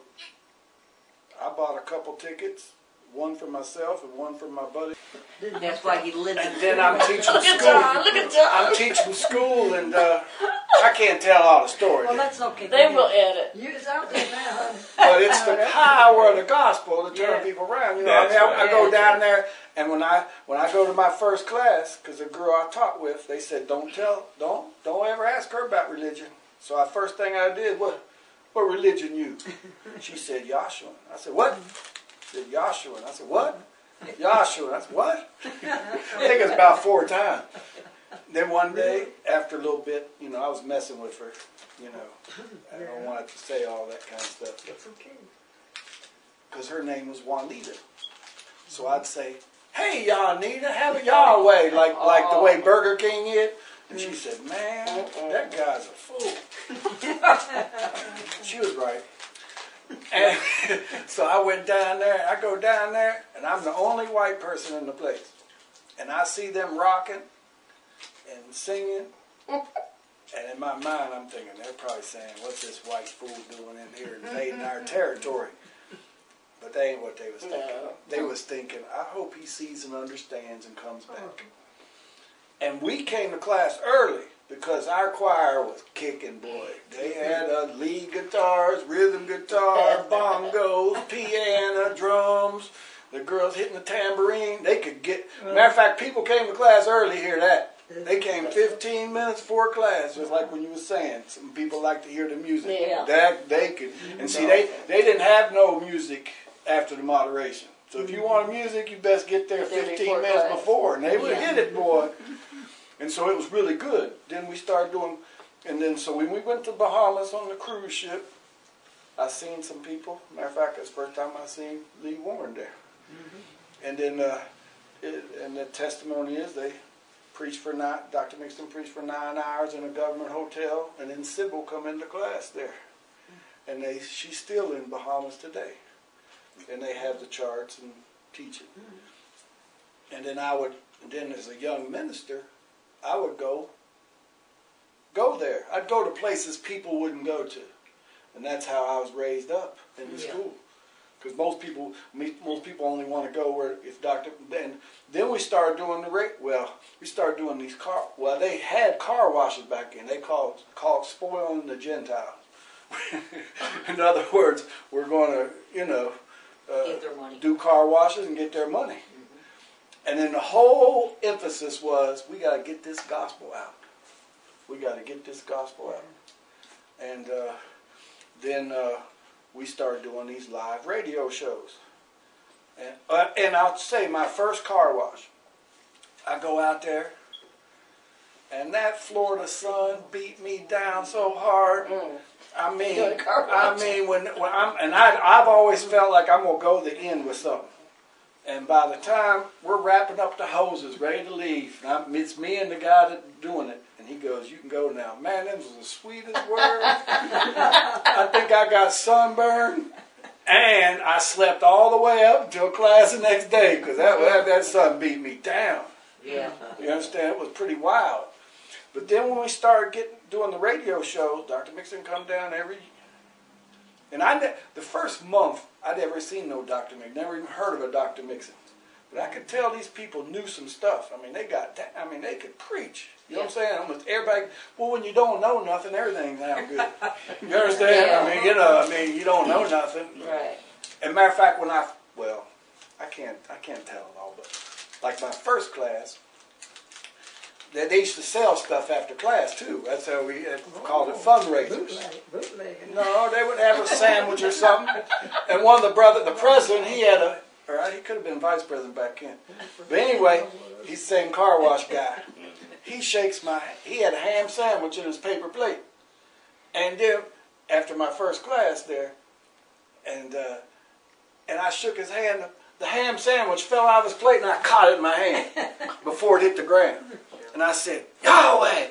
I bought a couple tickets, one for myself and one for my buddy. That's why he lived. And then I'm teaching Look at school. John. Look at John. I'm teaching school, and I can't tell all the stories. Well, that's okay. They will edit. It's out there now. But it's the power of the gospel to turn Yeah. people around. You know, That's I right. go down there, and when I go to my first class, because the girl I taught with, they said, don't ever ask her about religion. So the first thing I did, what religion you? She said, Yahshua. I said, what? She said, Yahshua. I said, what? Yahshua. I said, what? I think it's about 4 times. Then one day, after a little bit, you know, I was messing with her. You know, I don't want to say all that kind of stuff. It's okay. Because her name was Juanita. So I'd say, hey, Juanita, have it your way, like the way Burger King is. And she said, man, that guy's a fool. She was right. And so I went down there, I go down there, and I'm the only white person in the place. And I see them rocking and singing. And in my mind, I'm thinking, they're probably saying, what's this white fool doing in here invading our territory? But that ain't what they was thinking. No. They was thinking, I hope he sees and understands and comes back. And we came to class early because our choir was kicking, boy. They had lead guitars, rhythm guitar, bongos, piano, drums. The girls hitting the tambourine. They could get... Matter of fact, people came to class early to hear that. They came 15 minutes before class, just like when you were saying. Some people like to hear the music. Yeah. That they could... And see, they didn't have no music after the moderation. So if you wanted music, you best get there 15 minutes before. And they would hit it, boy. And so it was really good. Then we started doing... And then so when we went to Bahamas on the cruise ship, I seen some people. Matter of fact, it's the first time I seen Lee Warren there. And then and the testimony is they preached for Dr. Mixon preached for 9 hours in a government hotel, and then Sybil come into class there. And she's still in Bahamas today. And they have the charts and teach it. And then then as a young minister, I would go there. I'd go to places people wouldn't go to. And that's how I was raised up in the school. Because most people only want to go where if Dr. Then we started doing we started doing these they had car washes back then. They called spoiling the Gentiles. In other words, we're going to, Get their money. do car washes and get their money. And then the whole emphasis was, we got to get this gospel out. We got to get this gospel out. And then we started doing these live radio shows. And I'll say my first car wash, I go out there, and that Florida sun beat me down so hard. I mean, when I've always felt like I'm gonna go the end with something. And by the time we're wrapping up the hoses, ready to leave, it's me and the guy that's doing it, and he goes, "You can go now." Man, that was the sweetest word. I think I got sunburned, and I slept all the way up until class the next day because that sun beat me down. Yeah. You understand? It was pretty wild. But then when we started doing the radio shows, Dr. Mixon come down and the first month I'd never seen no Dr. Mixon, never even heard of a Dr. Mixon. But I could tell these people knew some stuff. I mean, they could preach. You know what I'm saying? Almost everybody. Well, when you don't know nothing, everything sounds good. You understand? Yeah. I mean, you don't know nothing. Right. And matter of fact, I can't tell it all, but like my first class, they used to sell stuff after class too. That's how we called it fundraisers. Bootlegging. No, they would have a sandwich or something. And one of the president, he could have been vice president back then. But anyway, he's the same car wash guy. He had a ham sandwich in his paper plate. And then, after my first class there, and I shook his hand, the ham sandwich fell out of his plate and I caught it in my hand before it hit the ground. And I said, Yahweh!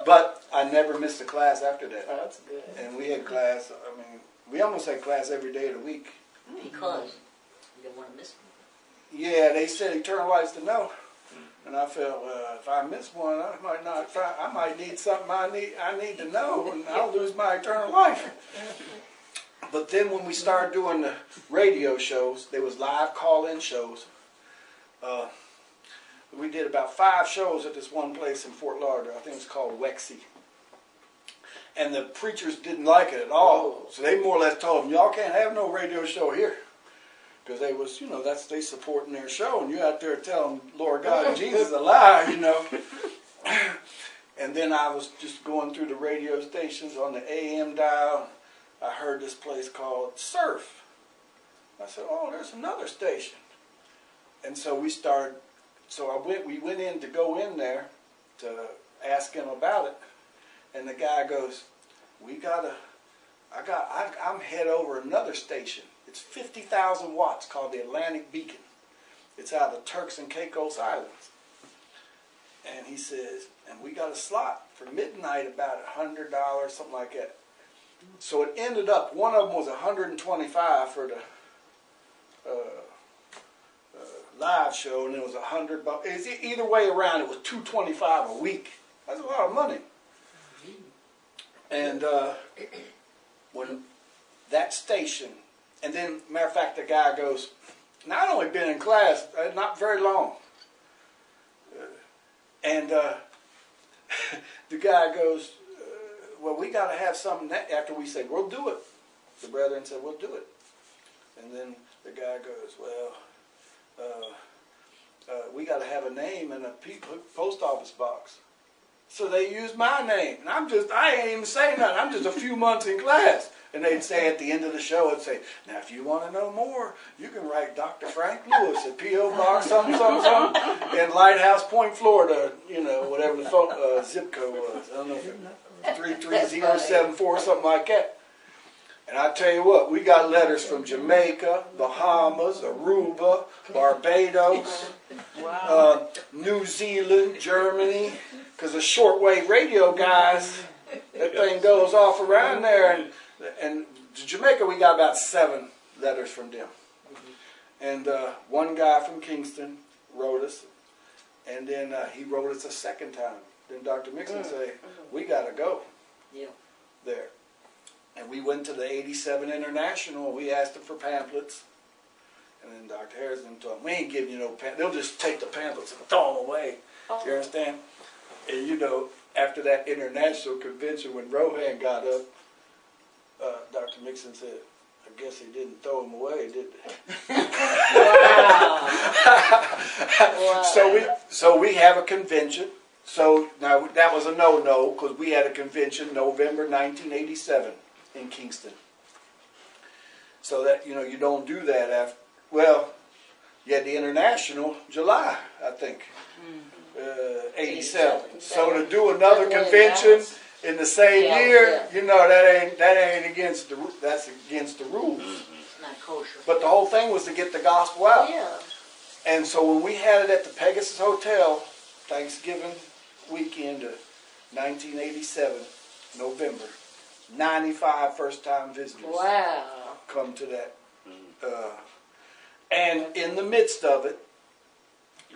But I never missed a class after that. Oh, that's good. And we had class, we almost had class every day of the week. Because you don't want to miss them. Yeah, they said eternal life's to know. And I felt, if I miss one, I might need something I need to know, and I'll lose my eternal life. But then when we started doing the radio shows, there was live call-in shows. We did about 5 shows at this one place in Fort Lauderdale. I think it's called Wexy. And the preachers didn't like it at all. So they more or less told them, y'all can't have no radio show here. Because they was, you know, that's they supporting their show. And you're out there telling Lord God and Jesus a lie, you know. And then I was just going through the radio stations on the AM dial. I heard this place called Surf. I said, oh, there's another station. And so we started, we went in to go in there to ask him about it. And the guy goes, I'm head over another station. It's 50,000 watts called the Atlantic Beacon. It's out of the Turks and Caicos Islands. And he says, and we got a slot for midnight about $100, something like that. So it ended up, one of them was $125 for the live show, and it was $100. Either way around, it was $225 a week. That's a lot of money. And when that station, and then, matter of fact, the guy goes, now I'd only been in class not very long. And the guy goes, well, we got to have something after we said, we'll do it. The brethren said, we'll do it. And then the guy goes, well, we got to have a name in a post office box. So they used my name. And I ain't even saying nothing. I'm just a few months in class. And they'd say at the end of the show, it'd say, now if you want to know more, you can write Dr. Frank Lewis at P.O. Box something, in Lighthouse Point, Florida, you know, whatever the zip code was. I don't know, 33074, something like that. And I tell you what, we got letters from Jamaica, Bahamas, Aruba, Barbados, New Zealand, Germany, because the shortwave radio guys, that thing goes off around there. And to Jamaica, we got about 7 letters from them. And one guy from Kingston wrote us, and then he wrote us a second time. Then Dr. Mixon said, we got to go there. And we went to the 87 International, and we asked them for pamphlets. And then Dr. Harrison told them, we ain't giving you no pamphlets. They'll just take the pamphlets and throw them away. You understand? And you know, after that international convention, when Rohan got up, Dr. Mixon said, I guess he didn't throw them away, did they? Wow. So we have a convention. So now that was a no-no, because we had a convention November 1987 in Kingston. So that, you know, you don't do that after, well, you had the International July, I think, 87. So to do another convention in the same year, you know, that ain't against the, that's against the rules. It's not kosher. But the whole thing was to get the gospel out. Yeah. And so when we had it at the Pegasus Hotel, Thanksgiving weekend of 1987, November, 95 first-time visitors come to that. And in the midst of it,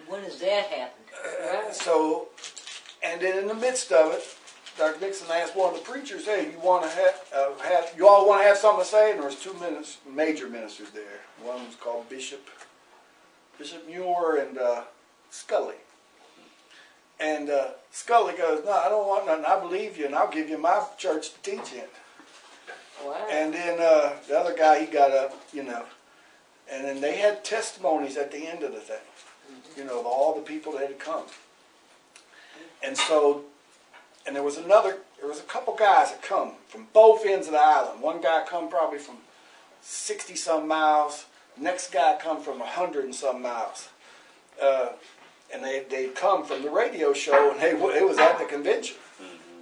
when does that happen? So, and then in the midst of it, Dr. Nixon asked one of the preachers, "Hey, you want to have you all want to have something to say?" And there was 2 major ministers there. One was called Bishop Muir and Scully. And Scully goes, "No, I don't want nothing. I believe you, and I'll give you my church to teach in." Wow. And then the other guy, he got up, you know, and then they had testimonies at the end of the thing, you know, of all the people that had come. And so, and there was a couple guys that come from both ends of the island. One guy come probably from 60-some miles. Next guy come from 100 and some miles. And they'd come from the radio show, and it was at the convention.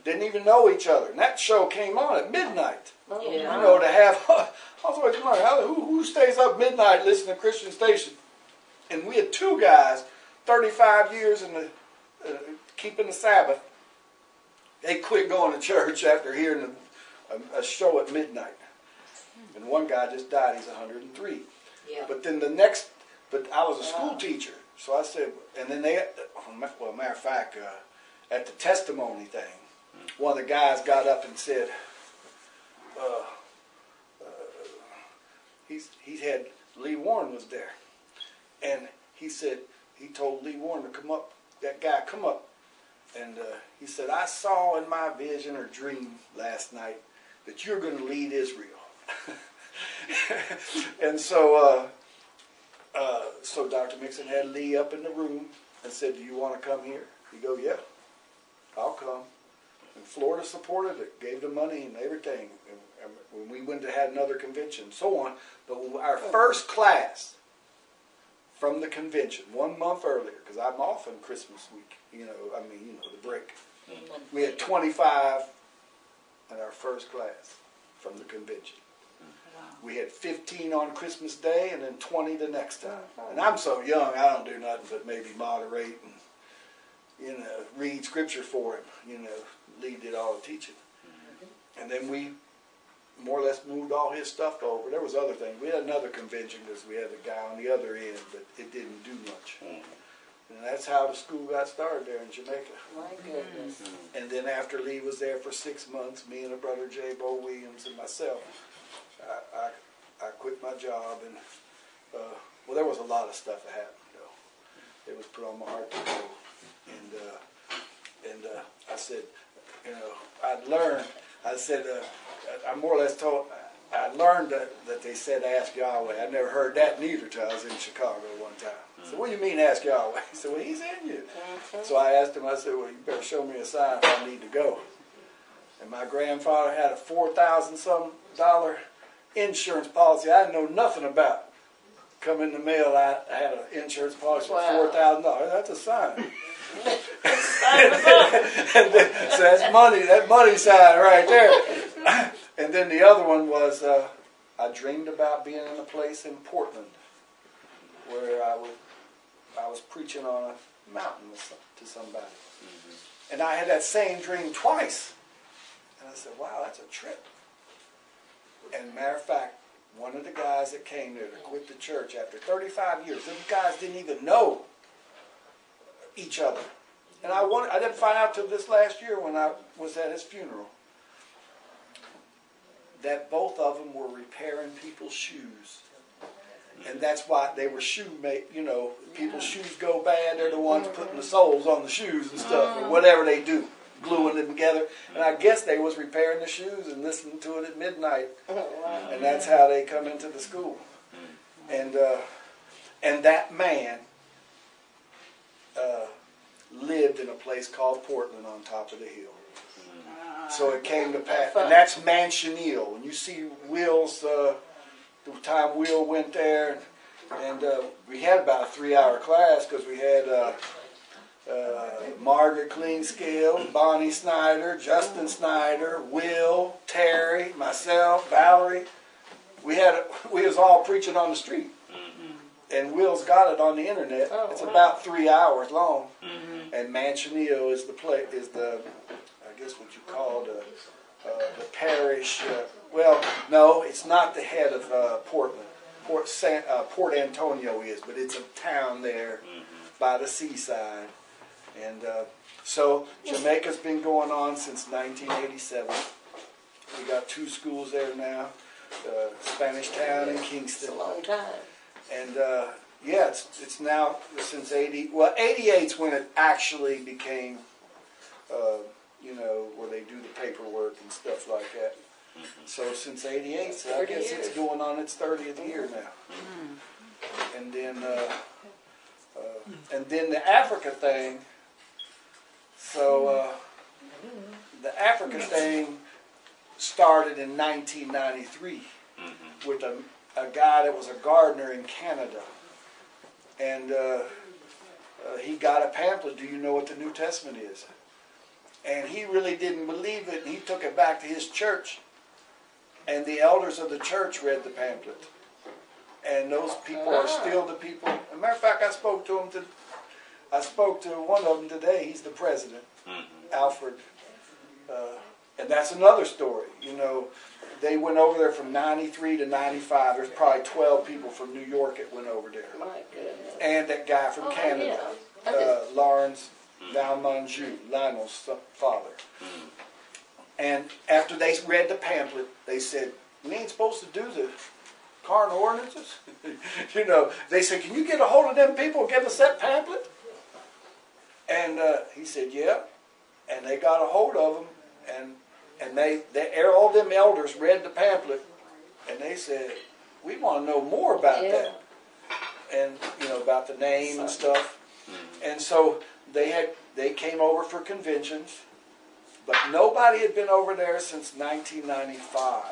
Didn't even know each other. And that show came on at midnight. Yeah. You know, to have, I was always wondering, who stays up midnight listening to Christian station? And we had 2 guys, 35 years in the keeping the Sabbath. They quit going to church after hearing a show at midnight. And one guy just died. He's 103. Yeah. But then I was a school teacher. So I said, and then well, matter of fact, at the testimony thing, one of the guys got up and said, he had, Lee Warren was there. And he said, he told Lee Warren to come up, that guy, come up. And he said, I saw in my vision or dream last night that you're going to lead Israel. And so so Dr. Mixon had Lee up in the room and said, do you want to come here? He go, yeah, I'll come. And Florida supported it, gave the money and everything. And when we went to had another convention, so on. But our first class from the convention, 1 month earlier, because I'm off on Christmas week, the break. We had 25 in our first class from the convention. We had 15 on Christmas Day and then 20 the next time. And I'm so young, I don't do nothing but maybe moderate and, read scripture for him. Lee did all the teaching. And then we more or less moved all his stuff over. There was other things. We had another convention because we had a guy on the other end, but it didn't do much. And that's how the school got started there in Jamaica. My goodness. And then after Lee was there for 6 months, me and a brother J. Bo Williams and myself, I quit my job. And there was a lot of stuff that happened, though. It was put on my heart to go. And I said, I'd learned. I said, I more or less told. I learned that they said ask Yahweh. I never heard that neither till I was in Chicago one time. I said, what do you mean ask Yahweh? He said, well, he's in you. So I asked him, I said, well, you better show me a sign if I need to go. And my grandfather had a $4,000-some insurance policy I didn't know nothing about. Come in the mail, I had an insurance policy for $4,000. That's a sign. And then, so that's money, that money sign right there. And then the other one was, I dreamed about being in a place in Portland where I was preaching on a mountain to somebody. And I had that same dream twice. And I said, wow, that's a trip. And matter of fact, one of the guys that came there to quit the church after 35 years, those guys didn't even know each other. And I didn't find out till this last year when I was at his funeral that both of them were repairing people's shoes. And that's why they were people's shoes go bad, they're the ones putting the soles on the shoes and stuff, or whatever they do, gluing them together. And I guess they was repairing the shoes and listening to it at midnight. And that's how they come into the school. And that man lived in a place called Portland on top of the hill. So it came to pass, and that's Mansionil. When you see Will's, the time Will went there, and we had about a 3-hour class because we had Margaret Cleanscale, Bonnie Snyder, Justin Snyder, Will, Terry, myself, Valerie. We was all preaching on the street. And Will's got it on the internet. It's about 3 hours long. And Mansionil is I guess what you call the parish. No, it's not the head of Portland. Port Antonio is, but it's a town there by the seaside. And so Jamaica's been going on since 1987. We got 2 schools there now, Spanish Town and Kingston. It's a long time. And it's now since 88's when it actually became, where they do the paperwork and stuff like that. So since 88, so I guess it's going on its 30th year now. And then the Africa thing. So the Africa thing started in 1993 with a guy that was a gardener in Canada. And he got a pamphlet, do you know what the New Testament is? And he really didn't believe it, and he took it back to his church. And the elders of the church read the pamphlet. And those people are still the people. As a matter of fact, I spoke to one of them today. He's the president, Alfred. And that's another story. They went over there from 93 to 95. There's probably 12 people from New York that went over there. My goodness. And that guy from Canada, Lawrence Valmonjou, Lionel's father. And after they read the pamphlet, they said, we ain't supposed to do the carnal ordinances? You know, they said, can you get a hold of them people and give us that pamphlet? And he said, yeah. And they got a hold of him, and they all them elders read the pamphlet, and they said, we want to know more about that. And, you know, about the name and stuff. And so they came over for conventions, but nobody had been over there since 1995.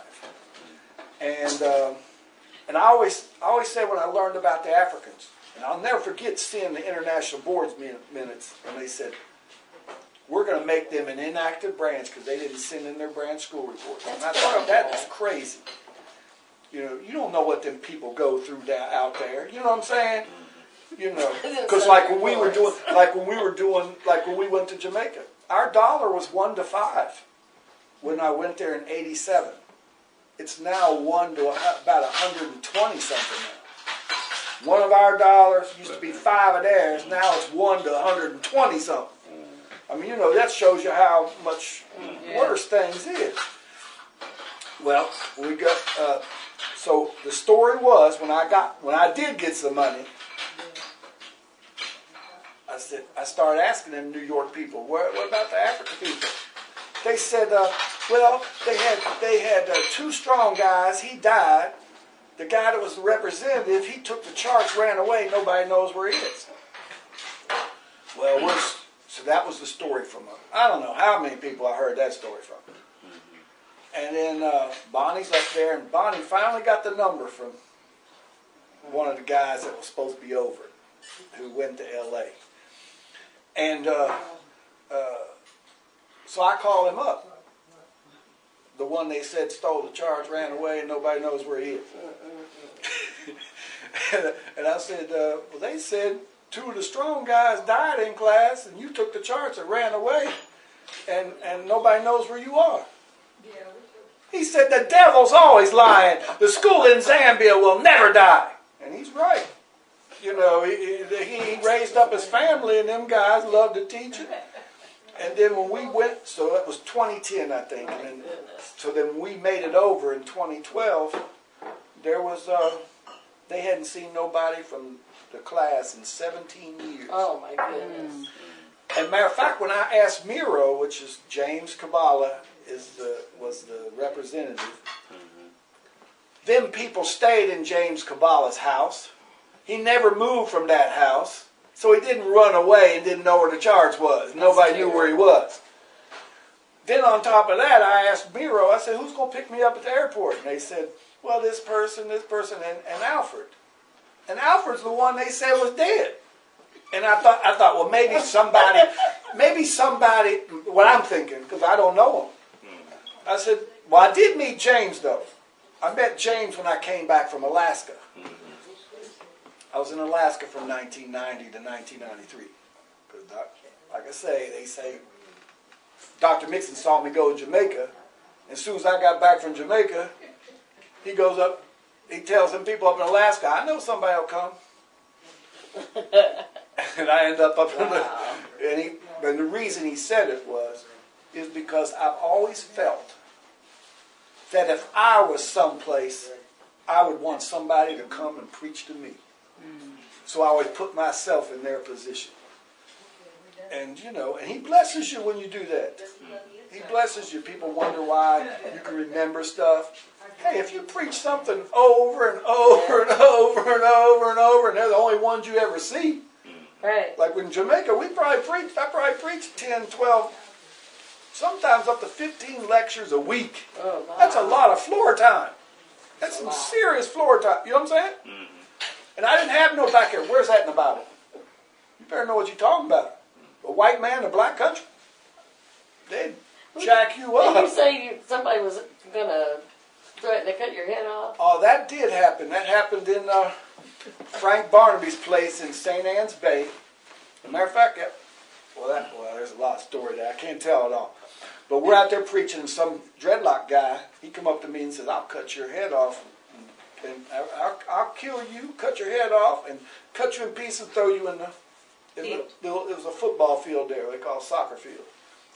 And I always said when I learned about the Africans, and I'll never forget seeing the International Board's minutes, and they said, we're going to make them an inactive branch because they didn't send in their branch school reports. And I thought that was crazy. You know, you don't know what them people go through out there. You know what I'm saying? You know, because like when we went to Jamaica, our dollar was 1 to 5 when I went there in '87. It's now 1 to about 120 something now. One of our dollars used to be 5 of theirs. Now it's 1 to 120 something. I mean, you know, that shows you how much worse things is. Well, we got. So the story was when I did get some money, I started asking them New York people, what about the African people? They said, well, they had 2 strong guys. He died. The guy that was the representative, he took the charts, ran away. Nobody knows where he is. Well, so that was the story from I don't know how many people I heard that story from. And then Bonnie's up there, and Bonnie finally got the number from one of the guys that was supposed to be over it, who went to L.A. And so I called him up. The one they said stole the charge, ran away, and nobody knows where he is. And I said, well, they said 2 of the strong guys died in class, and you took the charts and ran away, and nobody knows where you are. He said, the devil's always lying. The school in Zambia will never die. And he's right. You know, he raised up his family, and them guys loved to teach it. And then when we went, so it was 2010, I think. And then, so then we made it over in 2012. There was, they hadn't seen nobody from the class in 17 years. Oh, my goodness. And matter of fact, when I asked Miro, which is James Kabbalah, was the representative, them people stayed in James Kabbala's house. He never moved from that house, so he didn't run away and didn't know where the charge was. Nobody knew where he was. Then on top of that, I asked Miro, I said, who's going to pick me up at the airport? And they said, well, this person, and Alfred. And Alfred's the one they said was dead. And I thought, well, maybe somebody, what I'm thinking, because I don't know him. I said, well, I did meet James, though. I met James when I came back from Alaska. I was in Alaska from 1990 to 1993. Because, like I say, they say, Dr. Mixon saw me go to Jamaica. And as soon as I got back from Jamaica, he goes up, he tells them people up in Alaska, I know somebody will come. And I end up in the, and the reason he said it is because I've always felt that if I was someplace, I would want somebody to come and preach to me. So I would put myself in their position. And, you know, and he blesses you when you do that. He blesses you. People wonder why you can remember stuff. Hey, if you preach something over and over and over and over and over, and they're the only ones you ever see. Right. Like in Jamaica, I probably preached 10, 12, sometimes up to 15 lectures a week. Oh, wow. That's a lot of floor time. That's some serious floor time. You know what I'm saying? Mm-hmm. And I didn't have no back here. Where's that in the Bible? You better know what you're talking about. A white man in a black country, they'd jack you up. Did you say somebody was going to threaten to cut your head off? Oh, that did happen. That happened in Frank Barnaby's place in St. Anne's Bay. As a matter of fact, there's a lot of story there. I can't tell it all. But we're out there preaching, and some dreadlock guy, he come up to me and said, I'll cut your head off. And I'll kill you, cut your head off, and cut you in pieces and throw you in the... It was a football field there. They call soccer field.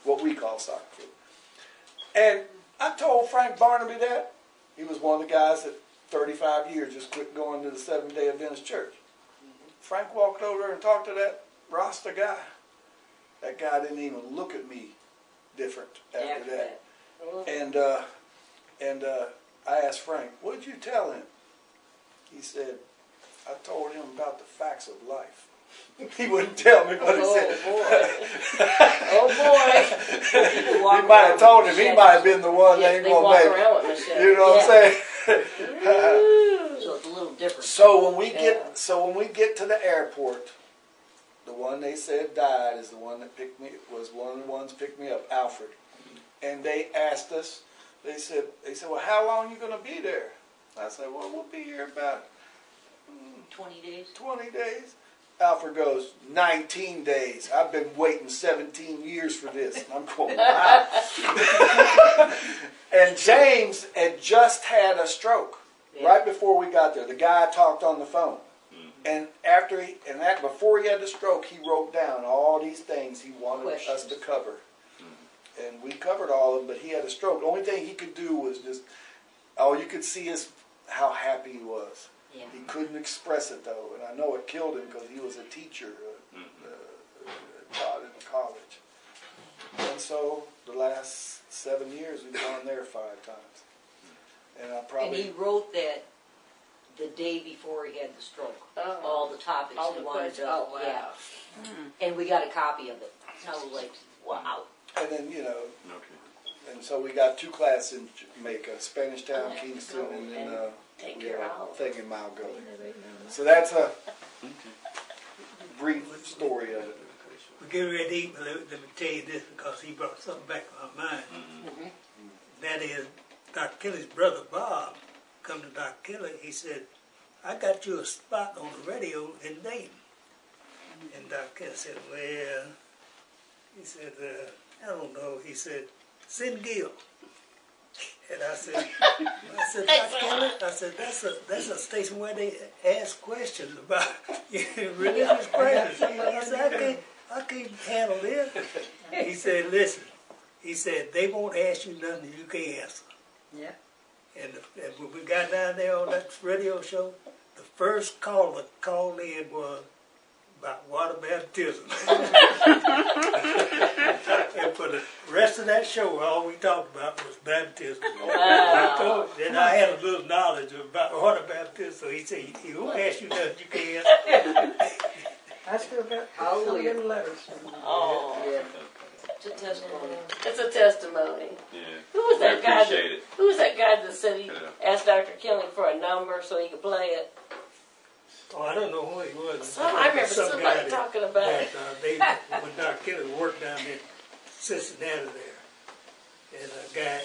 What we call soccer field. And I told Frank Barnaby that. He was one of the guys that 35 years, just quit going to the Seventh-day Adventist church. Frank walked over and talked to that Rasta guy. That guy didn't even look at me different after that. And I asked Frank, "What'd you tell him?" He said, "I told him about the facts of life." He wouldn't tell me what he said. Oh boy! He might have told him. He might have been the one that ain't they gonna walk make around it. with Michelle. You know what I'm saying? So it's a little different. So when we get to the airport, the one they said died is the one that picked me. Was one of the ones picked me up, Alfred. And they asked us. They said, "Well, how long are you gonna be there?" I said, "Well, we'll be here about 20 days. 20 days." Alfred goes, 19 days. I've been waiting 17 years for this. And I'm going, wow. And James had just had a stroke right before we got there. The guy talked on the phone. And before he had the stroke, he wrote down all these things he wanted us to cover. And we covered all of them, but he had a stroke. The only thing he could do was just, all you could see is how happy he was. Yeah. He couldn't express it though, and I know it killed him because he was a teacher, taught in a college. And so the last 7 years we've gone there 5 times. And And he wrote that the day before he had the stroke. All the topics All he the wanted to. questions. Oh, wow. Yeah. And we got a copy of it. I was like, wow. And then and so we got 2 classes in Jamaica, Spanish Town, Kingston, and then Take we care have of a thing in Mount Gully. So that's a brief story of it. We're getting ready to eat, but let me tell you this because he brought something back to my mind. That is, Dr. Kelly's brother Bob come to Dr. Kelly. He said, "I got you a spot on the radio in Dayton." And Dr. Kelly said, "Well," he said, "I don't know." He said, "Send Gill." And I said, "Dr. Kelly," I said, that's a station where they ask questions about religious questions. I said, I can't handle this. He said, "Listen," he said, "they won't ask you nothing you can't answer." Yeah. And when we got down there on that radio show, the first caller called in was about water baptism. And for the rest of that show, all we talked about was baptism. Wow. And I had a little knowledge about water baptism, so he said, "He won't ask you nothing you can't." I still got some of them letters. Oh, Yeah. It's a testimony. it's a testimony. Yeah. Who was that guy? Appreciate it. Who was that guy that said he asked Dr. Kelly for a number so he could play it? Oh, I don't know who he was. I remember Some somebody guy talking about it. when Dr. Kelly worked down in Cincinnati there, and a guy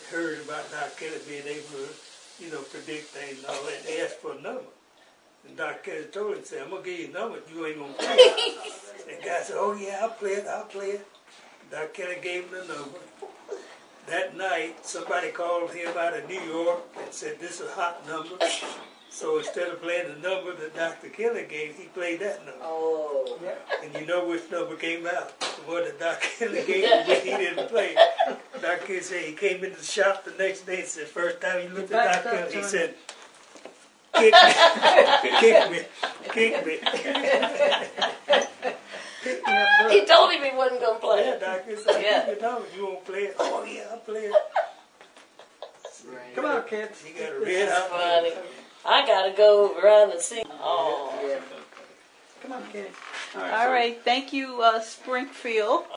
heard about Dr. Kelly being able to, predict things and all that, and asked for a number. And Dr. Kelly told him, said, "I'm going to give you a number, you ain't going to play it." And the guy said, "Oh yeah, I'll play it. Dr. Kelly gave him the number. That night, somebody called him out of New York and said, "This is a hot number." So instead of playing the number that Dr. Kelly gave, he played that number. Oh. And you know which number came out? The one that Dr. Kelly gave him, which he didn't play. Dr. Kelly said he came into the shop the next day and said, first time he looked at Dr. Kelly, he said, "Kick me. Kick me." He told him he wasn't going to play Yeah, it. Doctor said, "Give me number. You won't play it?" "Oh yeah, I'll play it." Come on, kids. He got a red hot. Funny. I got to go around and see. Oh. Come on, kids. All right. Thank you, Springfield.